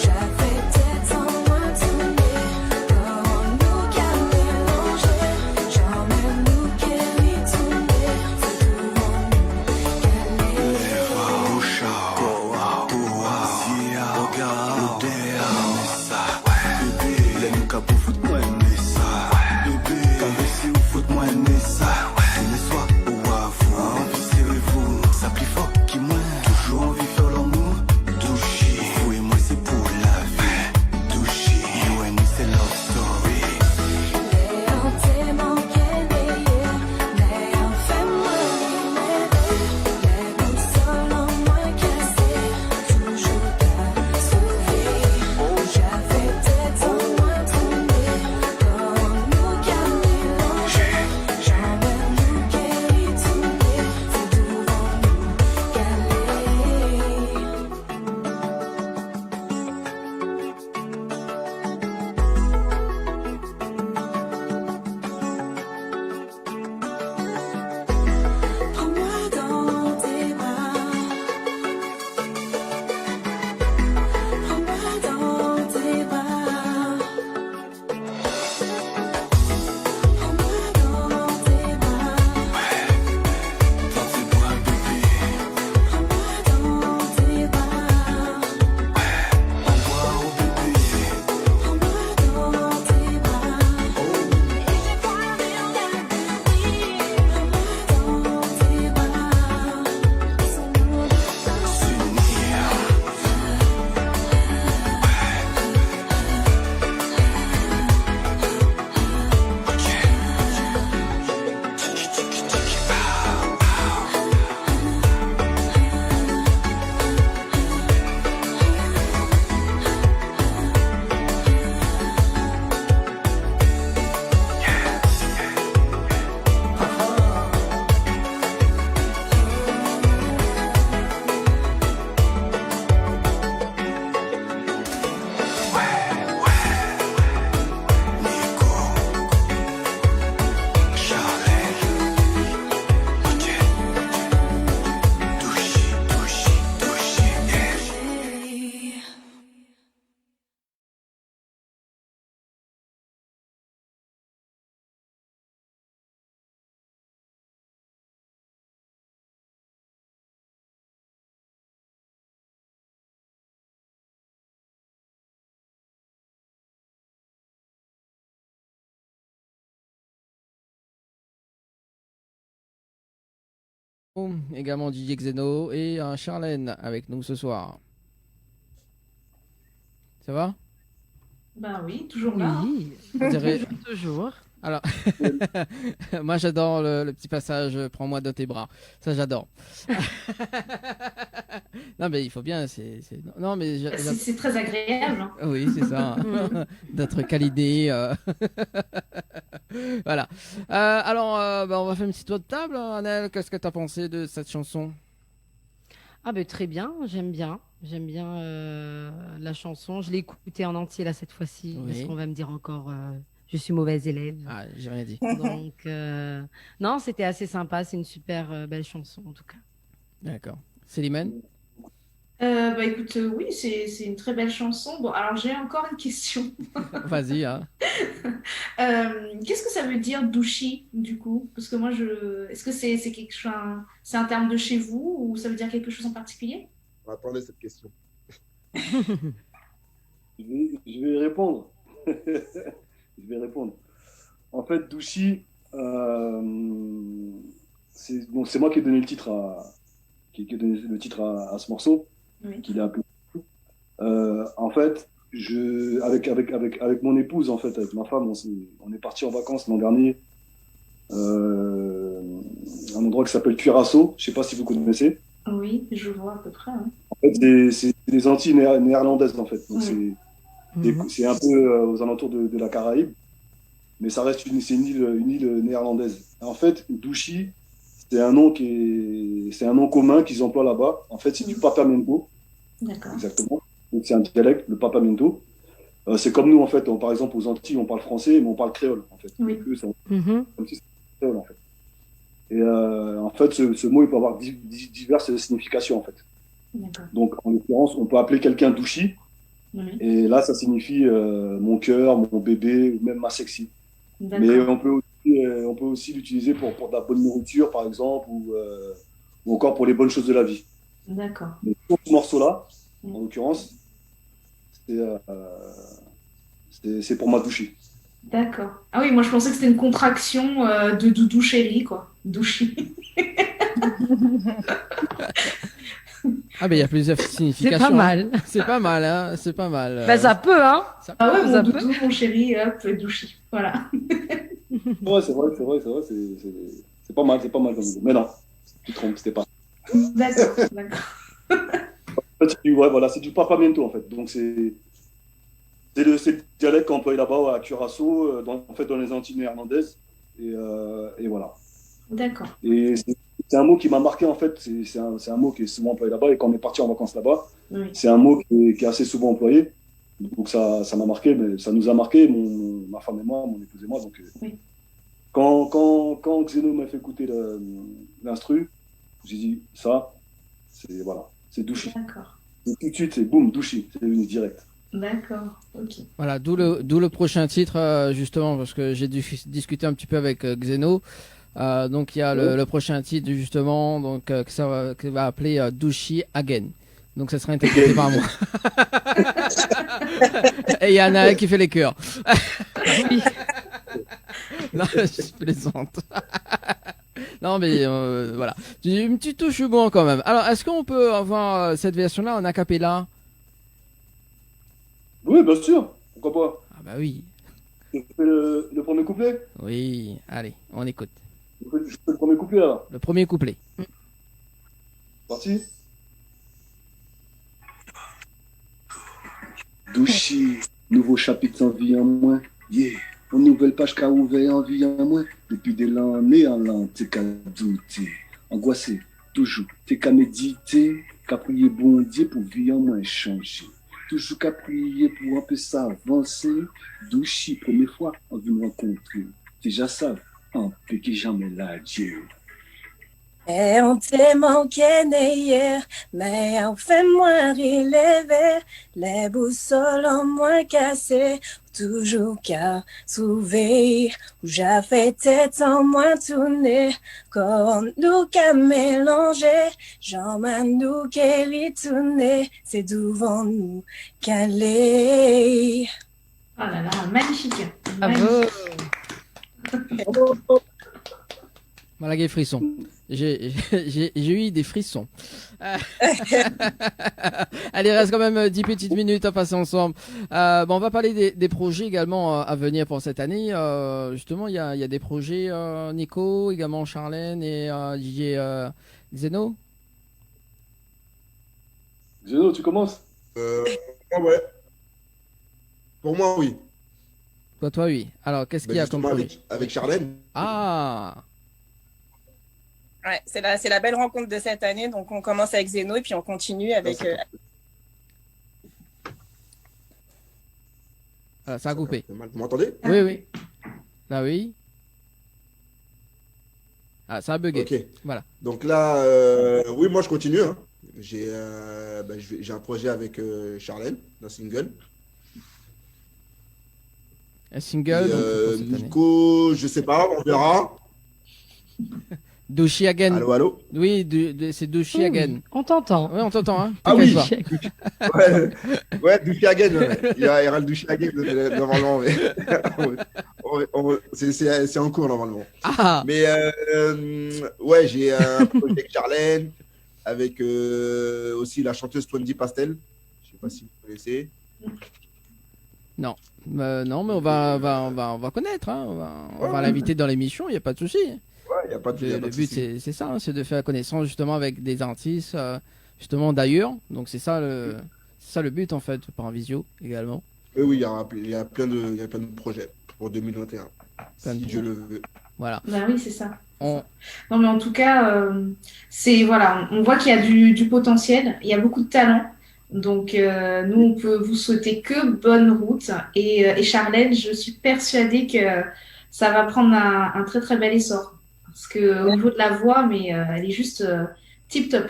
S14: J'avais tête en moi tournée.
S1: également DJ Xeno et Charlène avec nous ce soir. Ça va?
S3: Ben oui, toujours là.
S2: Oui,
S1: On dirait-
S2: toujours.
S1: Alors, moi j'adore le petit passage prends-moi dans tes bras. Ça j'adore. Non mais il faut bien. Non mais
S3: C'est très agréable. Hein.
S1: oui c'est ça. D'être câliné. Voilà. Alors on va faire une petite tour de table. Annelle, qu'est-ce que tu as pensé de cette chanson?
S2: Ah ben très bien, j'aime bien la chanson. Je l'ai écoutée en entier là cette fois-ci
S1: Oui.
S2: parce qu'on va me dire encore je suis mauvaise élève.
S1: Ah, j'ai rien dit.
S2: Donc non, c'était assez sympa, c'est une super belle chanson en tout cas.
S1: D'accord. Célimène?
S3: Bah écoute, oui, c'est une très belle chanson. Bon, alors j'ai encore une question.
S1: Vas-y. Hein.
S3: Qu'est-ce que ça veut dire douchi du coup? Parce que moi, est-ce que c'est quelque chose, c'est un terme de chez vous ou ça veut dire quelque chose en particulier?
S21: On attendait cette question.
S20: Je vais répondre. Je vais répondre. En fait, douchi, c'est moi qui ai donné le titre qui ai donné le titre à ce morceau,
S3: Oui.
S20: qu'il a appelé. En fait, avec mon épouse, en fait, avec ma femme, on est parti en vacances l'an dernier. Un endroit qui s'appelle Curaçao. Je sais pas si vous connaissez.
S3: Oui, je vois à peu près. Hein.
S20: En fait, c'est des Antilles néerlandaises, en fait. Donc,
S3: Oui.
S20: c'est un peu aux alentours de la Caraïbe, mais ça reste une île néerlandaise. En fait, douchi, c'est un nom commun qu'ils emploient là-bas. En fait, c'est du papamiento.
S3: D'accord.
S20: Exactement. Donc, c'est un dialecte, le papamiento. C'est comme nous, en fait. Par exemple, aux Antilles, on parle français, mais on parle créole, en fait.
S3: Oui.
S20: Donc, eux, comme si c'était créole, en fait. Et en fait, ce mot, il peut avoir diverses significations, en fait.
S3: D'accord.
S20: Donc, en l'occurrence, on peut appeler quelqu'un douchi.
S3: Oui.
S20: Et là, ça signifie mon cœur, mon bébé, ou même ma sexy.
S3: D'accord.
S20: Mais on peut aussi l'utiliser pour de la bonne nourriture, par exemple, ou encore pour les bonnes choses de la vie.
S3: D'accord.
S20: Mais pour ce morceau-là, en l'occurrence, c'est pour ma douchée.
S3: D'accord. Ah oui, moi je pensais que c'était une contraction de doudou chéri, quoi. Douchi.
S1: Ah ben il y a plusieurs significations.
S2: C'est pas mal.
S1: C'est pas mal, hein. C'est pas mal.
S2: Bah ça peut, hein.
S3: Ah ouais, mon
S2: Ça peut.
S3: doudou, mon chéri, hop, douchi. Voilà.
S20: Ouais, c'est vrai. C'est pas mal comme idée. Mais non, tu te trompes, c'était pas.
S3: D'accord, d'accord.
S20: En fait, voilà, c'est du papamiento, en fait. Donc, c'est le dialecte qu'on emploie là-bas à Curaçao, dans les Antilles néerlandaises. Et voilà.
S3: D'accord.
S20: Et c'est un mot qui m'a marqué, en fait. C'est un mot qui est souvent employé là-bas. Et quand on est parti en vacances là-bas,
S3: Oui.
S20: c'est un mot qui est assez souvent employé. Donc, ça m'a marqué, mais ça nous a marqué, ma femme et moi, mon épouse et moi. Donc,
S3: Oui.
S20: Quand Xeno m'a fait écouter l'instru, j'ai dit, c'est douchi.
S3: D'accord.
S20: Et tout de suite, c'est boum, douchi. C'est devenu direct.
S3: D'accord. Ok.
S1: Voilà, d'où le prochain titre, justement, parce que j'ai discuté un petit peu avec Xeno. Donc il y a le prochain titre, justement, donc qui va appeler Douchi Again. Donc ça sera interprété par moi. Et il y en a un qui fait les chœurs.
S2: Oui.
S1: Non, je plaisante. Non, mais voilà. Une petite touche bon quand même. Alors, est-ce qu'on peut avoir cette version-là en acapella?
S20: Oui, bien sûr. Pourquoi pas?
S1: Ah bah oui.
S20: Je fais le premier couplet?
S1: Oui, allez, on écoute.
S20: Je fais le premier couplet, là.
S1: Le premier couplet.
S20: Parti? Douchi, nouveau chapitre en vie en moins. Yeah. Une nouvelle page qu'a ouvert en vie en moins. Depuis des l'année en l'an, t'es qu'à douter. Angoissé, toujours. T'es qu'à méditer. Qu'à prier bon Dieu pour vie en moins changer. Toujours qu'à prier pour un peu s'avancer. Douchi, première fois, on veut me rencontrer. Déjà ça, un peu qui jamais l'a Dieu.
S14: Et on t'est manqué hier, mais on fait moins relever, les boussoles en moins cassées, toujours qu'à trouver, où j'avais tête en moins tourner, comme nous qu'à mélanger, j'emmène nous qu'à retourner, c'est devant nous qu'aller.
S3: Ah là là, magnifique.
S2: Bravo.
S1: Voilà, les frissons. J'ai eu des frissons. Allez, il reste quand même 10 petites minutes à passer ensemble. On va parler des projets également à venir pour cette année. Justement, il y a des projets, Nico, également Charlène et DJ Xeno.
S20: Xeno, tu commences
S21: Ouais. Pour moi, oui.
S1: Toi, oui. Alors, qu'est-ce qu'il y a comme projet
S21: avec Charlène.
S1: Ah.
S18: Ouais, c'est la belle rencontre de cette année. Donc, on commence avec Zeno et puis on continue avec.
S1: Ça a coupé.
S21: Vous m'entendez?
S1: Oui, oui. Là, oui. Ah, ça a bugué.
S21: Ok.
S1: Voilà.
S21: Donc là, oui, moi je continue. Hein. J'ai un projet avec Charlène, un single.
S1: Un single.
S21: Et, Nico, je sais pas, on verra.
S1: Douchi Again.
S21: Allô, allô?
S1: Oui, c'est Douchi Again.
S2: On t'entend.
S1: Oui, on t'entend. Hein.
S21: Ah oui. Ouais, Douchi Again. Ouais. Il y aura le Douchi Again normalement. Mais... c'est en cours normalement.
S1: Ah.
S21: Mais ouais, j'ai un projet avec Charlène, avec aussi la chanteuse Twenty Pastel. Je sais pas si vous connaissez.
S1: Non. Non, mais on va connaître. Hein. On va l'inviter dans l'émission, il n'y a pas de souci.
S21: Ouais, y a pas de,
S1: le but, c'est ça, hein, c'est de faire connaissance justement avec des artistes justement d'ailleurs. Donc c'est ça le but en fait, par visio également.
S21: Oui, il y a plein de projets pour 2021. Si Dieu le veut.
S1: Voilà.
S3: Bah oui, c'est ça. Non, mais en tout cas, on voit qu'il y a du potentiel, il y a beaucoup de talent. Donc, nous, on peut vous souhaiter que bonne route. Et Charlène, je suis persuadée que ça va prendre un très très bel essor. Parce qu'au niveau de la voix, mais elle est juste tip top.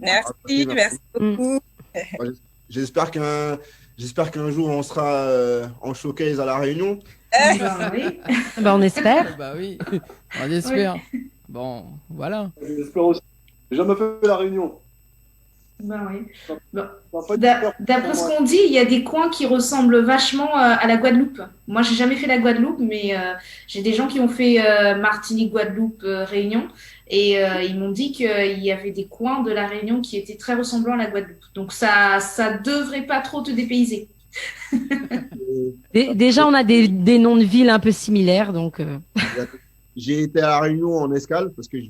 S18: Merci beaucoup.
S21: J'espère qu'un jour on sera en showcase à La Réunion.
S3: Oui.
S2: On espère.
S1: Bah oui, on espère. Oui. Bon, voilà.
S20: J'espère aussi. J'ai jamais fait La Réunion.
S3: Ben oui. D'après ce qu'on dit, il y a des coins qui ressemblent vachement à la Guadeloupe. Moi, j'ai jamais fait la Guadeloupe, mais j'ai des gens qui ont fait Martinique, Guadeloupe, Réunion, et ils m'ont dit qu'il y avait des coins de la Réunion qui étaient très ressemblants à la Guadeloupe. Donc ça devrait pas trop te dépayser.
S2: Déjà, on a des noms de villes un peu similaires, donc.
S21: J'ai été à La Réunion en escale parce que je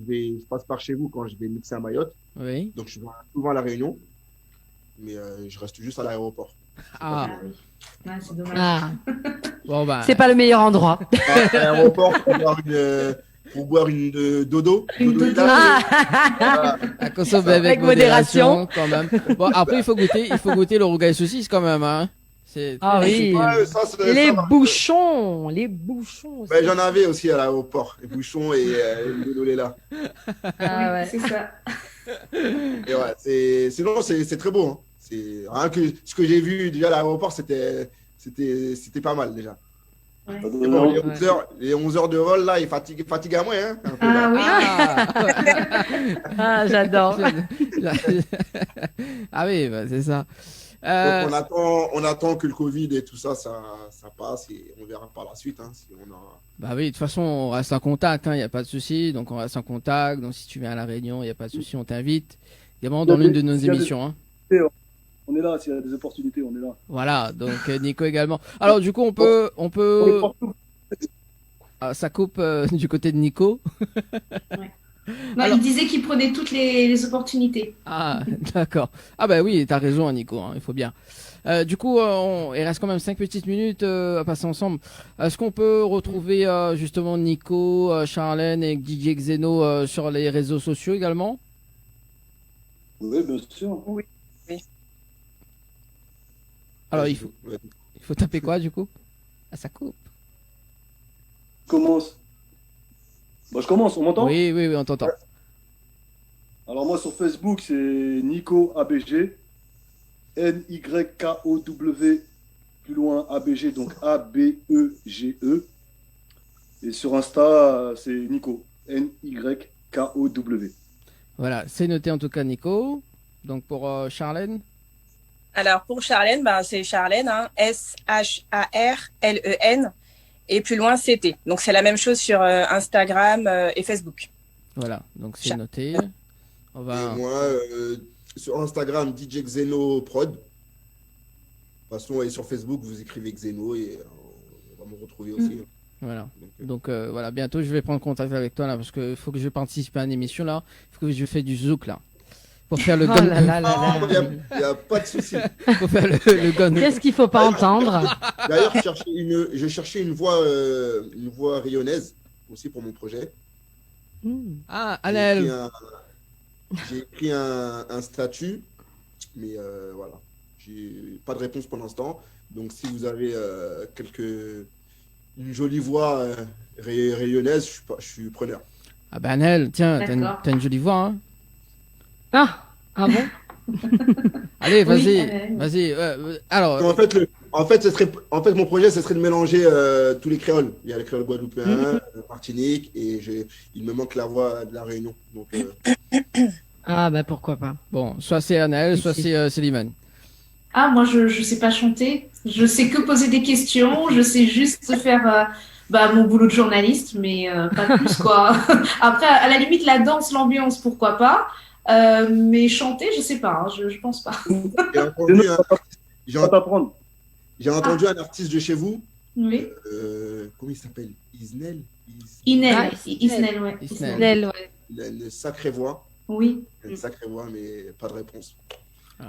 S21: passe par chez vous quand je vais mixer à Mayotte.
S1: Oui.
S21: Donc je vais souvent à La Réunion, mais je reste juste à l'aéroport.
S1: Ah
S3: oui. Ouais, c'est dommage.
S2: Ah.
S1: Bon, bah...
S2: C'est pas le meilleur endroit.
S21: À l'aéroport pour boire une dodo.
S1: À consommer avec modération quand même. Bon, après il faut goûter le rougail saucisse quand même, hein.
S2: Ah oui. Et les bouchons.
S21: Ben, j'en avais aussi à l'aéroport, les bouchons et le dodo là.
S2: Ah ouais.
S3: C'est ça.
S21: Et ouais, sinon c'est très beau. Hein. C'est rien que ce que j'ai vu déjà à l'aéroport, c'était pas mal déjà.
S3: Ouais.
S21: Bon, les 11 heures de vol là, il fatigue à moi. Hein, un peu,
S3: là.
S2: Oui. Ah, j'adore.
S1: Ah oui, bah, c'est ça.
S21: Donc on attend que le Covid et tout ça passe et on verra par la suite. Hein, si on a...
S1: Bah oui, de toute façon, on reste en contact, il n'y a pas de souci. Donc on reste en contact. Donc si tu viens à La Réunion, il n'y a pas de souci, on t'invite. Également dans l'une de nos émissions. Hein.
S20: On est là, s'il y a des opportunités, on est là.
S1: Voilà, donc Nico également. Alors du coup, on peut... Ah, ça coupe du côté de Nico.
S3: Ouais. Non, il disait qu'il prenait toutes les opportunités.
S1: Ah, d'accord. Ah bah oui, t'as raison, Nico, hein, il faut bien. Du coup, il reste quand même 5 petites minutes à passer ensemble. Est-ce qu'on peut retrouver justement Nico, Charlène et DJ Xeno sur les réseaux sociaux également?
S20: Oui, bien sûr.
S18: Oui.
S1: Alors, il faut taper quoi, du coup? Ah, ça coupe.
S20: Commence. Bah, je commence, on m'entend?
S1: Oui, on t'entend.
S20: Alors moi sur Facebook c'est Nico ABG, NYKOW, plus loin ABG, donc ABEGE. Et sur Insta c'est Nico, NYKOW.
S1: Voilà, c'est noté en tout cas Nico. Donc pour Charlène?
S18: Alors pour Charlène, c'est Charlène, hein, SHARLEN. Et plus loin, CT. Donc, c'est la même chose sur Instagram et Facebook.
S1: Voilà, donc c'est
S21: Chat.
S1: noté. On va...
S21: Et moi, sur Instagram, DJ Xeno Prod. De toute façon, et sur Facebook, vous écrivez Xeno et on va me retrouver aussi.
S1: Voilà. Donc voilà, bientôt je vais prendre contact avec toi là parce qu'il faut que je participe à une émission là. Il faut que je fasse du zouk là. Pour faire le
S2: Oh
S1: gun.
S2: là là là là.
S21: Il n'y a pas de souci.
S1: Pour faire le gun.
S2: Qu'est-ce qu'il faut pas entendre?
S21: D'ailleurs, je cherchais une voix rayonnaise aussi pour mon projet.
S1: Ah, Anaël.
S21: J'ai écrit un statut, mais voilà. J'ai pas de réponse pour l'instant. Donc, si vous avez une jolie voix rayonnaise, je suis preneur.
S1: Ah ben Anaël, tiens,
S21: D'accord.
S1: t'as une jolie voix, hein.
S2: Ah bon?
S1: Allez, vas-y,
S21: Oui, Anaël.
S1: vas-y. Alors.
S21: En fait, mon projet, ce serait de mélanger tous les créoles. Il y a les créoles guadeloupéens, Martinique, et il me manque la voix de la Réunion. Donc,
S2: Ah bah pourquoi pas.
S1: Bon, soit c'est Anaël, soit c'est Slimane.
S3: Ah, moi, je sais pas chanter. Je sais que poser des questions. Je sais juste faire mon boulot de journaliste, mais pas plus, quoi. Après, à la limite, la danse, l'ambiance, pourquoi pas. Mais chanter, je sais pas. Hein, je pense pas.
S21: j'ai entendu un artiste de chez vous.
S3: Oui.
S21: Comment il s'appelle? Isnel.
S3: Isnel, ouais.
S2: Isnel, ouais.
S21: Il a une sacrée voix.
S3: Oui.
S21: Une sacrée voix, mais pas de réponse.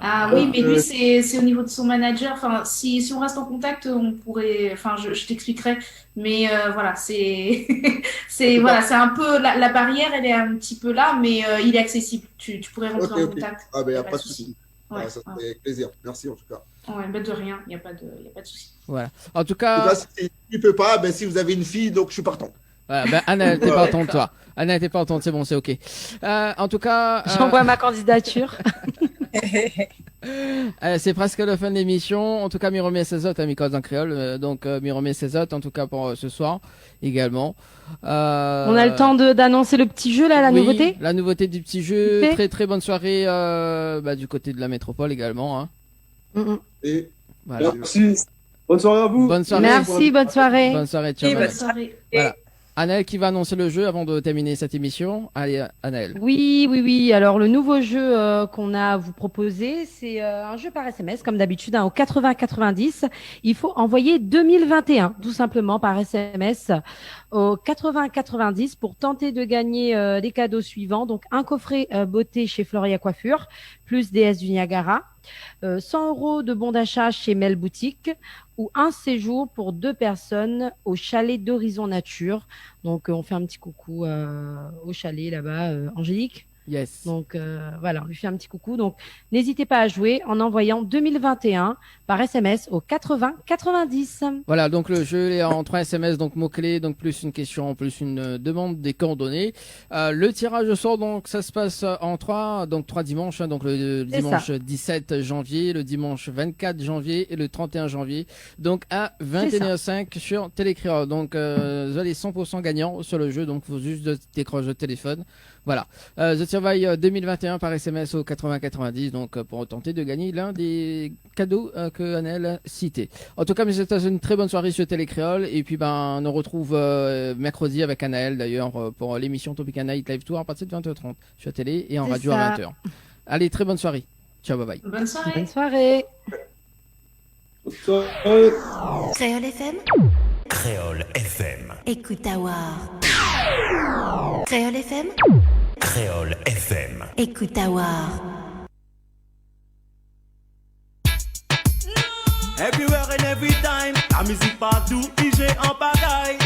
S3: Ah oui, mais lui, c'est au niveau de son manager. Enfin, si on reste en contact, on pourrait. Enfin, je t'expliquerai. Mais voilà, c'est voilà, c'est un peu la barrière, elle est un petit peu là, mais il est accessible. Tu pourrais rentrer en contact.
S21: Ah ben, il n'y a pas de souci.
S3: Ouais,
S21: ça fait avec plaisir. Merci en tout cas.
S3: Ouais, bah de rien, il n'y a pas de souci.
S1: Voilà. En tout cas.
S21: Si tu peux pas, si vous avez une fille, donc je suis partant.
S1: Voilà, ben Anaël, t'es pas contente, toi. Anaël, t'es pas contente, c'est bon, c'est ok. En tout cas.
S2: J'envoie ma candidature.
S1: C'est presque la fin de l'émission. En tout cas, Miromé Césot à Micos en créole. Donc, Miromé Césot, en tout cas pour ce soir également.
S2: On a le temps d'annoncer le petit jeu là, la nouveauté.
S1: La nouveauté du petit jeu. Très très bonne soirée du côté de la métropole également. Hein.
S21: Et
S1: voilà.
S21: Merci. Bonne soirée à vous.
S1: Bonne soirée.
S2: Merci, bonne soirée.
S1: Bonne soirée, ciao.
S2: Bonne soirée.
S1: Voilà. Anaël qui va annoncer le jeu avant de terminer cette émission. Allez, Anaël.
S2: Oui. Alors, le nouveau jeu qu'on a à vous proposer, c'est un jeu par SMS, comme d'habitude, au 80-90. Il faut envoyer 2021, tout simplement, par SMS au 80-90 pour tenter de gagner les cadeaux suivants. Donc, un coffret beauté chez Floria Coiffure, plus DS du Niagara. 100 € de bon d'achat chez Mel Boutique ou un séjour pour 2 personnes au chalet d'Horizon Nature. Donc, on fait un petit coucou au chalet là-bas, Angélique.
S1: Yes.
S2: Donc, voilà, on lui fait un petit coucou. Donc, n'hésitez pas à jouer en envoyant 2021 par SMS au 80-90.
S1: Voilà, donc le jeu est en 3 SMS, donc mots-clés, donc plus une question, plus une demande des coordonnées. Le tirage au sort, donc ça se passe en 3 dimanches, hein, donc le dimanche 17 janvier, le dimanche 24 janvier et le 31 janvier, donc à 21h05 sur Télécréole. Donc vous allez 100% gagnant sur le jeu, donc il faut juste décrocher le téléphone. Voilà, The Survive 2021 par SMS au 80-90, donc pour tenter de gagner l'un des cadeaux que Anaël a cité. En tout cas, mais c'était une très bonne soirée sur Télécréole, et puis on nous retrouve mercredi avec Anaël d'ailleurs pour l'émission Topic Night Live Tour à partir de 20h30 sur télé et en radio à 20h. Allez, très bonne soirée. Ciao, bye bye.
S3: Bonne soirée.
S2: Bonne soirée.
S10: Créole FM.
S11: Créole FM.
S10: Écoute Awar. Créole FM.
S11: Créole FM.
S10: Écoute Awar.
S12: Everywhere and every time, la musique partout, IG en pagaille.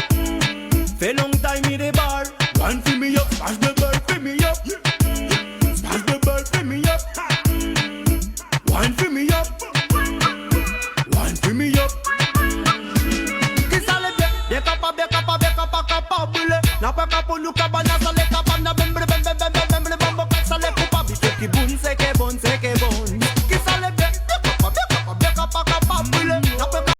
S12: Fait long time in the bar, one fill me up, smash the ball, fill me up. Smash the ball, fill me up. One fill me up. One fill me up. Qui ça le bien, bien capable, capable, capable, capable. N'a pas capable, nous cabana, ça les